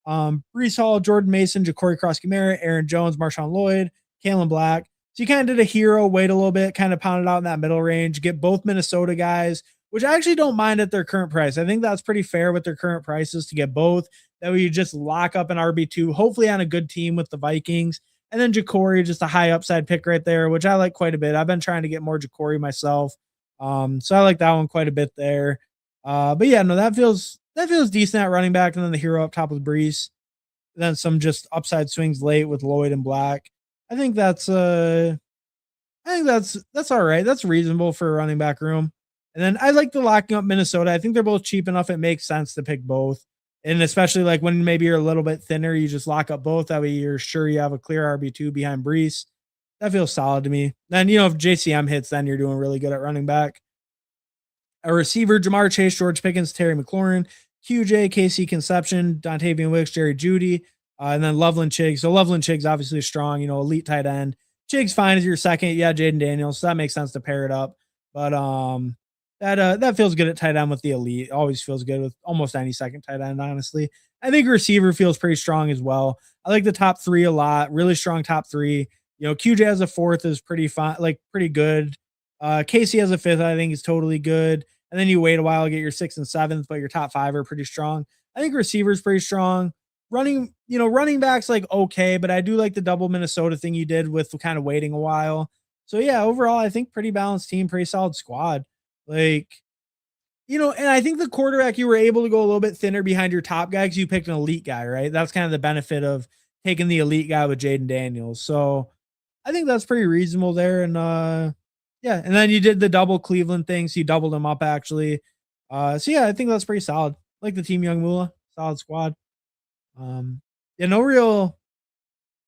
Brees Hall, Jordan Mason, Ja'Cory Cross-Kamara, Aaron Jones, Marshawn Lloyd, Kalen Black, So you kind of did a hero, wait a little bit, kind of pound it out in that middle range, get both Minnesota guys, which I actually don't mind at their current price. I think that's pretty fair with their current prices to get both. That way you just lock up an RB2, hopefully on a good team with the Vikings. And then Jacory, just a high upside pick right there, which I like quite a bit. I've been trying to get more Jacory myself. So I like that one quite a bit there. But yeah, no, that feels decent at running back, and then the hero up top with Brees. Then some just upside swings late with Lloyd and Black. I think that's that's all right. That's reasonable for a running back room. And then I like the locking up Minnesota. I think they're both cheap enough. It makes sense to pick both. And especially like when maybe you're a little bit thinner, you just lock up both. That way you're sure you have a clear RB2 behind Brees. That feels solid to me. Then, if JCM hits, then you're doing really good at running back. A receiver, Jamar Chase, George Pickens, Terry McLaurin, QJ, Casey Conception, Dontavian Wicks, Jerry Judy, and then Loveland Chiggs. So Loveland Chiggs obviously strong, elite tight end. Chiggs fine as your second. Yeah, Jaden Daniels. So that makes sense to pair it up. But that feels good at tight end with the elite. Always feels good with almost any second tight end, honestly. I think receiver feels pretty strong as well. I like the top three a lot. Really strong top three. QJ as a fourth is pretty fine, like pretty good. Casey as a fifth, I think is totally good. And then you wait a while, get your sixth and seventh, but your top five are pretty strong. I think receivers pretty strong. Running backs like okay, but I do like the double Minnesota thing you did with kind of waiting a while. So yeah, overall, I think pretty balanced team, pretty solid squad. Like, and I think the quarterback, you were able to go a little bit thinner behind your top guy because you picked an elite guy, right? That's kind of the benefit of taking the elite guy with Jaden Daniels. So I think that's pretty reasonable there. And yeah, and then you did the double Cleveland thing, so you doubled them up actually. So yeah, I think that's pretty solid. Like the team Young Mula, solid squad. Yeah, no real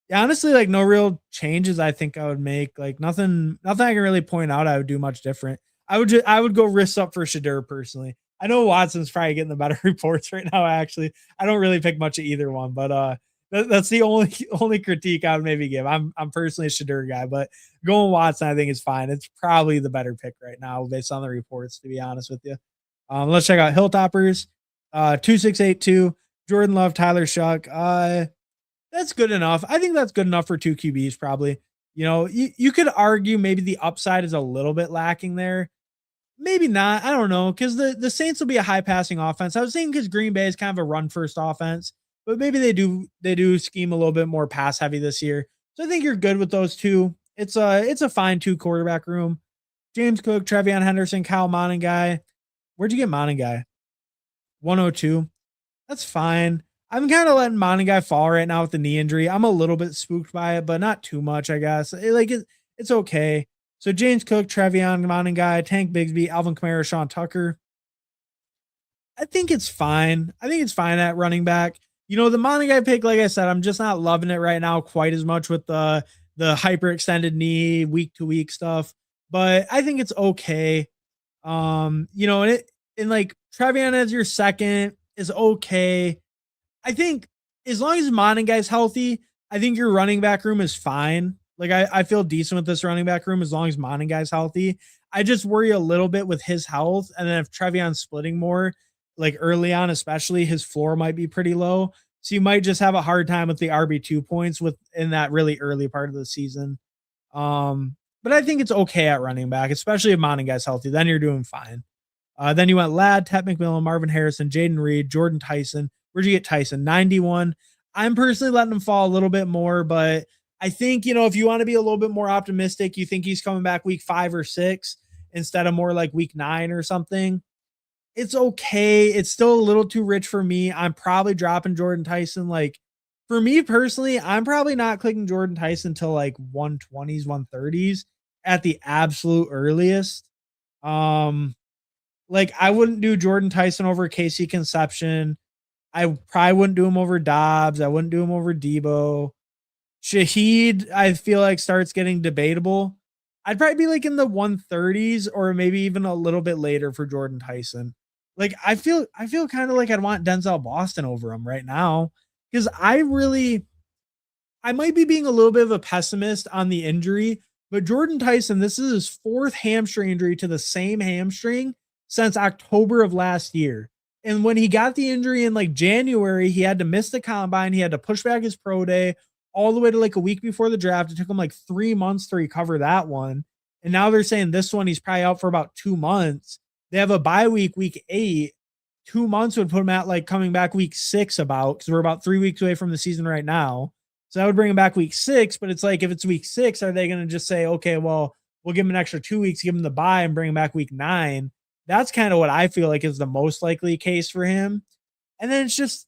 yeah, honestly, like no real changes I think I would make. Like nothing I can really point out I would do much different. I would go wrists up for Shadur personally. I know Watson's probably getting the better reports right now, actually. I don't really pick much of either one, but that's the only critique I would maybe give. I'm personally a Shadur guy, but going Watson I think is fine. It's probably the better pick right now based on the reports, to be honest with you. Let's check out Hilltoppers. 2682, Jordan Love, Tyler Shuck. That's good enough. I think that's good enough for two QBs, probably. You could argue maybe the upside is a little bit lacking there. Maybe not. I don't know. Because the Saints will be a high passing offense. I was saying because Green Bay is kind of a run first offense, but maybe they do scheme a little bit more pass heavy this year. So I think you're good with those two. It's a fine two quarterback room. James Cook, Trevion Henderson, Kyle Monangai. Where'd you get Monangai? 102. That's fine. I'm kind of letting Monangai fall right now with the knee injury. I'm a little bit spooked by it, but not too much, I guess. It's okay. So James Cook, Trevion Monangai, Tank Bigsby, Alvin Kamara, Sean Tucker. I think it's fine. I think it's fine at running back. The Monangai pick, like I said, I'm just not loving it right now quite as much with the hyperextended knee week to week stuff. But I think it's okay. And like Trevion as your second is okay. I think as long as Monangai's healthy, I think your running back room is fine. Like I feel decent with this running back room as long as Monangai's healthy. I just worry a little bit with his health, and then if Trevion's splitting more, like early on, especially his floor might be pretty low. So you might just have a hard time with the RB2 points in that really early part of the season. But I think it's okay at running back, especially if Monangai's healthy. Then you're doing fine. Then you went Ladd, Tet McMillan, Marvin Harrison, Jaden Reed, Jordan Tyson. Where'd you get Tyson? 91. I'm personally letting him fall a little bit more, but I think, if you want to be a little bit more optimistic, you think he's coming back week 5 or 6 instead of more like week 9 or something. It's okay. It's still a little too rich for me. I'm probably dropping Jordan Tyson. Like for me personally, I'm probably not clicking Jordan Tyson till like 120s, 130s at the absolute earliest. Like I wouldn't do Jordan Tyson over Casey Conception. I probably wouldn't do him over Dobbs. I wouldn't do him over Debo. Shaheed, I feel like starts getting debatable. I'd probably be like in the 130s or maybe even a little bit later for Jordan Tyson. Like I feel kind of like I'd want Denzel Boston over him right now because I might be being a little bit of a pessimist on the injury, but Jordan Tyson, this is his fourth hamstring injury to the same hamstring since October of last year. And when he got the injury in like January, he had to miss the combine. He had to push back his pro day, all the way to like a week before the draft. It took him like 3 months to recover that one. And now they're saying this one he's probably out for about 2 months. They have a bye week, week 8. 2 months would put him at like coming back week 6 about because we're about 3 weeks away from the season right now. So that would bring him back week 6. But it's like if it's week 6, are they going to just say, okay, well, we'll give him an extra 2 weeks, give him the bye, and bring him back week 9? That's kind of what I feel like is the most likely case for him. And then it's just,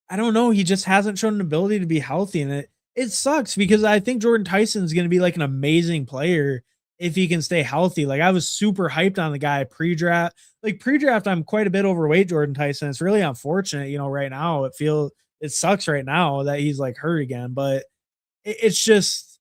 I don't know. He just hasn't shown an ability to be healthy, and it sucks because I think Jordan Tyson is going to be like an amazing player if he can stay healthy. Like I was super hyped on the guy pre-draft. Like pre-draft, I'm quite a bit overweight Jordan Tyson. It's really unfortunate, right now. It sucks right now that he's like hurt again, but it's just,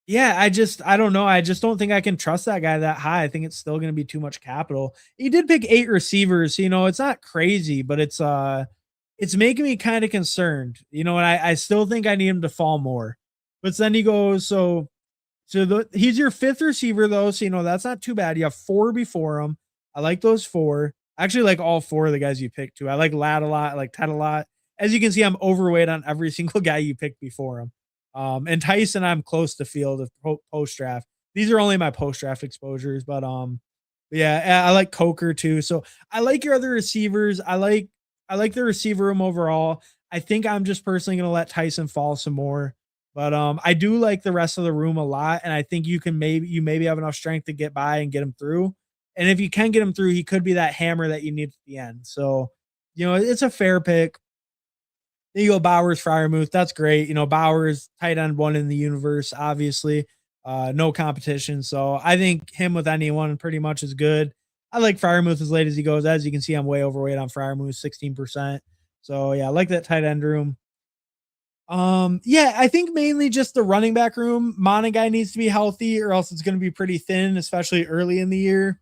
yeah, I don't know. I just don't think I can trust that guy that high. I think it's still going to be too much capital. He did pick 8 receivers, it's not crazy, but it's making me kind of concerned, and I still think I need him to fall more. But then he goes, he's your 5th receiver though, so that's not too bad. You have 4 before him. I like those 4. I actually like all 4 of the guys you picked too. I like Lad a lot. I like Ted a lot. As you can see, I'm overweight on every single guy you picked before him. And Tyson, I'm close to field of post draft. These are only my post draft exposures, but yeah, I like Coker too. So I like your other receivers. I like the receiver room overall. I think I'm just personally going to let Tyson fall some more. But I do like the rest of the room a lot, and I think you maybe have enough strength to get by and get him through. And if you can get him through, he could be that hammer that you need at the end. So, it's a fair pick. Then you go Bowers, Freiermuth. That's great. Bowers, tight end 1 in the universe, obviously. No competition. So I think him with anyone pretty much is good. I like Freiermuth as late as he goes. As you can see, I'm way overweight on Freiermuth, 16%. So yeah, I like that tight end room. Yeah, I think mainly just the running back room. Monagai needs to be healthy, or else it's going to be pretty thin, especially early in the year.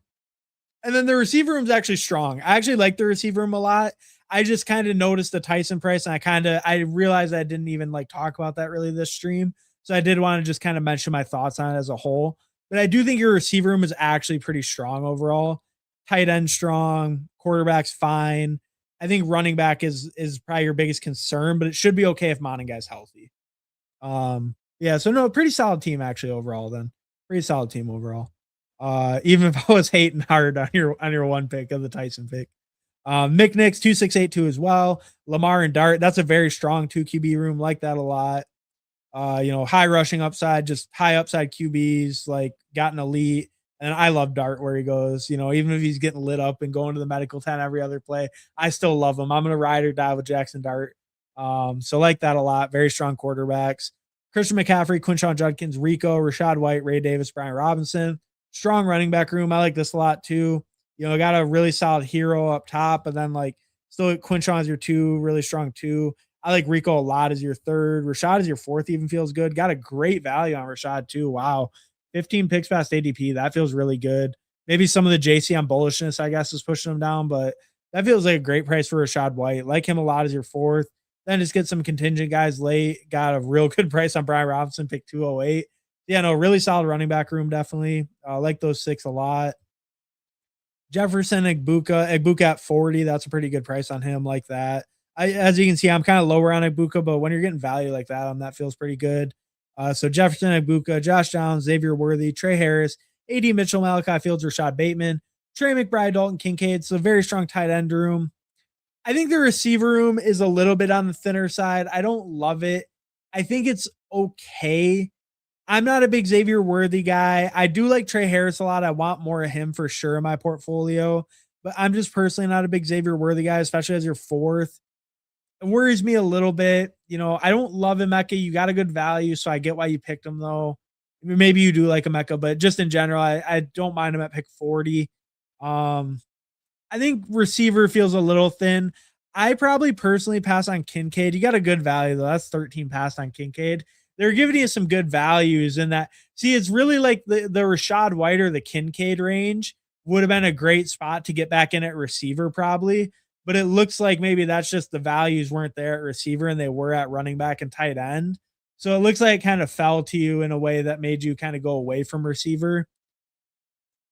And then the receiver room's actually strong. I actually like the receiver room a lot. I just kind of noticed the Tyson price, and I realized I didn't even like talk about that really this stream. So I did want to just kind of mention my thoughts on it as a whole. But I do think your receiver room is actually pretty strong overall. Tight end strong, quarterback's fine. I think running back is probably your biggest concern, but it should be okay if Monagai's healthy. Yeah, so no, pretty solid team actually overall then. Pretty solid team overall. Even if I was hating hard on your one pick of the Tyson pick. Mick Nix 2682 as well. Lamar and Dart. That's a very strong 2 QB room. Like that a lot. High rushing upside, just high upside QBs, like got an elite. And I love Dart where he goes, even if he's getting lit up and going to the medical tent every other play, I still love him. I'm going to ride or die with Jackson Dart. So like that a lot. Very strong quarterbacks. Christian McCaffrey, Quinshon Judkins, Rico, Rashad White, Ray Davis, Brian Robinson. Strong running back room. I like this a lot too. Got a really solid hero up top, but then like still Quinshon is your 2, really strong 2. I like Rico a lot as your 3rd. Rashad is your 4th, even feels good. Got a great value on Rashad too. Wow. 15 picks past ADP. That feels really good. Maybe some of the JCM bullishness, I guess, is pushing him down, but that feels like a great price for Rashad White. Like him a lot as your 4th. Then just get some contingent guys late. Got a real good price on Brian Robinson, pick 208. Yeah, no, really solid running back room, definitely. I like those 6 a lot. Jefferson, Egbuka at 40. That's a pretty good price on him, like that. As you can see, I'm kind of lower on Egbuka, but when you're getting value like that, that feels pretty good. So Jefferson, Egbuka, Josh Downs, Xavier Worthy, Trey Harris, A.D. Mitchell, Malachi Fields, Rashad Bateman, Trey McBride, Dalton Kincaid. So very strong tight end room. I think the receiver room is a little bit on the thinner side. I don't love it. I think it's okay. I'm not a big Xavier Worthy guy. I do like Trey Harris a lot. I want more of him for sure in my portfolio, but I'm just personally not a big Xavier Worthy guy, especially as your 4th. It worries me a little bit. I don't love Emeka. You got a good value, so I get why you picked him though. Maybe you do like Emeka, but just in general, I don't mind him at pick 40. I think receiver feels a little thin. I probably personally pass on Kincaid. You got a good value though. That's 13 passed on Kincaid. They're giving you some good values in that. See, it's really like the Rashad White or the Kincaid range would have been a great spot to get back in at receiver probably. But it looks like maybe that's just the values weren't there at receiver and they were at running back and tight end. So it looks like it kind of fell to you in a way that made you kind of go away from receiver.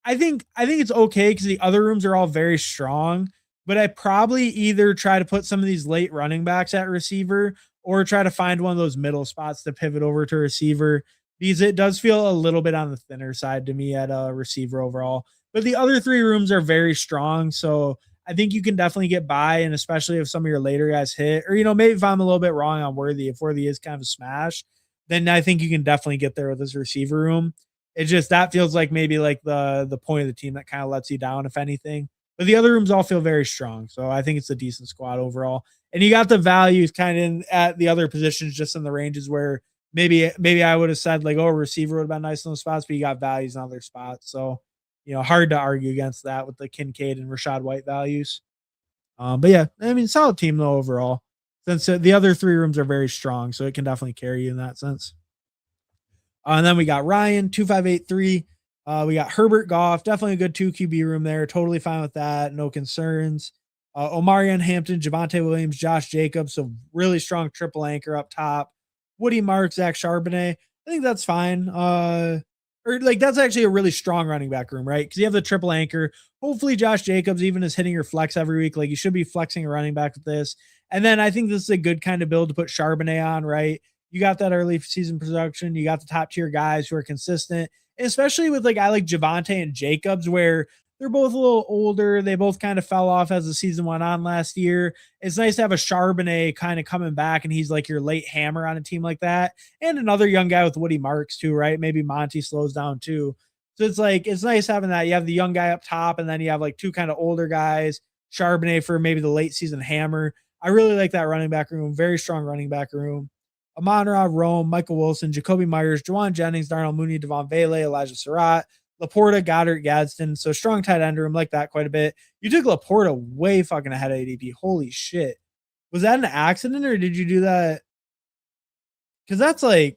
I think it's okay because the other rooms are all very strong, but I probably either try to put some of these late running backs at receiver or try to find one of those middle spots to pivot over to receiver because it does feel a little bit on the thinner side to me at a receiver overall. But the other three rooms are very strong. So I think you can definitely get by. And especially if some of your later guys hit, or, maybe if I'm a little bit wrong on Worthy, if Worthy is kind of a smash, then I think you can definitely get there with this receiver room. It just that feels like maybe like the point of the team that kind of lets you down, if anything. But the other rooms all feel very strong. So I think it's a decent squad overall. And you got the values kind of at the other positions, just in the ranges where maybe I would have said like, oh, receiver would have been nice in those spots, but you got values in other spots. So, hard to argue against that with the Kincaid and Rashad White values. But yeah, I mean, solid team though overall. Since the other three rooms are very strong, so it can definitely carry you in that sense. And then we got Ryan 2583. We got Herbert Goff, definitely a good 2 QB room there. Totally fine with that. No concerns. Omarion Hampton, Javonte Williams, Josh Jacobs. So really strong triple anchor up top. Woody Marks, Zach Charbonnet. I think that's fine. Or like that's actually a really strong running back room, right? Because you have the triple anchor. Hopefully, Josh Jacobs even is hitting your flex every week. Like you should be flexing a running back with this. And then I think this is a good kind of build to put Charbonnet on, right? You got that early season production. You got the top tier guys who are consistent, and especially with like I like Javonte and Jacobs, where they're both a little older. They both kind of fell off as the season went on last year. It's nice to have a Charbonnet kind of coming back, and he's like your late hammer on a team like that. And another young guy with Woody Marks too, right? Maybe Monty slows down too. So it's like it's nice having that. You have the young guy up top, and then you have like two kind of older guys. Charbonnet for maybe the late season hammer. I really like that running back room. Very strong running back room. Amon-Ra, Rome, Michael Wilson, Jacoby Myers, Juwan Jennings, Darnell Mooney, Devon Vele, Elijah Surratt, Laporta, Goddard, Gadsden. So strong tight end room, like that quite a bit. You took Laporta way fucking ahead of ADP. Holy shit. Was that an accident or did you do that? Because that's like,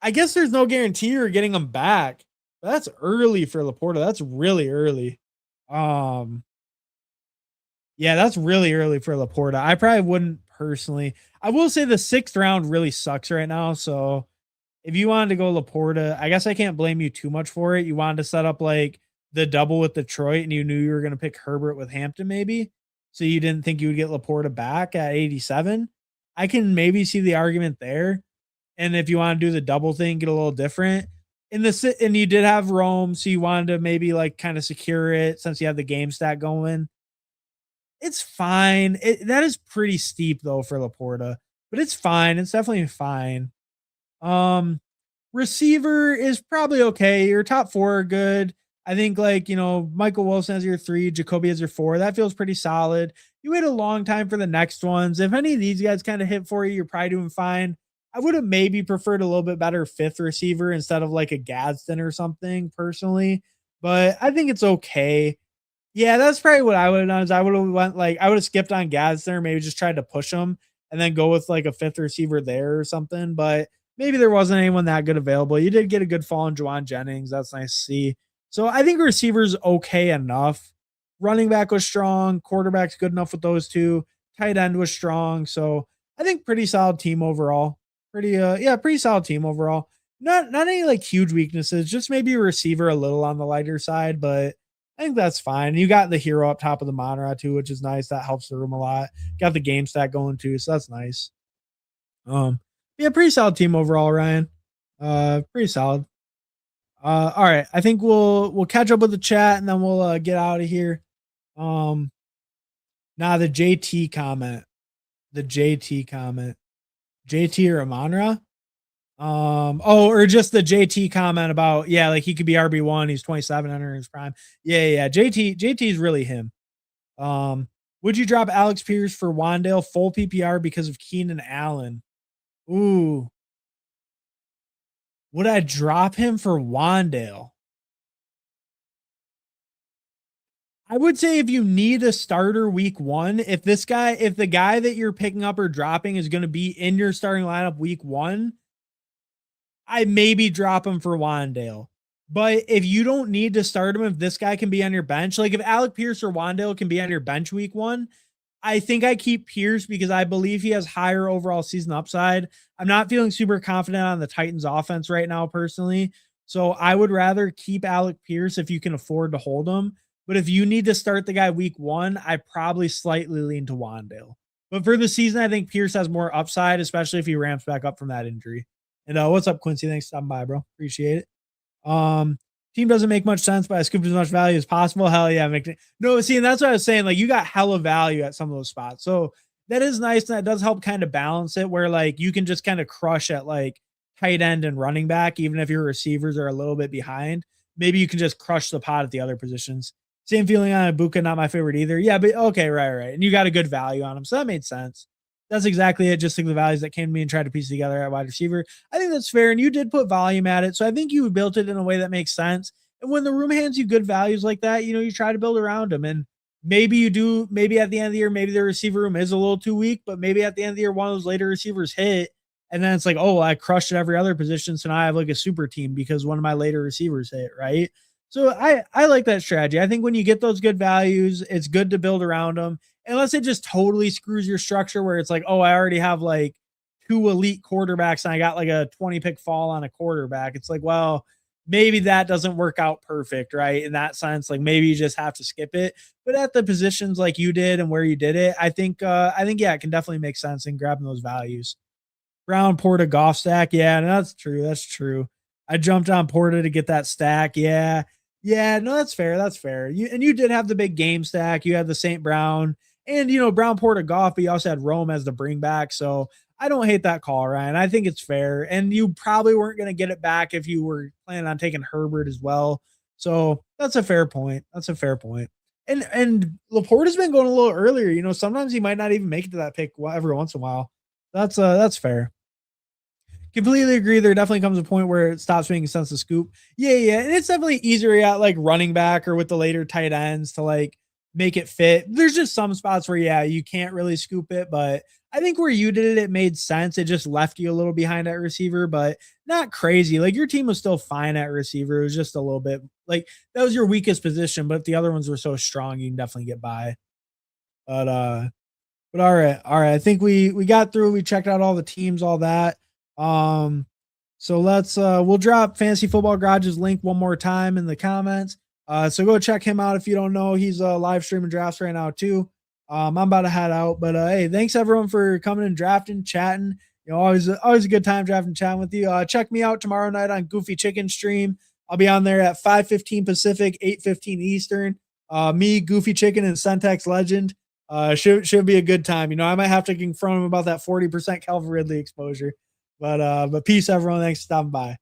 I guess there's no guarantee you're getting him back. But that's early for Laporta. That's really early. Yeah, that's really early for Laporta. I probably wouldn't personally. I will say the 6th round really sucks right now. So if you wanted to go Laporta, I guess I can't blame you too much for it. You wanted to set up like the double with Detroit and you knew you were going to pick Herbert with Hampton maybe. So you didn't think you would get Laporta back at 87. I can maybe see the argument there. And if you want to do the double thing, get a little different. And you did have Rome, so you wanted to maybe like kind of secure it since you have the game stat going. It's fine. That is pretty steep though for Laporta, but it's fine. It's definitely fine. Um, Receiver is probably okay. Your top 4 are good. I think like, Michael Wilson has your 3, Jacoby has your 4. That feels pretty solid. You wait a long time for the next ones. If any of these guys kind of hit for you, you're probably doing fine. I would have maybe preferred a little bit better 5th receiver instead of like a Gadsden or something personally, but I think it's okay. Yeah, that's probably what I would have done is I would have went like I would have skipped on Gadsden or maybe just tried to push him and then go with like a 5th receiver there or something. But maybe there wasn't anyone that good available. You did get a good fall in Juwan Jennings. That's nice to see. So I think receiver's okay enough. Running back was strong. Quarterback's good enough with those two. Tight end was strong. So I think pretty solid team overall. Pretty solid team overall. Not any like huge weaknesses, just maybe a receiver a little on the lighter side, but I think that's fine. You got the hero up top of the Monra too, which is nice. That helps the room a lot. Got the game stat going too, so that's nice. Yeah, pretty solid team overall, Ryan. Pretty solid. All right. I think we'll catch up with the chat and then we'll get out of here. Now the JT comment. The JT comment. JT or Amonra? Or just the JT comment about like he could be RB1, he's 27 under his prime. Yeah. JT is really him. Would you drop Alex Pierce for Wandale full PPR because of Keenan Allen? Ooh. Would I drop him for Wandale? I would say if you need a starter week 1, if the guy that you're picking up or dropping is going to be in your starting lineup week 1, I maybe drop him for Wandale. But if you don't need to start him, if this guy can be on your bench, like if Alec Pierce or Wandale can be on your bench week 1, I think I keep Pierce because I believe he has higher overall season upside. I'm not feeling super confident on the Titans offense right now, personally. So I would rather keep Alec Pierce if you can afford to hold him. But if you need to start the guy week 1, I probably slightly lean to Wandale. But for the season, I think Pierce has more upside, especially if he ramps back up from that injury. And what's up, Quincy? Thanks for stopping by, bro. Appreciate it. Team doesn't make much sense, but I scooped as much value as possible. Hell yeah, no. See, and that's what I was saying. Like, you got hella value at some of those spots, so that is nice. And that does help kind of balance it, where like you can just kind of crush at like tight end and running back, even if your receivers are a little bit behind. Maybe you can just crush the pot at the other positions. Same feeling on Ibuka, not my favorite either. Yeah, but okay, right. And you got a good value on him, so that made sense. That's exactly it. Just like the values that came to me and tried to piece together at wide receiver. I think that's fair. And you did put volume at it. So I think you built it in a way that makes sense. And when the room hands you good values like that, you try to build around them. And maybe you do, maybe at the end of the year, maybe the receiver room is a little too weak, but maybe at the end of the year, one of those later receivers hit. And then it's like, oh, I crushed at every other position. So now I have like a super team because one of my later receivers hit, right? So I like that strategy. I think when you get those good values, it's good to build around them. Unless it just totally screws your structure where it's like, oh, I already have like 2 elite quarterbacks and I got like a 20 pick fall on a quarterback. It's like, well, maybe that doesn't work out perfect, right? In that sense, like maybe you just have to skip it. But at the positions like you did and where you did it, I think yeah, it can definitely make sense in grabbing those values. Brown Porta golf stack. Yeah, no, that's true. That's true. I jumped on Porta to get that stack. Yeah. Yeah, no, that's fair. That's fair. You did have the big game stack. You had the St. Brown and Brown Porta golf, but you also had Rome as the bring back. So I don't hate that call, Ryan. I think it's fair. And you probably weren't going to get it back if you were planning on taking Herbert as well. So that's a fair point. That's a fair point. And Laporte has been going a little earlier. Sometimes he might not even make it to that pick every once in a while. That's fair. Completely agree. There definitely comes a point where it stops making sense to scoop. Yeah. And it's definitely easier at like running back or with the later tight ends to like make it fit. There's just some spots where, yeah, you can't really scoop it. But I think where you did it, it made sense. It just left you a little behind at receiver, but not crazy. Like your team was still fine at receiver. It was just a little bit like that was your weakest position, but the other ones were so strong, you can definitely get by. But all right. I think we got through. We checked out all the teams, all that. So we'll drop Fantasy Football Garage's link one more time in the comments. So go check him out if you don't know. He's live streaming drafts right now too. I'm about to head out, but hey, thanks everyone for coming and drafting, chatting. Always a good time drafting, chatting with you. Check me out tomorrow night on Goofy Chicken stream. I'll be on there at 5:15 Pacific, 8:15 Eastern. Me, Goofy Chicken, and Sentex Legend. Should be a good time. I might have to confront him about that 40% Calvin Ridley exposure. But peace, everyone. Thanks for stopping by.